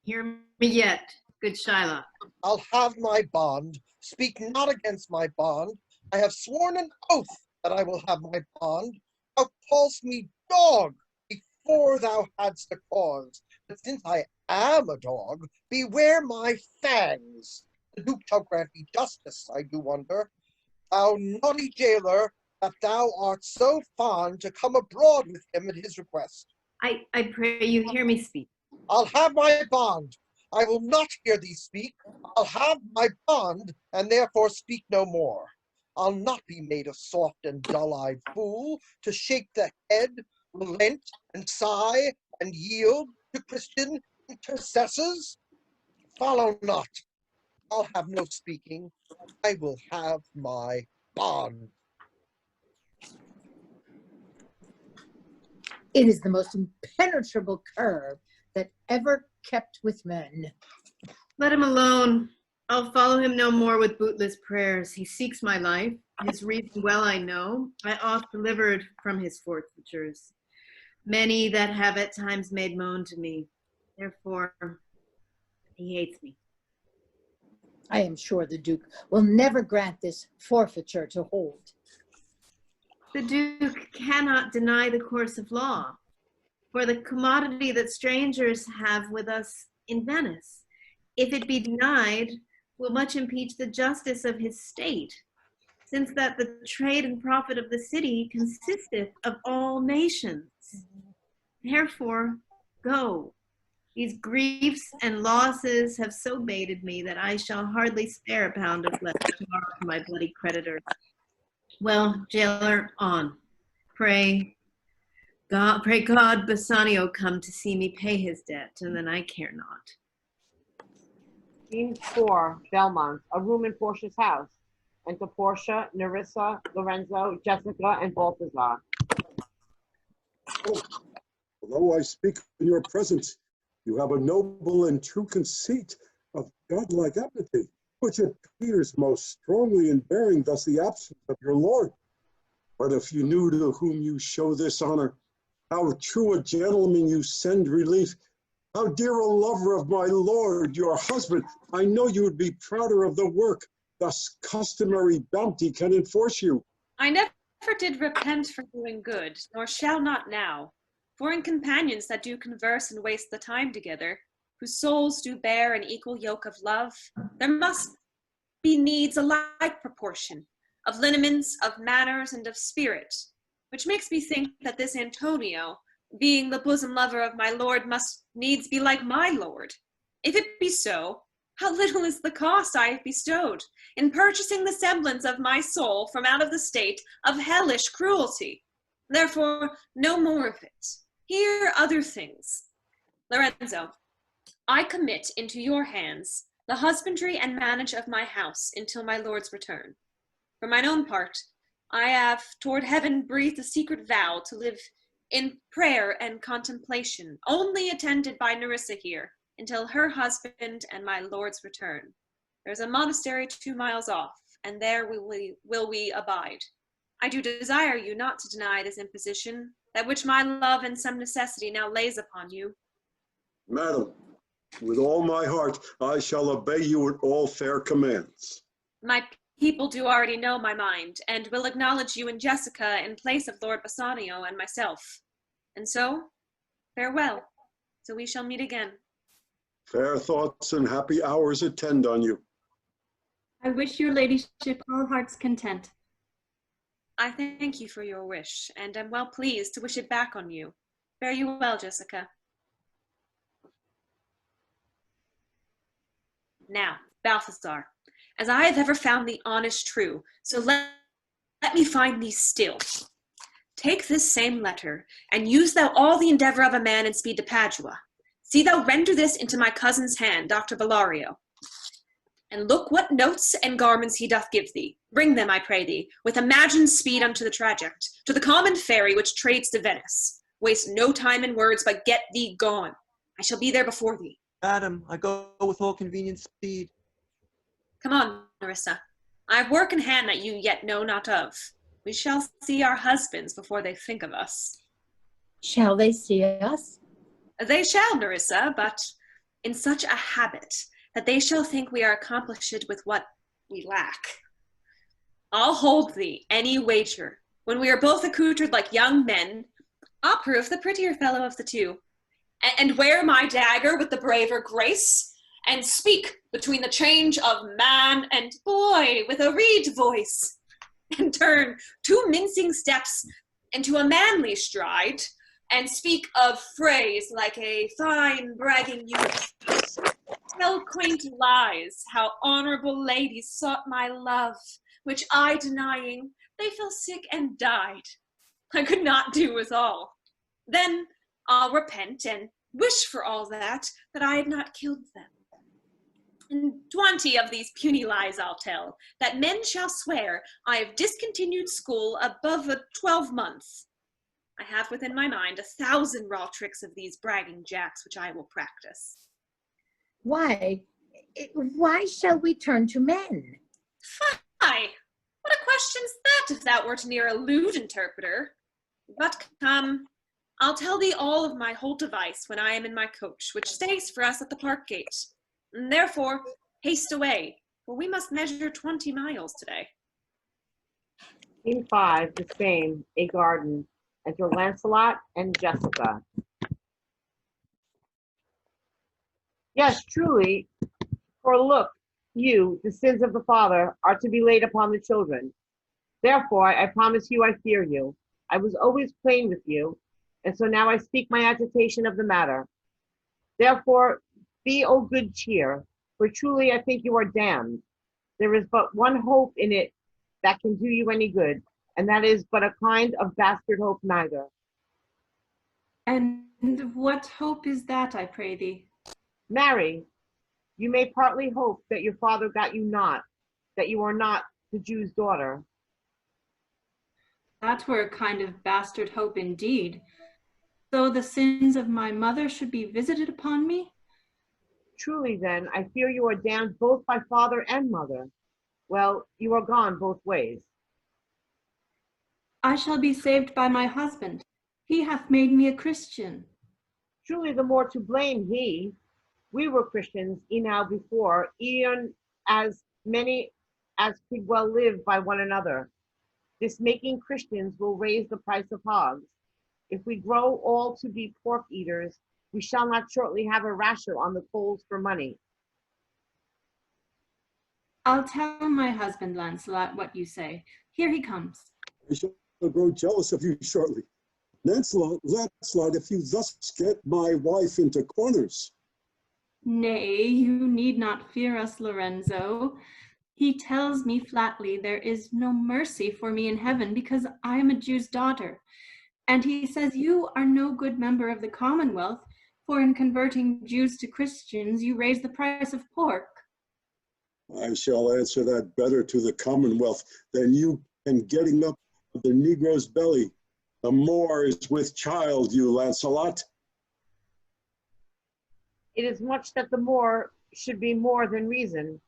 Hear me yet, good Shylock. I'll have my bond. Speak not against my bond. I have sworn an oath that I will have my bond. Thou call'st me dog before thou hadst a cause. But since I am a dog, beware my fangs. The Duke shall grant me justice, I do wonder. Thou naughty jailer, that thou art so fond to come abroad with him at his request. I pray you hear me speak. I'll have my bond. I will not hear thee speak. I'll have my bond, and therefore speak no more. I'll not be made a soft and dull-eyed fool to shake the head, relent, and sigh, and yield to Christian intercessors. Follow not. I'll have no speaking. I will have my bond. It is the most impenetrable curb that ever kept with men. Let him alone. I'll follow him no more with bootless prayers. He seeks my life. His reason well I know. I oft delivered from his forfeitures. Many that have at times made moan to me. Therefore, he hates me. I am sure the Duke will never grant this forfeiture to hold. The Duke cannot deny the course of law, for the commodity that strangers have with us in Venice, if it be denied, will much impeach the justice of his state, since that the trade and profit of the city consisteth of all nations. Therefore, go, These griefs and losses have so baited me that I shall hardly spare a pound of flesh tomorrow for my bloody creditors. Well, jailer, on. Pray God, Bassanio come to see me pay his debt, and then I care not. Scene 4, Belmont, a room in Portia's house. Enter Portia, Nerissa, Lorenzo, Jessica, and Balthazar. Oh, although I speak in your presence, you have a noble and true conceit of godlike apathy, which appears most strongly in bearing thus the absence of your lord. But if you knew to whom you show this honor, how true a gentleman you send relief, how dear a lover of my lord, your husband, I know you would be prouder of the work, thus customary bounty can enforce you. I never did repent for doing good, nor shall not now. For in companions that do converse and waste the time together, whose souls do bear an equal yoke of love, there must be needs a like proportion of lineaments, of manners, and of spirit, which makes me think that this Antonio, being the bosom lover of my lord, must needs be like my lord. If it be so, how little is the cost I have bestowed in purchasing the semblance of my soul from out of the state of hellish cruelty. Therefore, no more of it. Here other things. Lorenzo, I commit into your hands the husbandry and manage of my house until my lord's return. For mine own part, I have toward heaven breathed a secret vow to live in prayer and contemplation, only attended by Nerissa here, until her husband and my lord's return. There's a monastery 2 miles off, and there will we abide. I do desire you not to deny this imposition, that which my love and some necessity now lays upon you. Madam, with all my heart, I shall obey you in all fair commands. My people do already know my mind, and will acknowledge you and Jessica in place of Lord Bassanio and myself. And so, farewell, till we shall meet again. Fair thoughts and happy hours attend on you. I wish your ladyship all heart's content. I thank you for your wish, and am well pleased to wish it back on you. Fare you well, Jessica. Now, Balthazar, as I have ever found thee honest true, so let me find thee still. Take this same letter, and use thou all the endeavor of a man, and speed to Padua. See thou render this into my cousin's hand, Dr. Valario. And look what notes and garments he doth give thee. Bring them, I pray thee, with imagined speed unto the traject, to the common ferry which trades to Venice. Waste no time in words, but get thee gone. I shall be there before thee. Madam, I go with all convenient speed. Come on, Nerissa. I have work in hand that you yet know not of. We shall see our husbands before they think of us. Shall they see us? They shall, Nerissa, but in such a habit that they shall think we are accomplished with what we lack. I'll hold thee any wager. When we are both accoutred like young men, I'll prove the prettier fellow of the two, and wear my dagger with the braver grace, and speak between the change of man and boy with a reed voice, and turn 2 mincing steps into a manly stride, and speak of phrase like a fine bragging youth. Tell quaint lies, how honorable ladies sought my love, which I denying, they fell sick and died. I could not do withal. Then I'll repent and wish for all that I had not killed them. And 20 of these puny lies I'll tell, that men shall swear I have discontinued school above 12 months. I have within my mind 1,000 raw tricks of these bragging jacks which I will practice. Why shall we turn to men? Fie! What a question's that, if thou wert near a lewd interpreter? But come, I'll tell thee all of my whole device when I am in my coach, which stays for us at the park gate. And therefore, haste away, for we must measure 20 miles today. Scene 5, the same, a garden. Enter Lancelot and Jessica. Yes, truly, for look, you, the sins of the father, are to be laid upon the children. Therefore, I promise you I fear you. I was always plain with you, and so now I speak my agitation of the matter. Therefore, be o' good cheer, for truly I think you are damned. There is but one hope in it that can do you any good, and that is but a kind of bastard hope neither. And what hope is that, I pray thee? Marry, you may partly hope that your father got you not, that you are not the Jew's daughter. That were a kind of bastard hope indeed. So the sins of my mother should be visited upon me? Truly then, I fear you are damned both by father and mother. Well, you are gone both ways. I shall be saved by my husband. He hath made me a Christian. Truly the more to blame he. We were Christians enow before, e'en as many as could well live by one another. This making Christians will raise the price of hogs. If we grow all to be pork eaters, we shall not shortly have a rasher on the coals for money. I'll tell my husband, Lancelot, what you say. Here he comes. I shall grow jealous of you shortly. Lancelot, if you thus get my wife into corners. Nay, you need not fear us, Lorenzo. He tells me flatly there is no mercy for me in heaven because I am a Jew's daughter. And he says you are no good member of the Commonwealth, for in converting Jews to Christians, you raise the price of pork. I shall answer that better to the Commonwealth than you can getting up of the Negro's belly. The Moor is with child, you Lancelot. It is much that the more should be more than reason.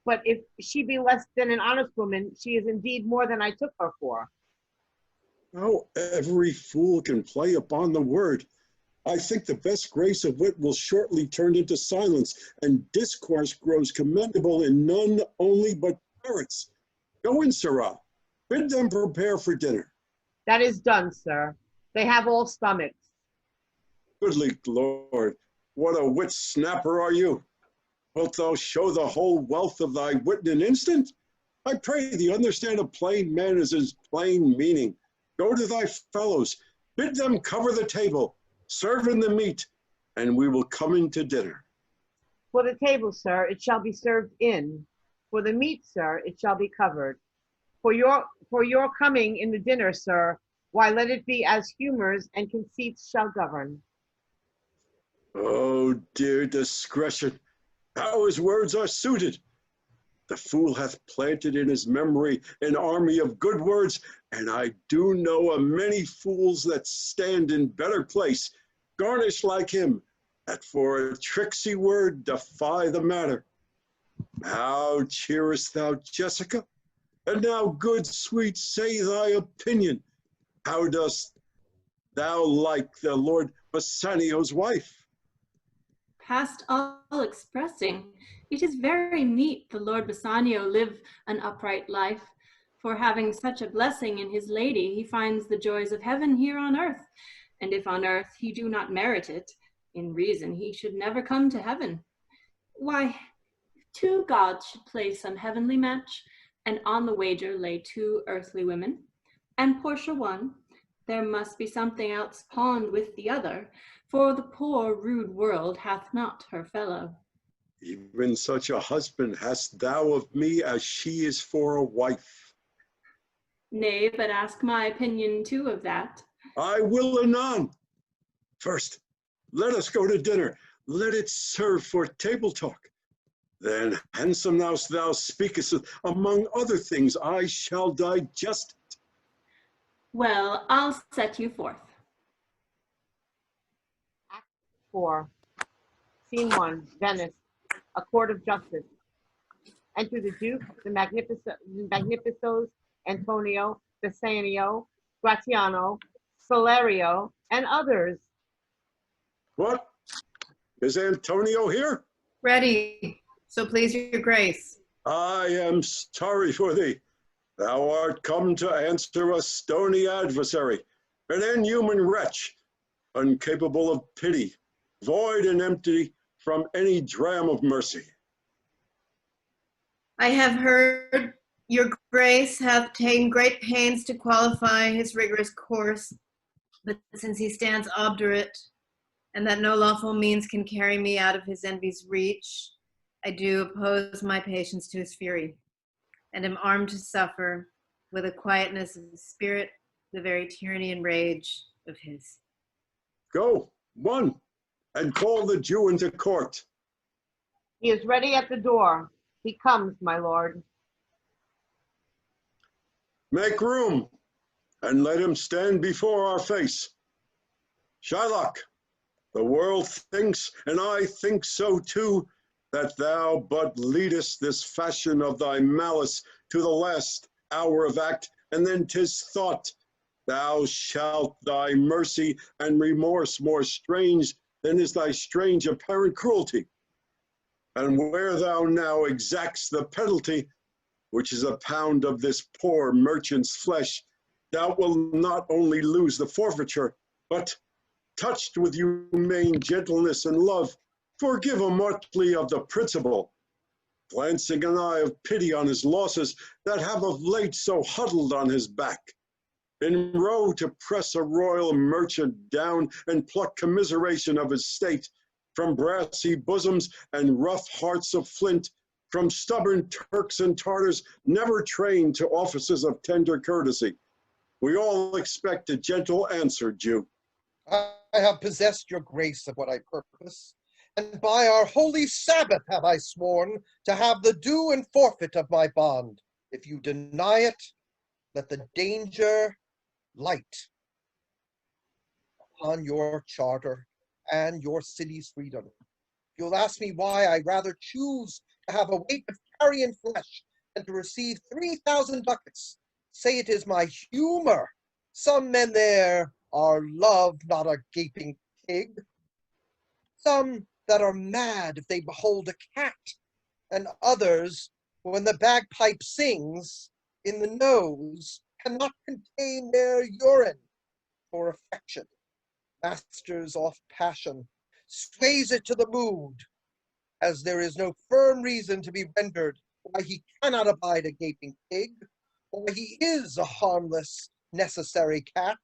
But if she be less than an honest woman, she is indeed more than I took her for. How every fool can play upon the word. I think the best grace of wit will shortly turn into silence, and discourse grows commendable in none only but parrots. Go in, sirrah. Bid them prepare for dinner. That is done, sir. They have all stomachs. Goodly Lord, what a wit snapper are you! Wilt thou show the whole wealth of thy wit in an instant? I pray thee understand a plain man as his plain meaning. Go to thy fellows, bid them cover the table, serve in the meat, and we will come in to dinner. For the table, sir, it shall be served in. For the meat, sir, it shall be covered. For your coming in the dinner, sir, why let it be as humors and conceits shall govern. Oh, dear discretion, how his words are suited. The fool hath planted in his memory an army of good words, and I do know a many fools that stand in better place, garnished like him, that for a tricksy word defy the matter. How cheerest thou, Jessica? And now, good sweet, say thy opinion. How dost thou like the Lord Bassanio's wife? Past all expressing, it is very meet the Lord Bassanio live an upright life, for having such a blessing in his lady, he finds the joys of heaven here on earth, and if on earth he do not merit it, in reason he should never come to heaven. Why, if two gods should play some heavenly match, and on the wager lay two earthly women, and Portia one, there must be something else pawned with the other, for the poor rude world hath not her fellow. Even such a husband hast thou of me as she is for a wife. Nay, but ask my opinion too of that. I will anon. First, let us go to dinner. Let it serve for table talk. Then, handsome thou speakest, among other things, I shall digest it. Well, I'll set you forth. Act 4. Scene 1, Venice, a court of justice. Enter the Duke, the Magnificos, Antonio, Bassanio, Gratiano, Salario, and others. What? Is Antonio here? Ready, so please your grace. I am sorry for thee. Thou art come to answer a stony adversary, an inhuman wretch, incapable of pity, void and empty from any dram of mercy. I have heard your grace hath taken great pains to qualify his rigorous course, but since he stands obdurate and that no lawful means can carry me out of his envy's reach, I do oppose my patience to his fury, and am armed to suffer with a quietness of spirit the very tyranny and rage of his. Go, one, and call the Jew into court. He is ready at the door. He comes, my lord. Make room, and let him stand before our face. Shylock, the world thinks, and I think so too, that thou but leadest this fashion of thy malice to the last hour of act, and then 'tis thought thou shalt thy mercy and remorse more strange than is thy strange apparent cruelty. And where thou now exacts the penalty, which is a pound of this poor merchant's flesh, thou wilt not only lose the forfeiture, but, touched with humane gentleness and love, forgive him utterly of the principal, glancing an eye of pity on his losses that have of late so huddled on his back. In row to press a royal merchant down and pluck commiseration of his state from brassy bosoms and rough hearts of flint, from stubborn Turks and Tartars never trained to offices of tender courtesy. We all expect a gentle answer, Jew. I have possessed your grace of what I purpose, and by our holy Sabbath have I sworn to have the due and forfeit of my bond. If you deny it, let the danger light upon your charter and your city's freedom. You'll ask me why I rather choose to have a weight of carrion flesh than to receive 3,000 ducats. Say it is my humor. Some men there are love, not a gaping pig. Some that are mad if they behold a cat, and others, when the bagpipe sings, in the nose, cannot contain their urine for affection. Masters off passion, sways it to the mood, as there is no firm reason to be rendered why he cannot abide a gaping pig, why he is a harmless, necessary cat,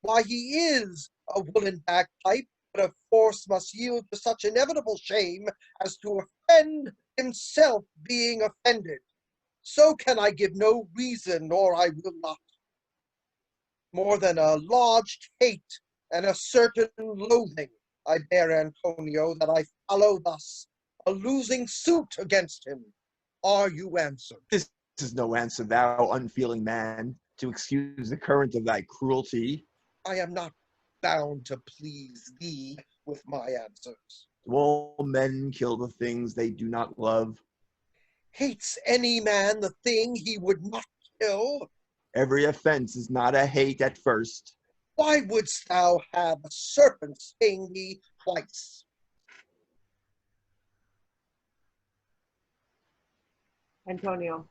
why he is a woolen bagpipe, but of force must yield to such inevitable shame as to offend himself being offended. So can I give no reason, nor I will not. More than a lodged hate and a certain loathing I bear Antonio, that I follow thus a losing suit against him. Are you answered? This is no answer, thou unfeeling man, to excuse the current of thy cruelty. I am not bound to please thee with my answers. Do all men kill the things they do not love? Hates any man the thing he would not kill? Every offense is not a hate at first. Why wouldst thou have a serpent sting thee twice? Antonio,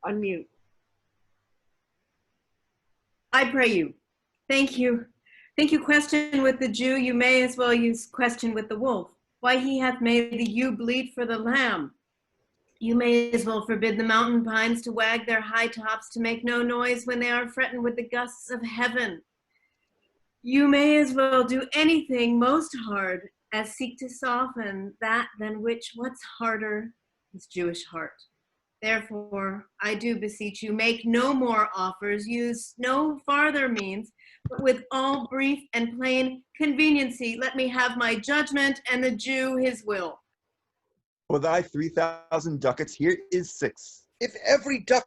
unmute. I pray you. Thank you. Think you question with the Jew, you may as well use question with the wolf. Why he hath made the ewe bleat for the lamb. You may as well forbid the mountain pines to wag their high tops to make no noise when they are fretting with the gusts of heaven. You may as well do anything most hard as seek to soften that than which what's harder is Jewish heart. Therefore, I do beseech you, make no more offers, use no farther means, but with all brief and plain conveniency, let me have my judgment and the Jew his will. For thy 3,000 ducats, here is 6. If every ducat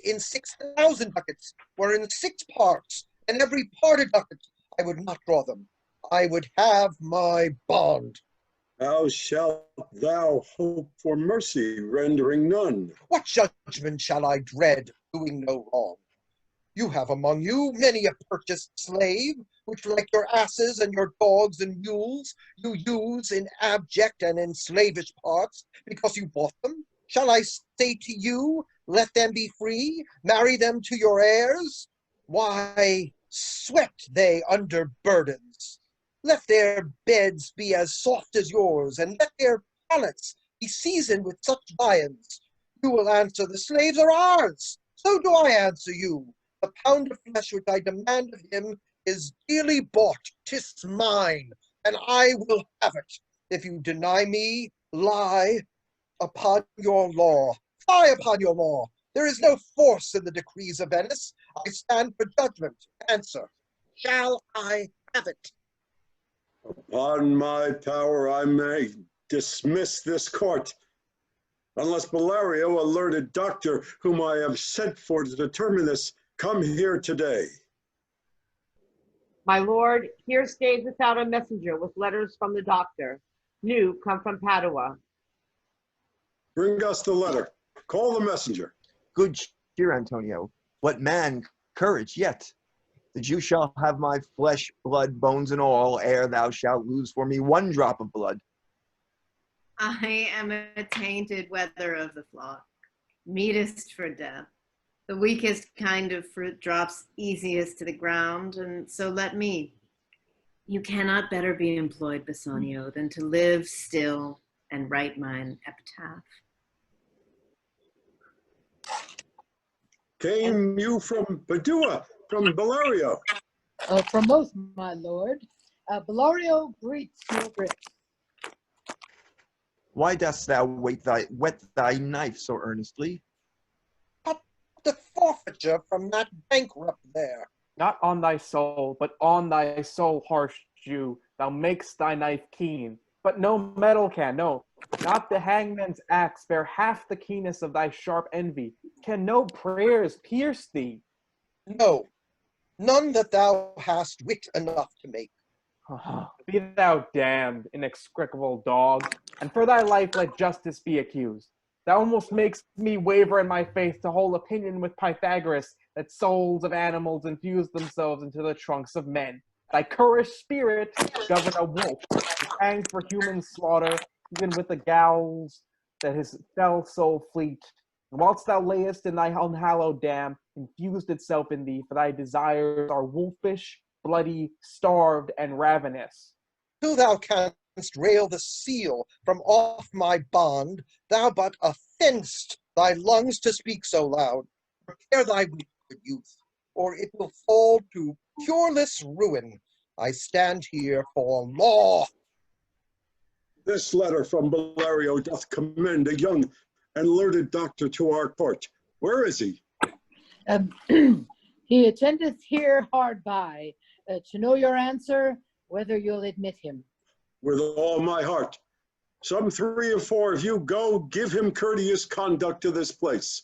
in 6,000 ducats were in 6 parts, and every part a ducat, I would not draw them. I would have my bond. How shalt thou hope for mercy, rendering none? What judgment shall I dread, doing no wrong? You have among you many a purchased slave, which like your asses and your dogs and mules, you use in abject and in slavish parts, because you bought them. Shall I say to you, let them be free, marry them to your heirs? Why, sweat they under burdens. Let their beds be as soft as yours, and let their palates be seasoned with such viands. You will answer, the slaves are ours. So do I answer you. The pound of flesh which I demand of him is dearly bought. 'Tis mine. and I will have it. If you deny me, lie upon your law. Fie upon your law. There is no force in the decrees of Venice. I stand for judgment. Answer. Shall I have it? Upon my power, I may dismiss this court, unless Bellario, a learned doctor whom I have sent for to determine this, come here today. My lord, here stays without a messenger with letters from the doctor. New, come from Padua. Bring us the letter. Call the messenger. Good cheer, Antonio. What man, courage yet. The Jew shall have my flesh, blood, bones, and all, ere thou shalt lose for me one drop of blood. I am a tainted wether of the flock, meetest for death. The weakest kind of fruit drops easiest to the ground, and so let me. You cannot better be employed, Bassanio, than to live still and write mine epitaph. Came you from Padua, from Bellario? From both, my lord. Bellario greets your grace. Why dost thou whet thy knife so earnestly? The forfeiture from that bankrupt there. Not on thy soul, but on thy soul, harsh Jew, thou makest thy knife keen. But no metal can, no, not the hangman's axe bear half the keenness of thy sharp envy. Can no prayers pierce thee? No, none that thou hast wit enough to make. Be thou damned, inexplicable dog, and for thy life let justice be accused. Thou almost makes me waver in my faith to hold opinion with Pythagoras that souls of animals infuse themselves into the trunks of men. Thy currish spirit govern a wolf, who hanged for human slaughter, even with the gowls that his fell soul fleet. And whilst thou layest in thy unhallowed dam, infused itself in thee, for thy desires are wolfish, bloody, starved, and ravenous. Till thou canst rail the seal from off my bond, thou but offend'st thy lungs to speak so loud. Prepare thy wit, good youth, or it will fall to cureless ruin. I stand here for law. This letter from Bellario doth commend a young and learned doctor to our court. Where is he? He attendeth here hard by, to know your answer, whether you'll admit him. With all my heart. Some 3 or 4 of you go give him courteous conduct to this place.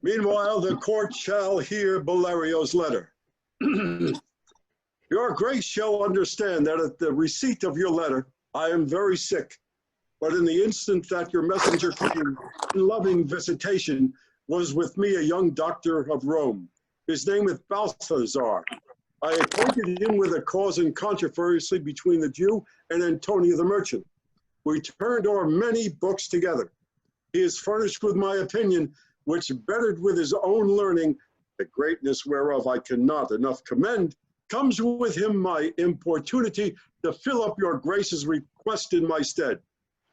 Meanwhile, the court shall hear Bellario's letter. Your grace shall understand that at the receipt of your letter, I am very sick. But in the instant that your messenger came in loving visitation, was with me a young doctor of Rome. His name is BALTHAZAR. I acquainted him with a cause and controversy between the Jew and Antonio the merchant. We turned o'er many books together. He is furnished with my opinion, which bettered with his own learning, the greatness whereof I cannot enough commend, comes with him my importunity to fill up your grace's request in my stead.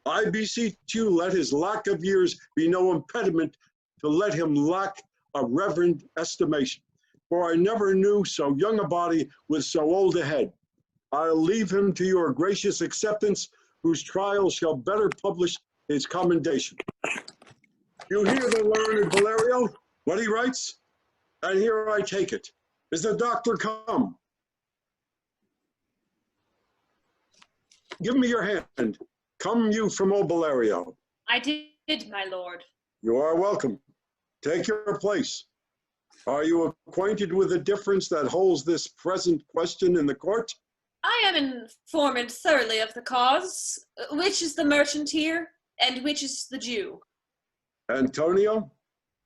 I beseech you, let his lack of years be no impediment to let him lack a reverend estimation. For I never knew so young a body with so old a head. I'll leave him to your gracious acceptance, whose trial shall better publish his commendation. You hear the learned Bellario, what he writes? And here I take it. Is the doctor come? Give me your hand. Come you from old Bellario. I did, my lord. You are welcome. Take your place. Are you acquainted with the difference that holds this present question in the court? I am informed thoroughly of the cause. Which is the merchant here, and which is the Jew? Antonio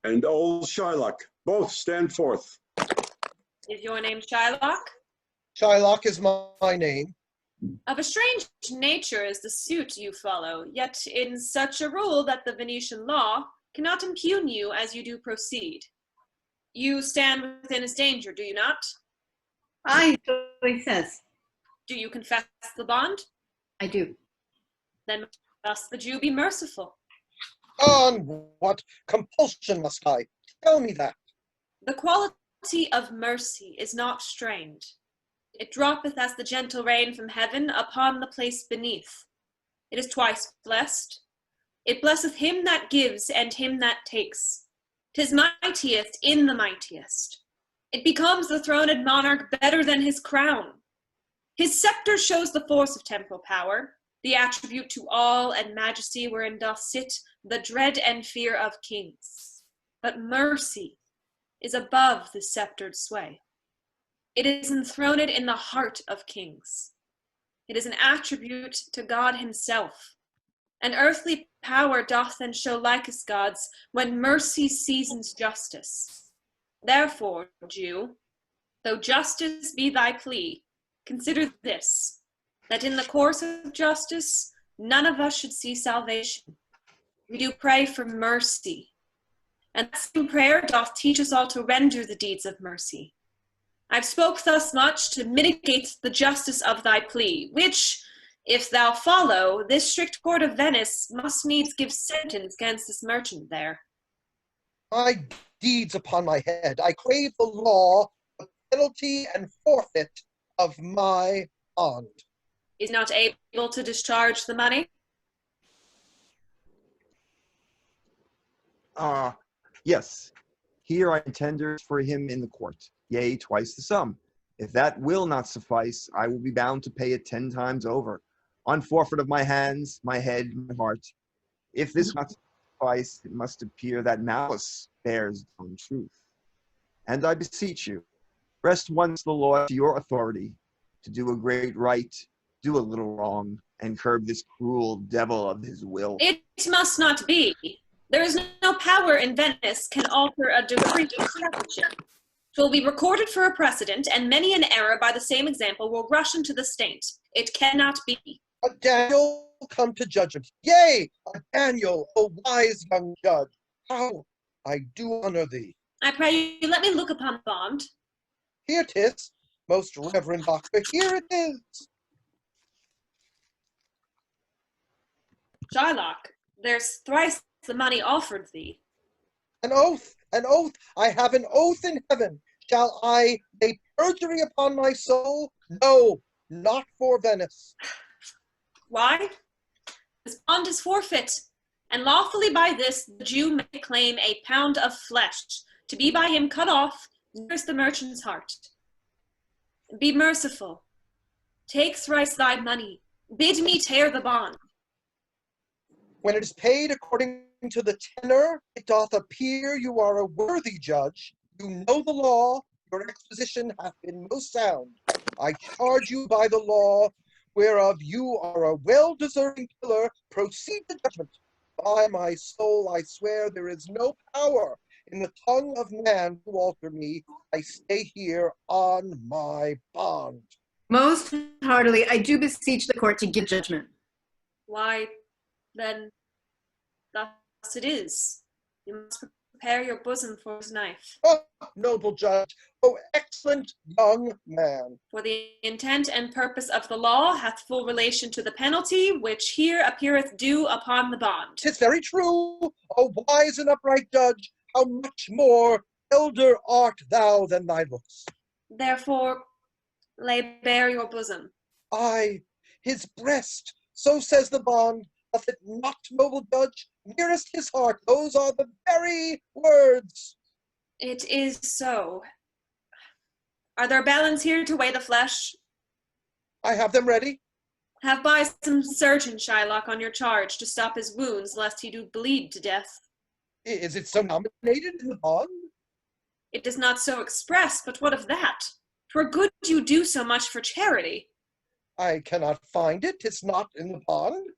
and old Shylock, both stand forth. Is your name Shylock? Shylock is my name. Of a strange nature is the suit you follow, yet in such a rule that the Venetian law cannot impugn you as you do proceed. You stand within his danger, do you not? Aye, so he says. Do you confess the bond? I do. Then must the Jew be merciful. On what compulsion must I? Tell me that. The quality of mercy is not strained. It droppeth as the gentle rain from heaven upon the place beneath. It is twice blessed. It blesseth him that gives and him that takes. 'Tis mightiest in the mightiest. It becomes the throned monarch better than his crown. His scepter shows the force of temporal power, the attribute to all and majesty wherein doth sit the dread and fear of kings. But mercy is above the sceptered sway. It is enthroned in the heart of kings. It is an attribute to God himself. An earthly power doth then show likest God's when mercy seasons justice. Therefore, Jew, though justice be thy plea, consider this, that in the course of justice, none of us should see salvation. We do pray for mercy, and that same prayer doth teach us all to render the deeds of mercy. I've spoke thus much to mitigate the justice of thy plea, which, if thou follow, this strict court of Venice must needs give sentence against this merchant there. My deeds upon my head, I crave the law, the penalty and forfeit of my bond. Is not able to discharge the money? Yes. Here I tender for him in the court, yea, twice the sum. If that will not suffice, I will be bound to pay it 10 times over, on forfeit of my hands, my head, my heart. If this will not suffice, it must appear that malice bears on truth. And I beseech you, rest once the law to your authority, to do a great right, do a little wrong, and curb this cruel devil of his will. It must not be. There is no power in Venice can alter a decree of statute. It will be recorded for a precedent, and many an error by the same example will rush into the state. It cannot be. A Daniel come to judgment. Yea, a Daniel, a wise young judge. How I do honor thee. I pray you let me look upon the bond. Here 'tis, most reverend doctor, here it is. Shylock, there's thrice the money offered thee. An oath, I have an oath in heaven. Shall I lay perjury upon my soul? No, not for Venice. Why? This bond is forfeit, and lawfully by this the Jew may claim a pound of flesh, to be by him cut off, nearest the merchant's heart. Be merciful. Take thrice thy money. Bid me tear the bond. When it is paid according to the tenor, it doth appear you are a worthy judge. You know the law, your exposition hath been most sound. I charge you by the law, whereof you are a well-deserving pillar, proceed to judgment. By my soul I swear there is no power in the tongue of man to alter me. I stay here on my bond. Most heartily, I do beseech the court to give judgment. Why, then, thus it is. You must prepare your bosom for his knife. Oh, noble judge, oh, excellent young man. For the intent and purpose of the law hath full relation to the penalty, which here appeareth due upon the bond. 'Tis very true, O wise and upright judge, how much more elder art thou than thy looks. Therefore, lay bare your bosom. Aye, his breast, so says the bond, doth it not, noble judge? Nearest his heart, those are the very words. It is so. Are there balance here to weigh the flesh? I have them ready. Have by some surgeon, Shylock, on your charge, to stop his wounds, lest he do bleed to death. Is it so nominated in the bond? It does not so express, but what of that? 'Twere good you do so much for charity. I cannot find it. 'Tis not in the bond.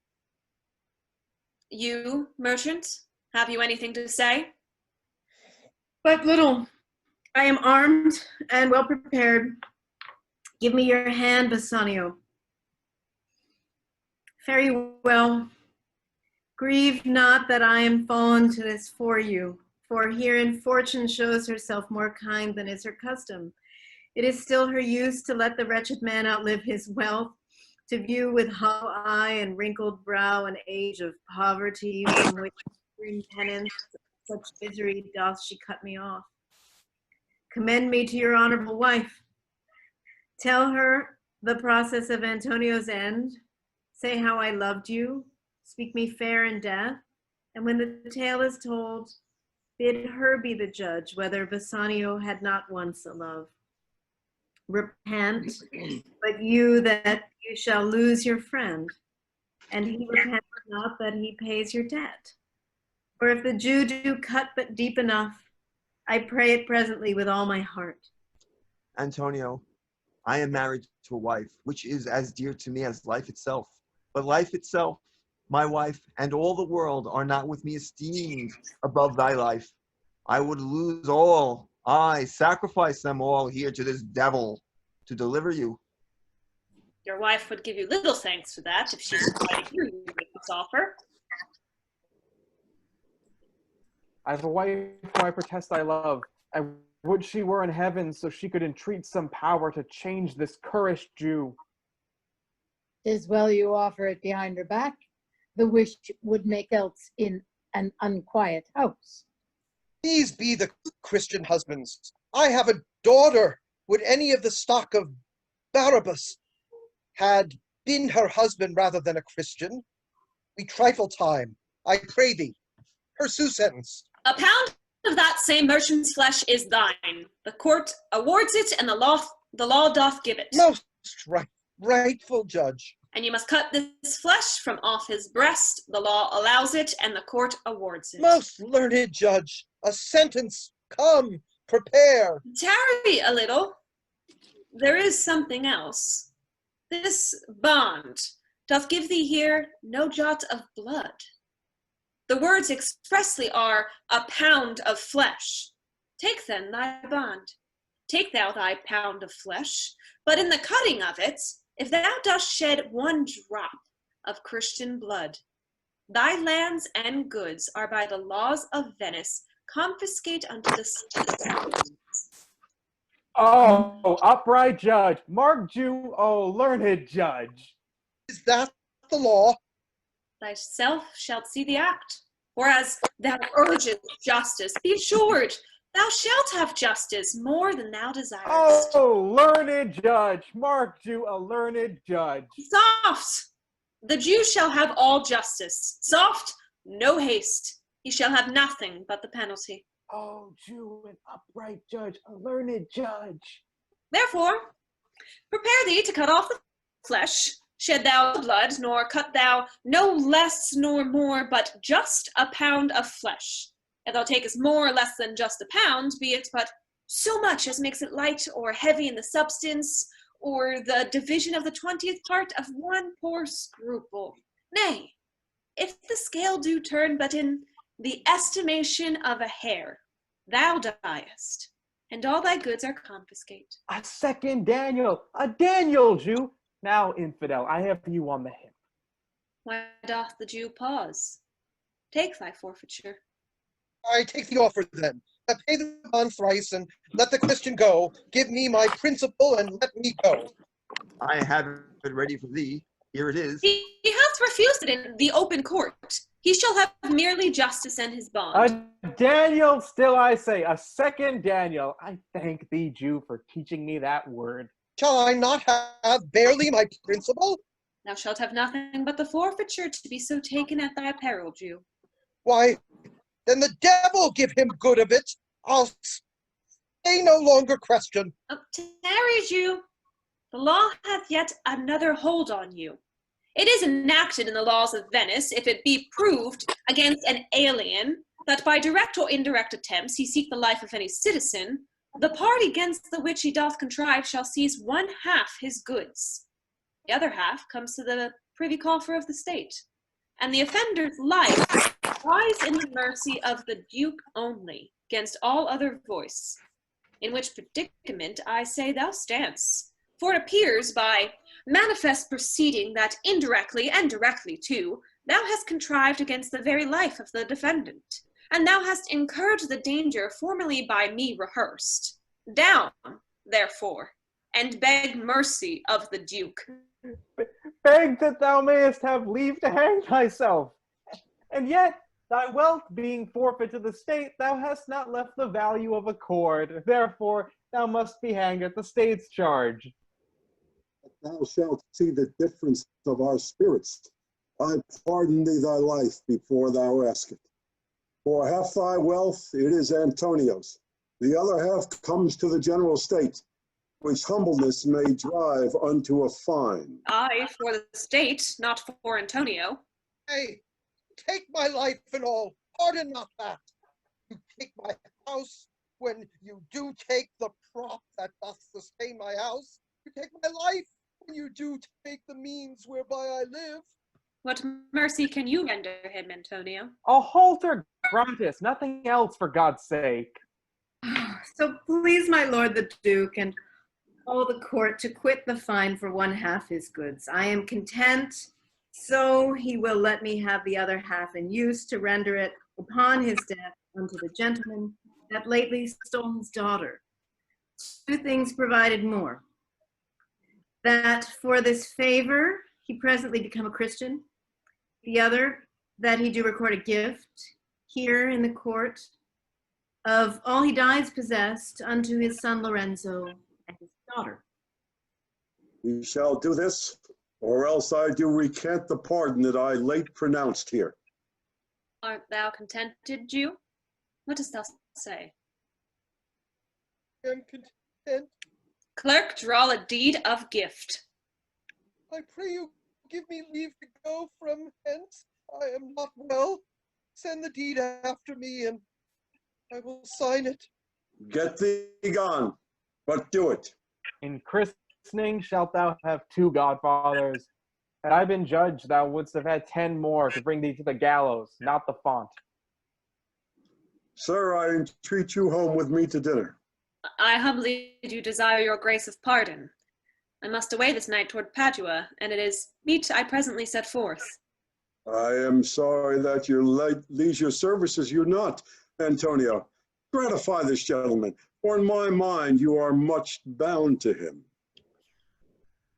You, merchant, have you anything to say? But little. I am armed and well prepared. Give me your hand, Bassanio. Very well. Grieve not that I am fallen to this for you, for herein fortune shows herself more kind than is her custom. It is still her use to let the wretched man outlive his wealth, to view with hollow eye and wrinkled brow an age of poverty from which in penance such misery doth she cut me off. Commend me to your honorable wife. Tell her the process of Antonio's end. Say how I loved you. Speak me fair in death. And when the tale is told, bid her be the judge whether Bassanio had not once a love. Repent, but you that you shall lose your friend, and he repents not that he pays your debt. For if the Jew do cut but deep enough, I pray it presently with all my heart. Antonio, I am married to a wife, which is as dear to me as life itself. But life itself, my wife, and all the world are not with me esteemed above thy life. I would lose all, I sacrifice them all here to this devil to deliver you. Your wife would give you little thanks for that if she could hear you make this offer. I have a wife who I protest I love. I would she were in heaven so she could entreat some power to change this currish Jew. 'Tis well you offer it behind her back. The wish would make else in an unquiet house. These be the Christian husbands. I have a daughter. Would any of the stock of Barabbas had been her husband rather than a Christian? We trifle time. I pray thee, pursue sentence. A pound of that same merchant's flesh is thine. The court awards it, and the law doth give it. Most rightful judge. And you must cut this flesh from off his breast. The law allows it, and the court awards it. Most learned judge, a sentence, come, prepare. Tarry a little. There is something else. This bond doth give thee here no jot of blood. The words expressly are a pound of flesh. Take then thy bond. Take thou thy pound of flesh, but in the cutting of it, if thou dost shed one drop of Christian blood, thy lands and goods are by the laws of Venice confiscate unto the citizens. Oh, upright judge, mark Jew, oh, learned judge. Is that the law? Thyself shalt see the act. Whereas thou urgest justice, be assured thou shalt have justice more than thou desirest. Oh, learned judge, mark Jew, a learned judge. Soft! The Jew shall have all justice. Soft, no haste. He shall have nothing but the penalty. Oh, Jew, an upright judge, a learned judge. Therefore, prepare thee to cut off the flesh. Shed thou blood, nor cut thou no less nor more, but just a pound of flesh. If thou takest more or less than just a pound, be it but so much as makes it light or heavy in the substance, or the division of the 20th part of one poor scruple. Nay, if the scale do turn but in the estimation of a hair, thou diest, and all thy goods are confiscate. A second Daniel, a Daniel, Jew. Now, infidel, I have you on the hip. Why doth the Jew pause? Take thy forfeiture. I take the offer then. Pay the bond thrice and let the Christian go. Give me my principal and let me go. I have it ready for thee. Here it is. He hath refused it in the open court. He shall have merely justice and his bond. A Daniel, still I say, a second Daniel. I thank thee, Jew, for teaching me that word. Shall I not have barely my principal? Thou shalt have nothing but the forfeiture to be so taken at thy peril, Jew. Why, then the devil give him good of it. I'll stay no longer question. Tarry, Jew. The law hath yet another hold on you. It is enacted in the laws of Venice, if it be proved against an alien, that by direct or indirect attempts he seek the life of any citizen, the party against the which he doth contrive shall seize 1/2 his goods. The other half comes to the privy coffer of the state, and the offender's life lies in the mercy of the Duke only, against all other voice. In which predicament I say thou standst, for it appears by manifest proceeding that indirectly and directly too, thou hast contrived against the very life of the defendant, and thou hast incurred the danger formerly by me rehearsed. Down, therefore, and beg mercy of the Duke. Beg that thou mayest have leave to hang thyself. And yet, thy wealth being forfeit to the state, thou hast not left the value of a cord. Therefore, thou must be hanged at the state's charge. that thou shalt see the difference of our spirits. I pardon thee thy life before thou ask it. For half thy wealth it is Antonio's, the other half comes to the general state, which humbleness may drive unto a fine. I for the state, not for Antonio. Hey, take my life and all, pardon not that. You take my house when you do take the prop that doth sustain my house. You take my life when you do take the means whereby I live. What mercy can you render him, Antonio? A halter gratis, nothing else, for God's sake. So please, my lord the Duke, and all the court, to quit the fine for one half his goods. I am content, so he will let me have the other half in use to render it upon his death unto the gentleman that lately stole his daughter. 2 things provided more. That for this favor he presently become a Christian. The other, that he do record a gift here in the court of all he dies possessed unto his son Lorenzo and his daughter. You shall do this, or else I do recant the pardon that I late pronounced here. Art thou contented, Jew? What dost thou say? I am content. Clerk, draw a deed of gift. I pray you, give me leave to go from hence. I am not well. Send the deed after me, and I will sign it. Get thee gone, but do it. In christening shalt thou have 2 godfathers. Had I been judge, thou wouldst have had 10 more to bring thee to the gallows, not the font. Sir, I entreat you home with me to dinner. I humbly do desire your grace of pardon. I must away this night toward Padua, and it is meet I presently set forth. I am sorry that your leisure services you not, Antonio. Gratify this gentleman, for in my mind you are much bound to him.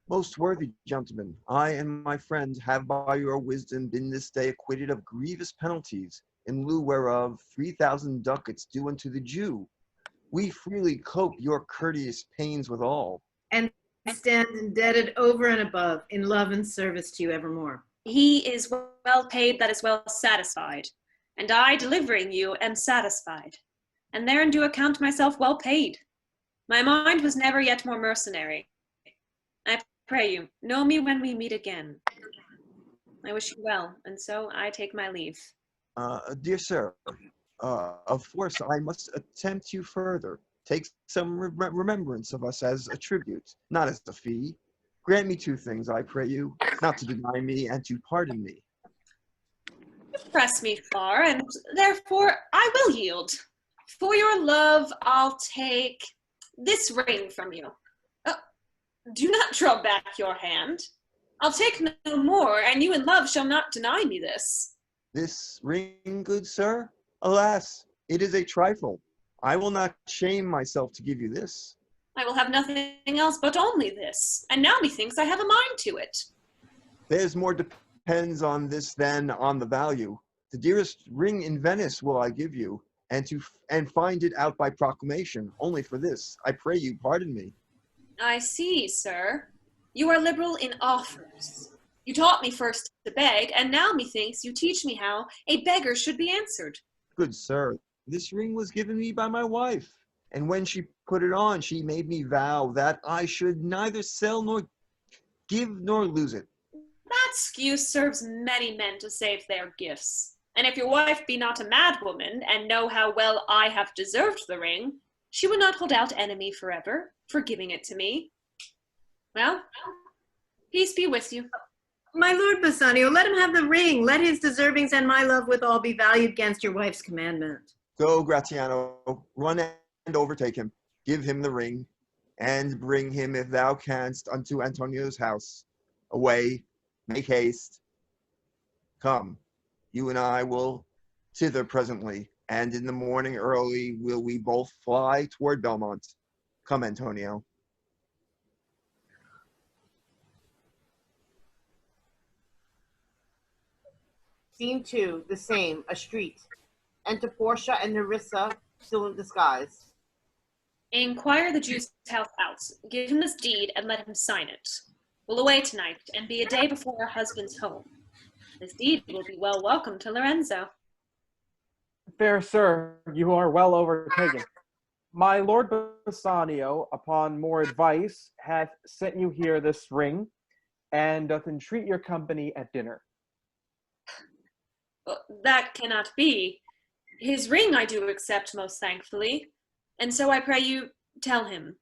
Most worthy gentlemen, I and my friends have by your wisdom been this day acquitted of grievous penalties, in lieu whereof 3,000 ducats due unto the Jew. We freely cope your courteous pains withal. And stand indebted over and above in love and service to you evermore. He is well paid that is well satisfied, and I, delivering you, am satisfied, and therein do account myself well paid. My mind was never yet more mercenary. I pray you, know me when we meet again. I wish you well, and so I take my leave. Dear sir, of course I must attempt you further. Take some remembrance of us as a tribute, not as a fee. Grant me 2 things, I pray you, not to deny me and to pardon me. You press me far, and therefore I will yield. For your love, I'll take this ring from you. Do not draw back your hand. I'll take no more, and you in love shall not deny me this. This ring, good sir? Alas, it is a trifle. I will not shame myself to give you this. I will have nothing else but only this, and now methinks I have a mind to it. There's more depends on this than on the value. The dearest ring in Venice will I give you, and find it out by proclamation. Only for this, I pray you pardon me. I see, sir. You are liberal in offers. You taught me first to beg, and now methinks you teach me how a beggar should be answered. Good sir, this ring was given me by my wife, and when she put it on, she made me vow that I should neither sell nor give nor lose it. That excuse serves many men to save their gifts. And if your wife be not a mad woman, and know how well I have deserved the ring, she would not hold out enemy forever for giving it to me. Well, peace be with you. My lord Bassanio, let him have the ring. Let his deservings and my love withal be valued against your wife's commandment. Go, Gratiano, run and overtake him. Give him the ring, and bring him, if thou canst, unto Antonio's house. Away, make haste. Come, you and I will thither presently, and in the morning early will we both fly toward Belmont. Come, Antonio. Scene 2, the same, a street. Enter Portia and Nerissa, still in disguise. Inquire the Jew's house out. Give him this deed and let him sign it. will away tonight and be a day before her husband's home. This deed will be well welcome to Lorenzo. Fair sir, you are well overtaken. My lord Bassanio, upon more advice, hath sent you here this ring, and doth entreat your company at dinner. That cannot be. His ring I do accept most thankfully, and so I pray you tell him.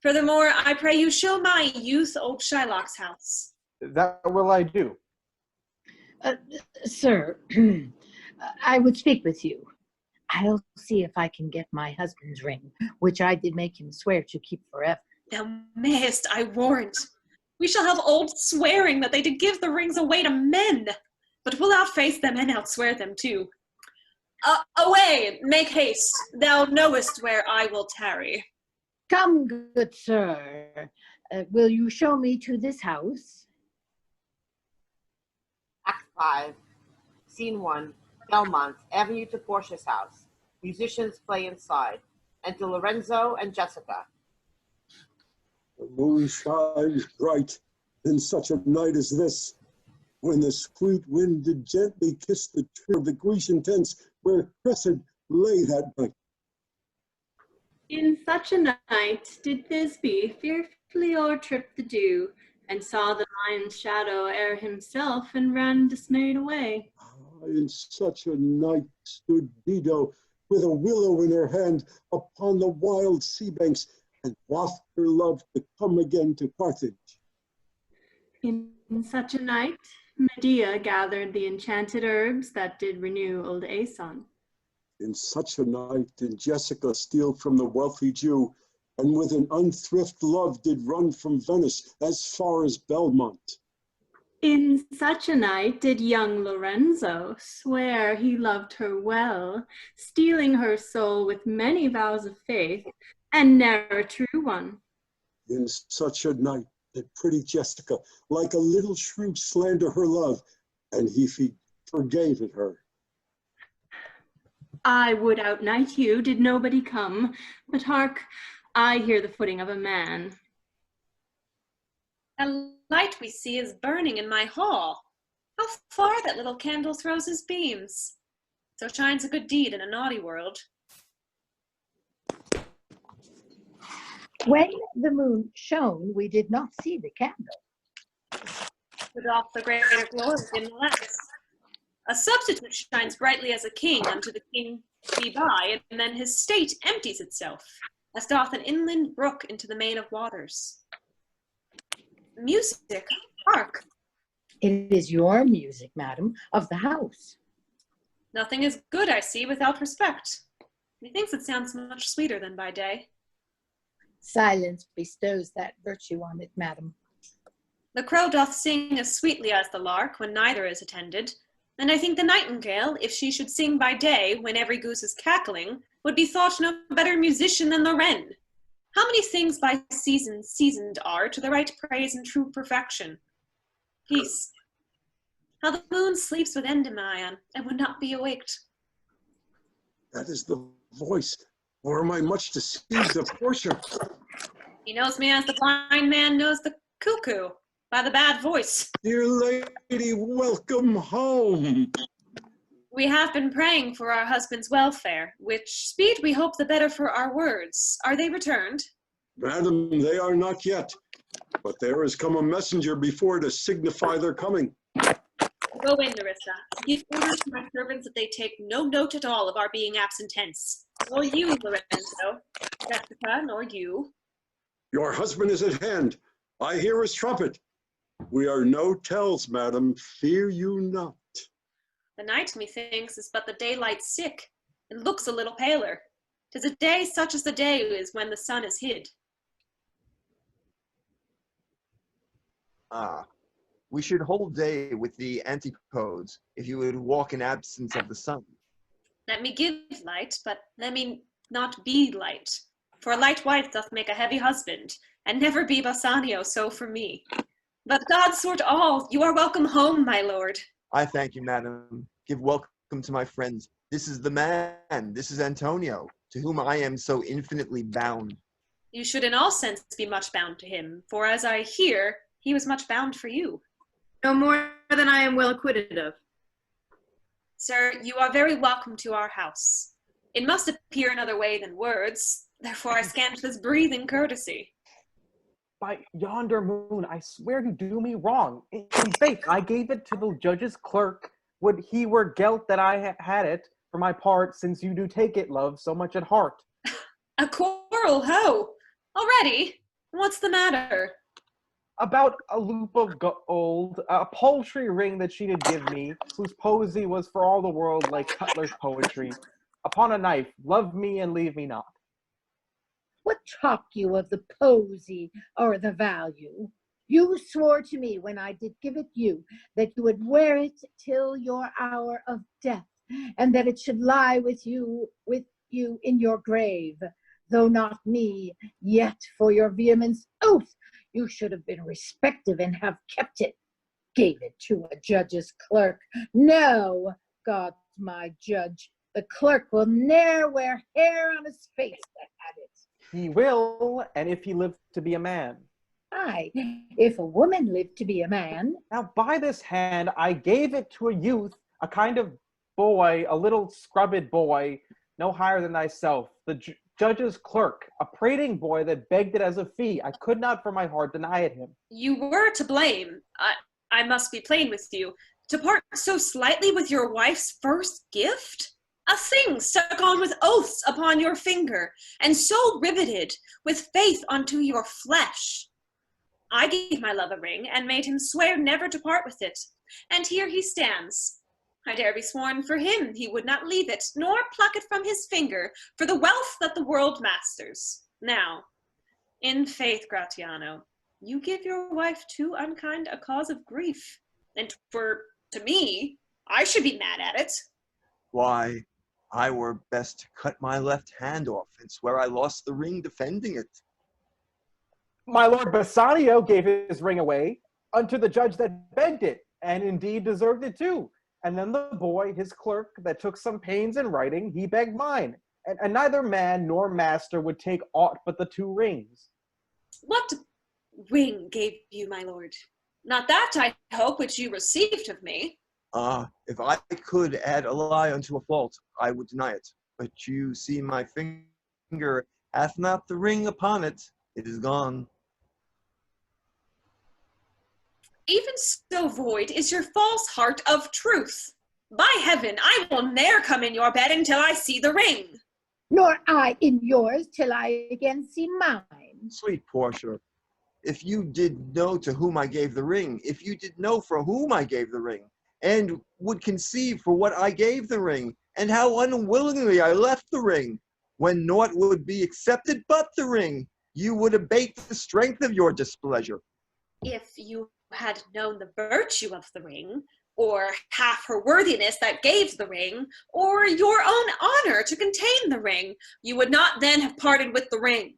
Furthermore, I pray you show my youth old Shylock's house. That will I do. Sir, I would speak with you. I'll see if I can get my husband's ring, which I did make him swear to keep forever. Thou mayest, I warrant. We shall have old swearing that they did give the rings away to men, but we'll outface them and outswear them too. Away, make haste. Thou knowest where I will tarry. Come, good sir. Will you show me to this house? Act 5, Scene 1, Belmont, Avenue to Portia's house. Musicians play inside. Enter Lorenzo and Jessica. The moon shines bright in such a night as this, when the sweet wind did gently kiss the tree of the Grecian tents where Cressid lay that night. In such a night did Thisbe fearfully o'ertrip the dew, and saw the lion's shadow ere himself, and ran dismayed away. In such a night stood Dido with a willow in her hand upon the wild sea banks, and waft her love to come again to Carthage. In such a night Medea gathered the enchanted herbs that did renew old Aeson. In such a night did Jessica steal from the wealthy Jew, and with an unthrift love did run from Venice as far as Belmont. In such a night did young Lorenzo swear he loved her well, stealing her soul with many vows of faith, and ne'er a true one. In such a night did pretty Jessica, like a little shrew, slander her love, and he forgave it her. I would outnight you, did nobody come, but hark, I hear the footing of a man. A light we see is burning in my hall. How far that little candle throws his beams. So shines a good deed in a naughty world. When the moon shone, we did not see the candle. Put off the greater glory in the less. A substitute shines brightly as a king unto the king be by, and then his state empties itself, as doth an inland brook into the main of waters. Music, hark! It is your music, madam, of the house. Nothing is good, I see, without respect. Methinks it sounds much sweeter than by day. Silence bestows that virtue on it, madam. The crow doth sing as sweetly as the lark when neither is attended, and I think the nightingale, if she should sing by day when every goose is cackling, would be thought no better musician than the wren. How many things by season seasoned are to the right praise and true perfection? Peace. How the moon sleeps with Endymion and would not be awaked. That is the voice, or am I much deceived of Portia? He knows me as the blind man knows the cuckoo, by the bad voice. Dear lady, welcome home. We have been praying for our husband's welfare, which speed we hope the better for our words. Are they returned? Madam, they are not yet, but there has come a messenger before to signify their coming. Go in, Nerissa. Give orders to my servants that they take no note at all of our being absent hence. Nor you, Lorenzo, Jessica, nor you. Your husband is at hand. I hear his trumpet. We are no tells, madam. Fear you not. The night, methinks, is but the daylight sick, and looks a little paler. 'Tis a day such as the day is when the sun is hid. We should hold day with the antipodes if you would walk in absence of the sun. Let me give light, but let me not be light. For a light wife doth make a heavy husband, and never be Bassanio so for me. But God sort all, you are welcome home, my lord. I thank you, madam. Give welcome to my friends. This is the man, this is Antonio, to whom I am so infinitely bound. You should in all sense be much bound to him, for as I hear, He was much bound for you. No more than I am well acquitted of. Sir, you are very welcome to our house. It must appear another way than words, therefore I scant this breathing courtesy. By yonder moon, I swear you do me wrong. In faith, I gave it to the judge's clerk. Would he were gelt that I had it, for my part, since you do take it, love, so much at heart. A quarrel, ho! Already? What's the matter? About a loop of gold, a paltry ring that she did give me, whose poesy was for all the world like Cutler's poetry. Upon a knife, love me and leave me not. What talk you of the posy or the value? You swore to me when I did give it you that you would wear it till your hour of death, and that it should lie with you in your grave. Though not me, yet for your vehemence oath, you should have been respective and have kept it. Gave it to a judge's clerk. No, God's my judge. The clerk will ne'er wear hair on his face that had it. He will, and if he lived to be a man. Aye, if a woman lived to be a man. Now by this hand I gave it to a youth, a kind of boy, a little scrubbed boy, no higher than thyself, the judge's clerk, a prating boy that begged it as a fee. I could not for my heart deny it him. You were to blame. I must be plain with you. To part so slightly with your wife's first gift? A thing stuck on with oaths upon your finger, and so riveted with faith unto your flesh. I gave my love a ring, and made him swear never to part with it, and here he stands. I dare be sworn for him he would not leave it, nor pluck it from his finger, for the wealth that the world masters. Now, in faith, Gratiano, you give your wife too unkind a cause of grief, and to me, I should be mad at it. Why, I were best to cut my left hand off and swear I lost the ring defending it. My lord Bassanio gave his ring away unto the judge that begged it, and indeed deserved it too. And then the boy, his clerk, that took some pains in writing, he begged mine. And neither man nor master would take aught but the 2 rings. What ring gave you, my lord? Not that, I hope, which you received of me. If I could add a lie unto a fault, I would deny it. But you see my finger hath not the ring upon it. It is gone. Even so void is your false heart of truth. By heaven, I will ne'er come in your bed until I see the ring. Nor I in yours till I again see mine. Sweet Portia, if you did know to whom I gave the ring, if you did know for whom I gave the ring, and would conceive for what I gave the ring, and how unwillingly I left the ring, when naught would be accepted but the ring, you would abate the strength of your displeasure. If you had known the virtue of the ring, or half her worthiness that gave the ring, or your own honor to contain the ring, you would not then have parted with the ring.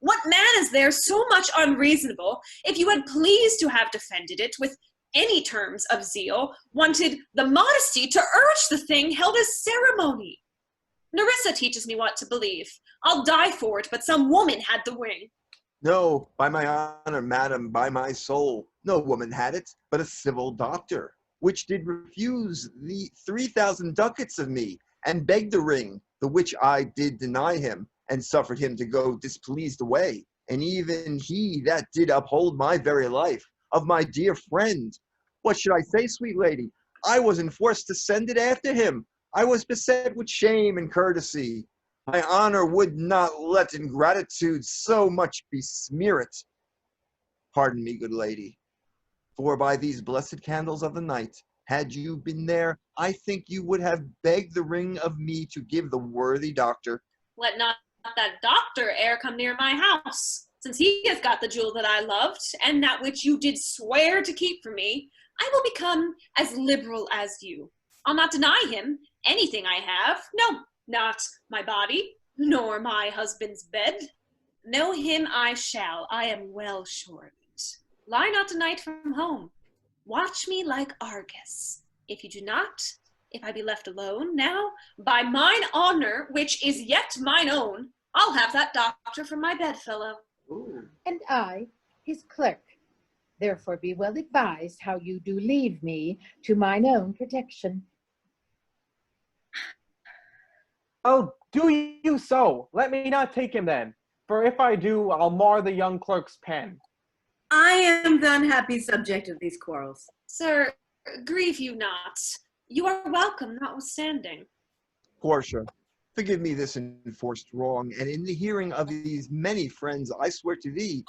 What man is there so much unreasonable, if you had pleased to have defended it with any terms of zeal, wanted the modesty to urge the thing held as ceremony? Nerissa teaches me what to believe. I'll die for it, but some woman had the ring. No, by my honor, madam, by my soul, no woman had it, but a civil doctor, which did refuse the 3,000 ducats of me, and begged the ring, the which I did deny him, and suffered him to go displeased away. And even he that did uphold my very life, of my dear friend. What should I say, sweet lady? I was enforced to send it after him. I was beset with shame and courtesy. My honor would not let ingratitude so much besmear it. Pardon me, good lady, for by these blessed candles of the night, had you been there, I think you would have begged the ring of me to give the worthy doctor. Let not that doctor e'er come near my house, since he has got the jewel that I loved, and that which you did swear to keep from me. I will become as liberal as you. I'll not deny him anything I have, no, not my body, nor my husband's bed. Know him I shall, I am well sure of it. Lie not tonight from home. Watch me like Argus. If you do not, if I be left alone, now, by mine honor, which is yet mine own, I'll have that doctor from my bedfellow. And I, his clerk, Therefore be well advised how you do leave me to mine own protection. Oh, do you so? Let me not take him then, for if I do, I'll mar the young clerk's pen. I am the unhappy subject of these quarrels. Sir, grieve you not. You are welcome notwithstanding. Portia, forgive me this enforced wrong, and in the hearing of these many friends, I swear to thee,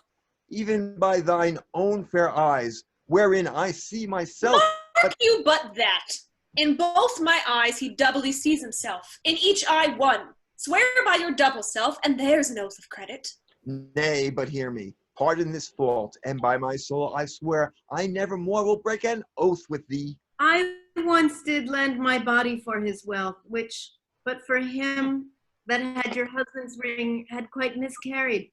even by thine own fair eyes, wherein I see myself. Mark you but that. In both my eyes he doubly sees himself, in each eye one. Swear by your double self, and there's an oath of credit. Nay, but hear me. Pardon this fault, and by my soul I swear I never more will break an oath with thee. I once did lend my body for his wealth, which, but for him that had your husband's ring, had quite miscarried.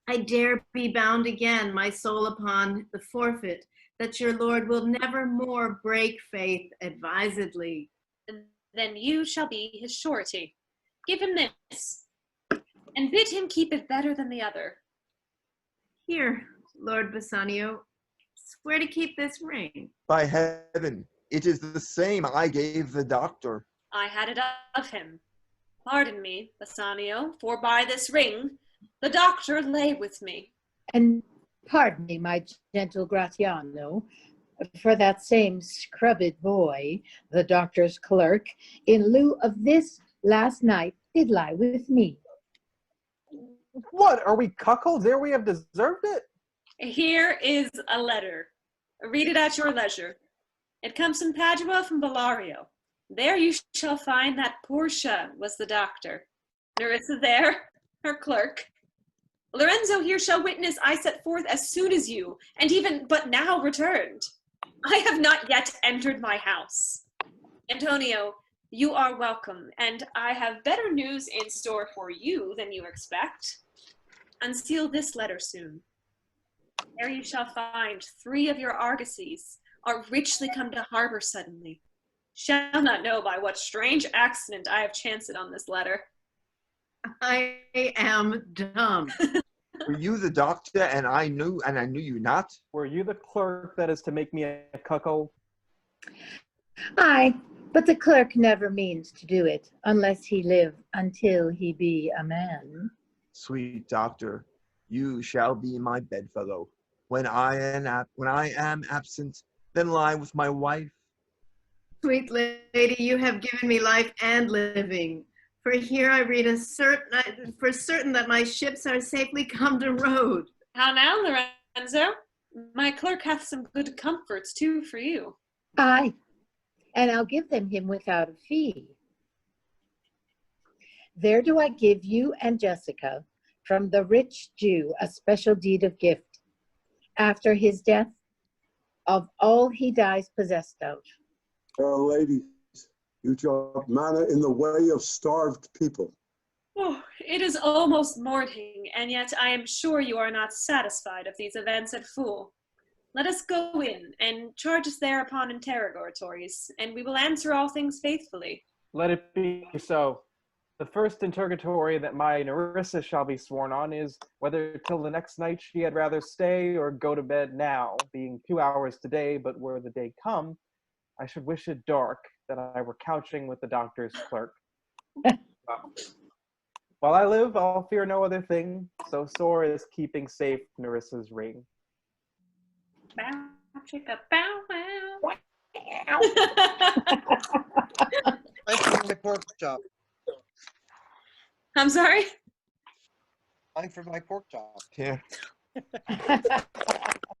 I dare be bound again, my soul upon the forfeit, that your lord will never more break faith advisedly. Then you shall be his surety. Give him this, and bid him keep it better than the other. Here, Lord Bassanio, swear to keep this ring. By heaven, it is the same I gave the doctor. I had it of him. Pardon me, Bassanio, for by this ring the doctor lay with me. And pardon me, my gentle Gratiano, for that same scrubbed boy, the doctor's clerk, in lieu of this last night did lie with me. What, are we cuckolds ere we have deserved it? Here is a letter. Read it at your leisure. It comes from Padua from Bellario. There you shall find that Portia was the doctor. Nerissa there, her clerk. Lorenzo here shall witness I set forth as soon as you, and even but now returned. I have not yet entered my house. Antonio, you are welcome, and I have better news in store for you than you expect. Unseal this letter soon. There you shall find 3 of your argosies are richly come to harbor suddenly. Shall not know by what strange accident I have chanced it on this letter. I am dumb. Were you the doctor and I knew you not? Were you the clerk that is to make me a cuckold? Aye, but the clerk never means to do it, unless he live until he be a man. Sweet doctor, you shall be my bedfellow. When I am absent, then lie with my wife. Sweet lady, you have given me life and living. For here I read for certain that my ships are safely come to road. How now, Lorenzo? My clerk hath some good comforts too for you. Aye, and I'll give them him without a fee. There do I give you and Jessica from the rich Jew a special deed of gift, after his death, of all he dies possessed of. Ladies, you drop manna in the way of starved people. Oh, it is almost morning, and yet I am sure you are not satisfied of these events at full. Let us go in, and charge us thereupon interrogatories, and we will answer all things faithfully. Let it be so. The first interrogatory that my Nerissa shall be sworn on is whether till the next night she had rather stay or go to bed now, being 2 hours today, but were the day come, I should wish it dark, that I were couching with the doctor's clerk. While I live, I'll fear no other thing, so sore is keeping safe Nerissa's ring. Bow, chicka, bow, wow. I'm for my pork chop. I'm sorry? I'm for my pork chop. Yeah.